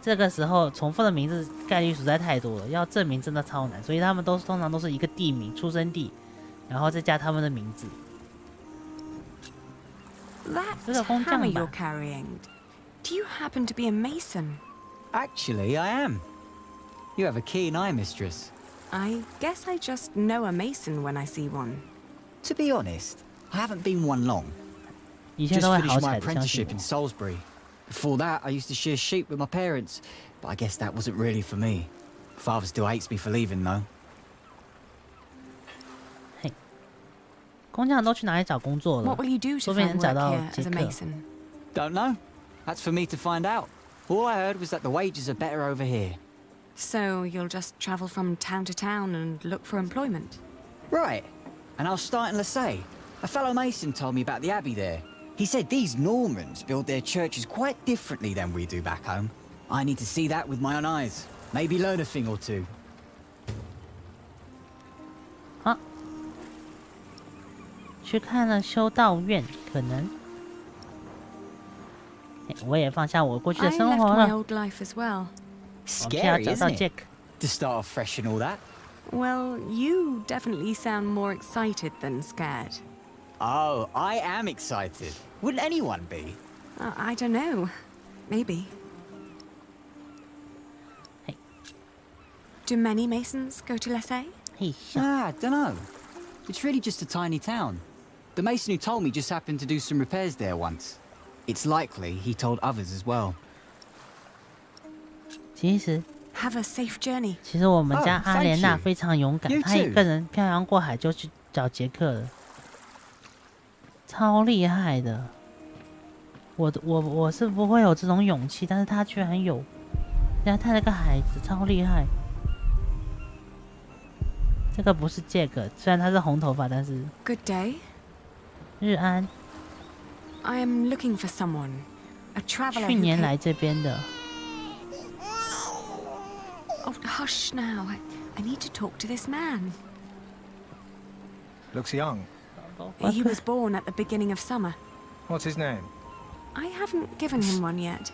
这个时候重复的名字概率实在太多了，要证明真的超难，所以他们通常都是一个地名、出生地，然后再加他们的名字。这个工匠吧。Do you happen to be a mason? Actually, I am. You have a keen eye, mistress. I guess I just know a mason when I see one. To be honest, I haven't been one long. Just finished my apprenticeship in Salisbury. Before that, I used to shear sheep with my parents, but I guess that wasn't really for me. Father still hates me for leaving, though. 嘿，工匠都去哪里找工作了？ What will you do to find work here as a mason? Don't know. That's for me to find out. All I heard was that the wages are better over here. So you'll just travel from town to town and look for employment? Right. And I'll start in Lassay. A fellow mason told me about the abbey there. He said these Normans build their churches quite differently than we do back home. I need to see that with my own eyes. Maybe learn a thing or two. 去看了修道院，可能我也放下我过去的生活了。我们要找到 Jack。To start fresh and all that. Well, you definitely sound more excited than scared. Oh, I am excited. Wouldn't anyone be? I don't know. Maybe. Hey. Do many Masons go to Lesay? Hey. I don't know. It's really just a tiny town. The Mason who told me just happened to do some repairs there once. It's likely he told others as well. 其实 Have a safe journey. 其实我们家阿莲娜非常勇敢，她一个人漂洋过海就去找杰克了，超厉害的。我是不会有这种勇气，但是她居然有。人家他那个孩子超厉害。这个不是杰克，虽然他是红头发，但是。Good day. 日安。I am looking for someone, a traveler. 去年来这边的。Oh, hush now. I need to talk to this man. Looks young. He was born at the beginning of summer. What's his name? I haven't given him one yet.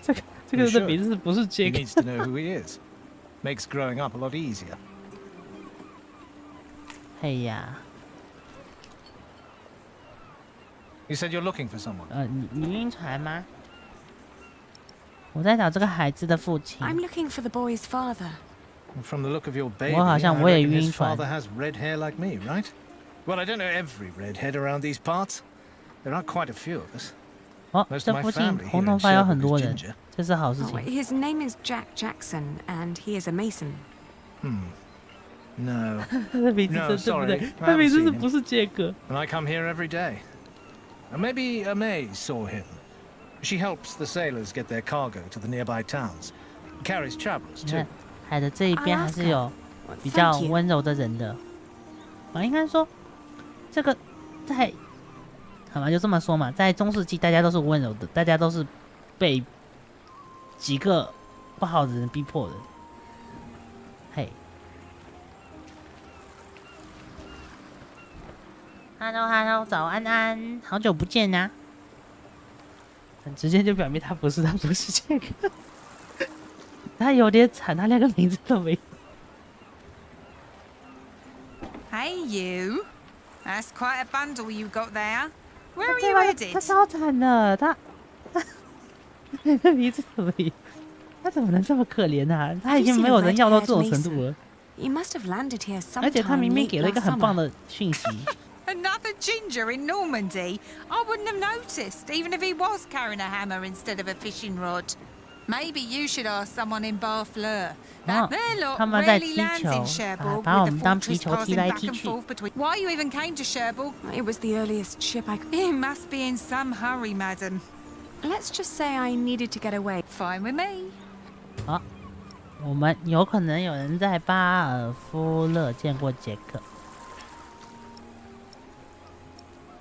这个的名字不是 Jack. He needs to know who he is. Makes growing up a lot easier. 嘿呀。You said you're looking for someone. 你晕船吗？我在找这个孩子的父亲。I'm looking for the boy's father. From the look of your baby, 我好像我也晕 his 船。 father has red hair like me, right? Well, I don't know every redhead around these parts. There are quite a few of us. 哦，这附近红头发有很多人，这是好事情。His name is Jack Jackson, and he is a Mason. No. 他的名字 No, 对不 sorry. 对？ I 他的 haven't 名字 seen 是 him. 不是杰克？ And I come here every day. And maybe a May saw him. She helps the sailors get their cargo to the nearby towns. Carries travelers too. 海的这一边还是有比较温柔的人的。应该说，这个在，好吧，就这么说嘛，在中世纪大家都是温柔的，大家都是被几个不好的人逼迫的。嘿 ，Hello， 早安安，好久不见啊！很直接就表明他不是这个，他有点惨，他连个名字都没有。Hey you, that's quite a bundle you got there. Where are you headed? 他超惨的，他连个名字都没有，他怎么能这么可怜啊？他已经没有人要到这种程度了。而且他明明给了一个很棒的讯息。Another ginger in Normandy? I wouldn't have noticed, even if he was carrying a hammer instead of a fishing rod. Maybe you should ask someone in Barfleur. That their lot really lands in Cherbourg with the fortress passing back and forth between. Why you even came to Cherbourg? It was the earliest ship I could. You must be in some hurry, madam. Let's just say I needed to get away. Fine with me. 好，我们有可能有人在巴尔夫勒见过杰克。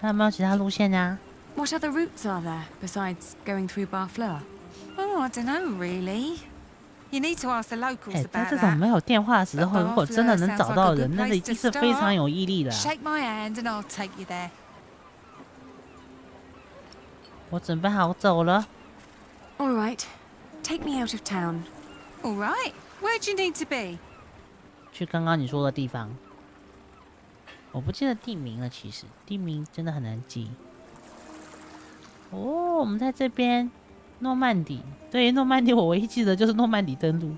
还有没有其他路线呀？ What other routes are there besides going through Barfleur? Oh, I don't know really. You need to ask the locals about 在这种没有电话的时候，如果真的能找到人，那一定是非常有毅力的。Shake my hand and I'll take you there. 我准备好走了。All right, take me out of town. All right, where do you need to be? 去刚刚你说的地方。我不记得地名了，其实地名真的很难记。哦，我们在这边，诺曼底。对，诺曼底我唯一记得就是诺曼底登陆。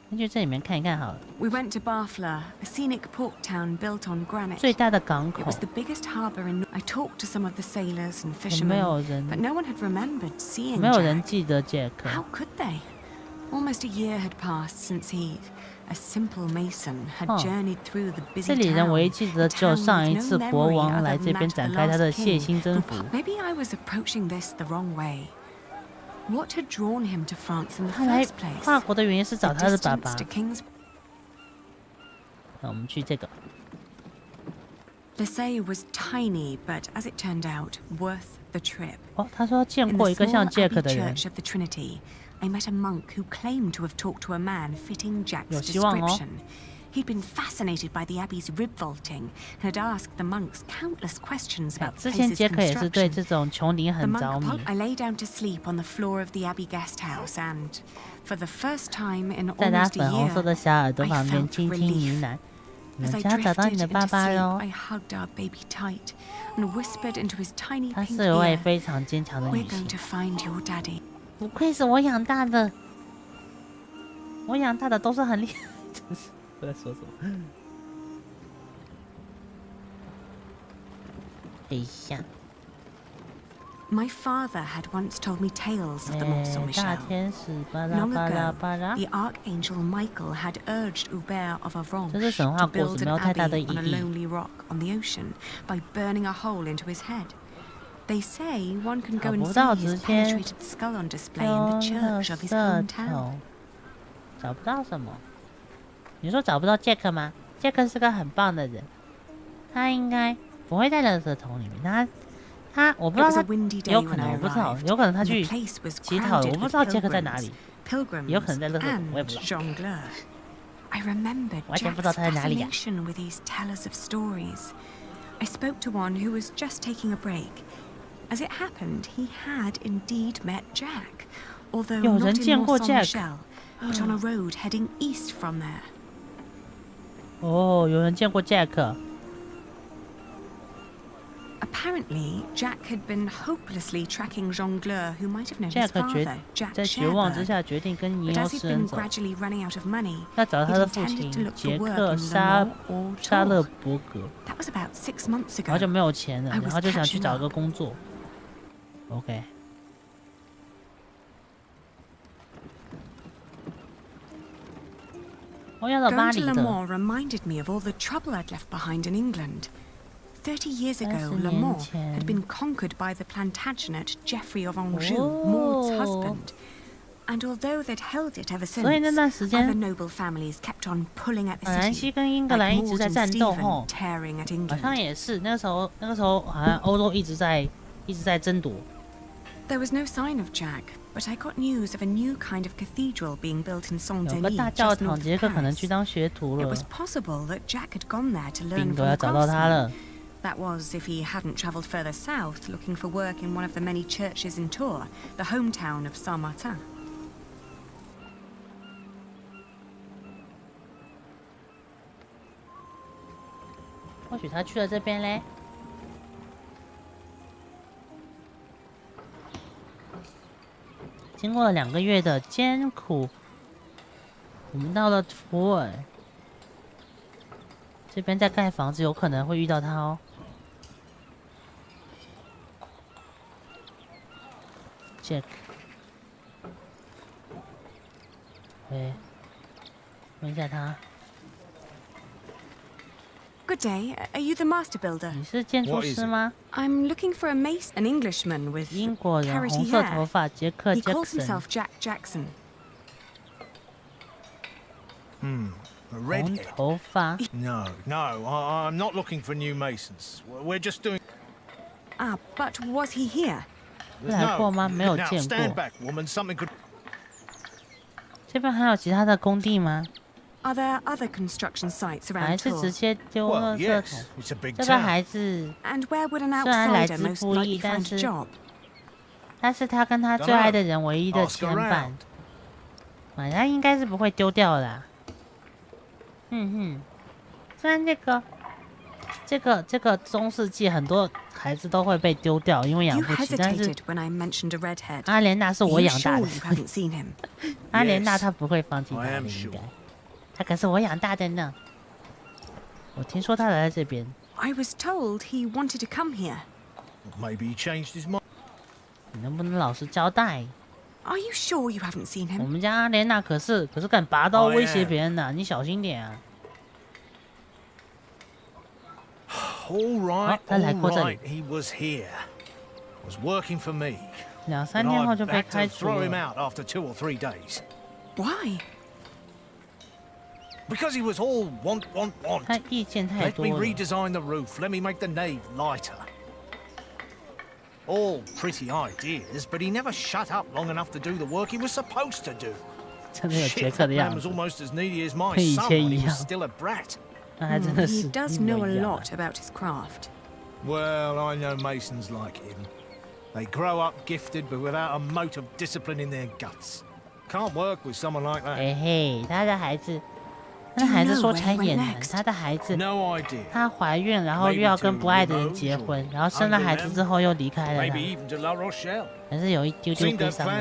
那就这里面看一看好了。We went to Barfleur, a scenic port town built on granite. 最大的港口。It was the biggest harbor in. I talked to some of the sailors and fishermen, but no one had remembered seeing Jack. 没有人记得杰克。 How could they? Almost a year had passed since he, a simple mason, had journeyed through the busy town. 这里人唯一记得只有上一次国王来这边展开他的血腥征服。 Maybe I was approaching this the wrong way. What had drawn him to France in the 他来 first place? 法国的原因是找他的爸爸。那我们去这个。 Lesay was tiny, but as it turned out, worth the trip. 哦，他说见过一个像杰克的人。 Church of the Trinity, I met a monk who claimed to have talked to a man fitting Jack's description. He'd been fascinated by the Abbey's rib vaulting and had asked the monks countless questions about the place's construction. I lay down to sleep on the floor of the Abbey guest house, and for the first time in almost a year, I felt relief. As I drifted into sleep, I hugged our baby tight and whispered into his tiny pink ear, "We're going to find your daddy." 不愧是我养大的，我养大的都是很厉害。真是，我在说什么？等一下。My father had once told me tales of the Mont Saint-Michel. Long ago, the archangel Michael had urged Hubert of Avranches to build an abbey on a lonely rock on the ocean by burning a hole into his head. They say one can go and see his penetrated skull on display in the church of his hometown. 找不到什么？你说找不到 Jack 吗 ？Jack 是个很棒的人，他应该不会在垃圾桶里面。他我不知道他有可能我不知道，有可能他去乞讨了，我不知道杰克在哪里，有可能在垃圾桶，我也不知道。完全不知道他在哪里呀。I spoke to one who was just taking a break. As it happened, he had indeed met Jack, although not in Mont Saint-Michel, but on a road heading east from there. 哦，有人见过 Jack。Apparently, Jack had been hopelessly tracking Jongleur, who might have known his father, Jack 在绝望之下决定跟吟游诗人走，要找他的父亲杰克沙勒伯格。然后就没有钱了，然后就想去找个工作。OK。我要到巴黎的。 reminded me of all the trouble I'd left behind in England. 30 years ago, Le Mans had been conquered by the Plantagenet Geoffrey of Anjou, Maud's husband. And although they'd held it ever since, other noble families kept on pulling at the city. 法兰西跟英格兰一直在战斗吼， tearing at England. 好像也是那个时候好像欧洲一直在争夺。 There was no sign of Jack, but I got news of a new kind of cathedral being built in Saint-Denis. 有个大教堂，杰克可能去当学徒了。 It was possible that Jack had gone there to learn 宾 from 格 the 要找到他了。 That was if he hadn't travelled further south, looking for work in one of the many churches in Tours, the hometown of Saint-Martin. 或许他去了这边嘞。经过了2个月的艰苦，我们到了图尔。这边在盖房子，有可能会遇到他哦。Jack， 喂，问一下他。 Good day. Are you the master builder? 你是建筑师吗 I'm looking for a mason, an Englishman with 英国人， carroty 红色头发，杰克 He calls Jackson。 himself Jack Jackson. A redhead? 红头发。 No, I'm not looking for new masons. We're just doing. Ah, but was he here? 来过吗？没有 Now 见 stand 过。 back, woman. Something could. 这边还有其他的工地吗？ Are there other construction sites 还 around 是直 Tours? 接丢垃 Well, 圾 yes, 桶？ it's a big 这个 town. 孩子 And where would an 虽然来 outsider 自 most 不 likely 易，但 find a 是 job? 他跟他最爱的人唯一的牵绊，他应该是不会丢掉啦。虽然这个中世纪很多孩子都会被丢掉，因为养 You 不起。但是 hesitated when I mentioned a redhead. 阿莲娜是我 Are you 养大 sure 的 you haven't seen him? 阿莲娜她不会放弃他 I 的， am 应该 sure. 他可是我养大的呢。我听说他来这边， I was told he wanted to come here. Maybe he changed his mind. 你能不能老实交代？ Are you sure you haven't seen 我 him? 们家阿莲娜可是敢拔刀威胁别人的，你小心点啊！ All right, 他来过这里 He was here. Was working for me. 2、3 But 天后 I 就被 had 开 to 除 throw him 了。 out after 2 or 3 days. Why? Because he was all want. 他意见太 Let 多 me 了。 redesign the roof. Let me make the nave lighter. All pretty ideas, but he never shut up long enough to do the work he was supposed to do. 真的有杰克的样子，跟以前一样。那还真的是。He does know a lot about his craft. Well, I know masons like him. They grow up gifted, but without a mote of discipline in their guts. Can't work with someone like that. 嘿嘿，他的孩子说起来也难。他的孩子，她怀孕，然后又要跟不爱的人结婚，然后生了孩子之后又离开了他，还是有一丢丢悲伤的。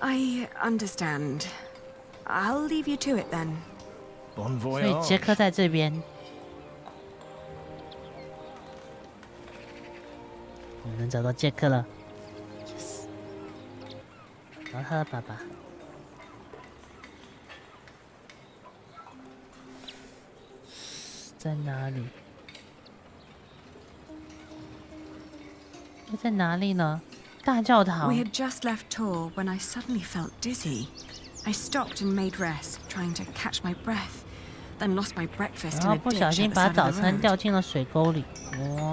I understand. I'll leave you to it then. 所以杰克在这边，我们能找到杰克了。Yes. 然后他的爸爸。 在哪里？在哪里呢？大教堂。 We had just left Tor when I suddenly felt dizzy. I stopped and made rest, trying to catch my breath, then lost my breakfast in a ditch at the side of the road. 然后不小心把早餐掉进了水沟里。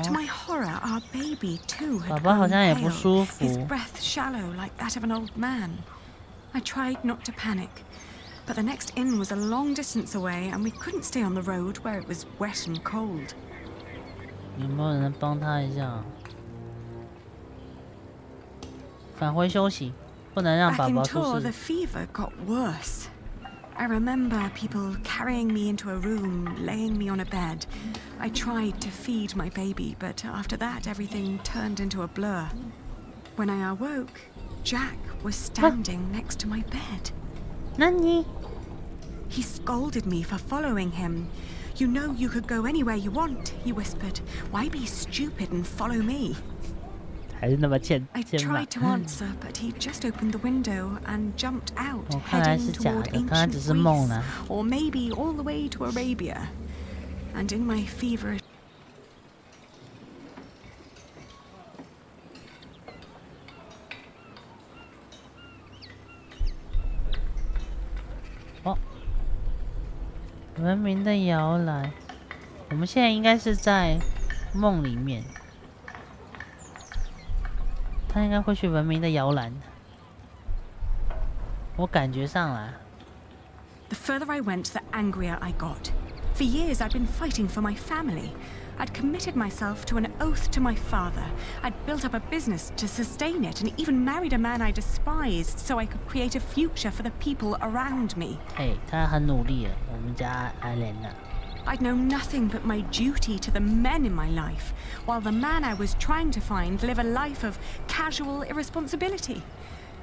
To my horror, our baby too had 宝宝好像也不舒服。 His breath shallow like that of an old man. I tried not to panic. But the next inn was a long distance away, and we couldn't stay on the road where it was wet and cold. 有没有人能帮他一下？返回休息，不能让宝宝出事。 Back in Tor, the fever got worse. I remember people carrying me into a room, laying me on a bed. I tried to feed my baby, but after that, everything turned into a blur. When I awoke, Jack was standing next to my bed. Nani? He scolded me for following him. You know you could go anywhere you want, he whispered. Why be stupid and follow me? I tried to answer, but he just opened the window and jumped out, heading toward ancient Greece, or maybe all the way to Arabia. And in my feverish... 文明的摇篮，我们现在应该是在梦里面。他应该会去文明的摇篮，我感觉上来。The further I went, the angrier I got. For years, I'd been fighting for my family. I'd committed myself to an oath to my father. I'd built up a business to sustain it, and even married a man I despised so I could create a future for the people around me. 他很努力了，我们家艾莲娜。 I'd known nothing but my duty to the men in my life, while the man I was trying to find lived a life of casual irresponsibility.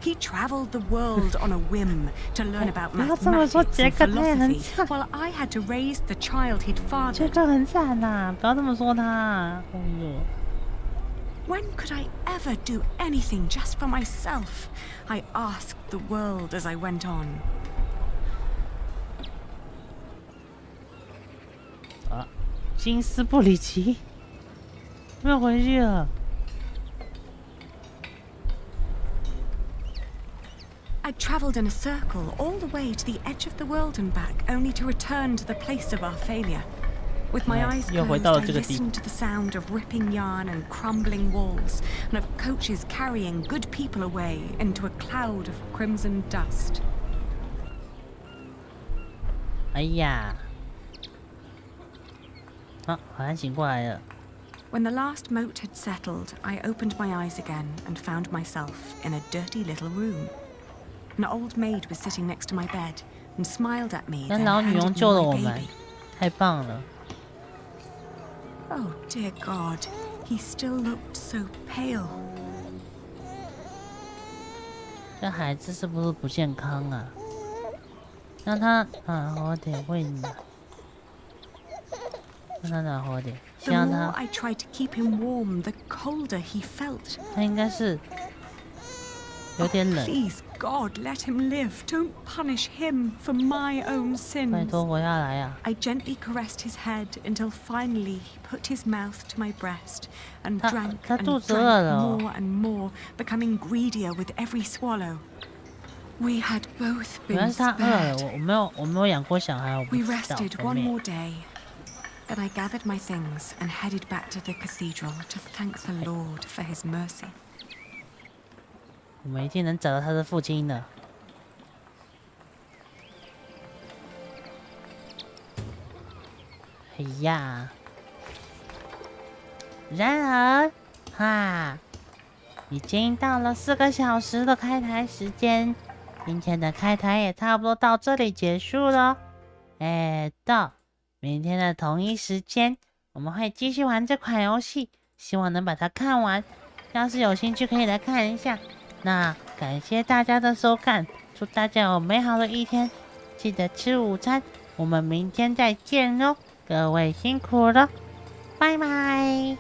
He traveled the world on a whim to learn about mathematics and philosophy, while I had to raise the child he'd fathered. 很惨呐，不要这么说他。When could I ever do anything just for myself? I asked the world as I went on. 金斯布里奇，没有回去了。 I travelled in a circle all the way to the edge of the world and back, only to return to the place of our failure. With my eyes closed, I listened to the sound of ripping yarn and crumbling walls, and of coaches carrying good people away into a cloud of crimson dust. 哎呀，好像醒过来了。 When the last mote had settled, I opened my eyes again and found myself in a dirty little room. An old maid was sitting next to my bed and smiled at me. 那老女佣救了我们，太棒了。 Oh dear God, he still looked so pale. 这孩子是不是不健康啊？让他好点喂你，让他拿好点，先让他。 The more I tried to keep him warm, the colder he felt. 他应该是有点冷。 Please God, let him live. Don't punish him for my own sins. 拜托，活下来啊！ I gently caressed his head until finally he put his mouth to my breast and drank and drank more and more, becoming greedier with every swallow. We had both been spared. 我没有养过小孩，我不 We 知道。 rested one more day. Then I gathered my things and headed back to the cathedral to thank the Lord for his mercy. 我们一定能找到他的父亲的。哎呀！然而，已经到了4个小时的开台时间，今天的开台也差不多到这里结束了。到明天的同一时间，我们会继续玩这款游戏，希望能把它看完。要是有兴趣，可以来看一下。那感谢大家的收看，祝大家有美好的一天，记得吃午餐。我们明天再见喽，各位辛苦了，拜拜，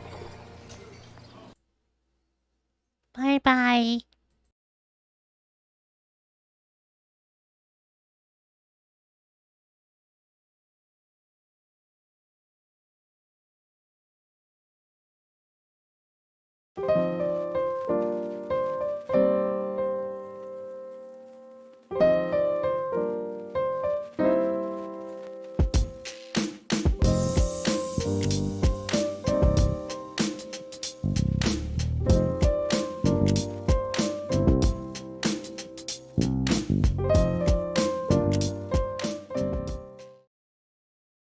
拜拜。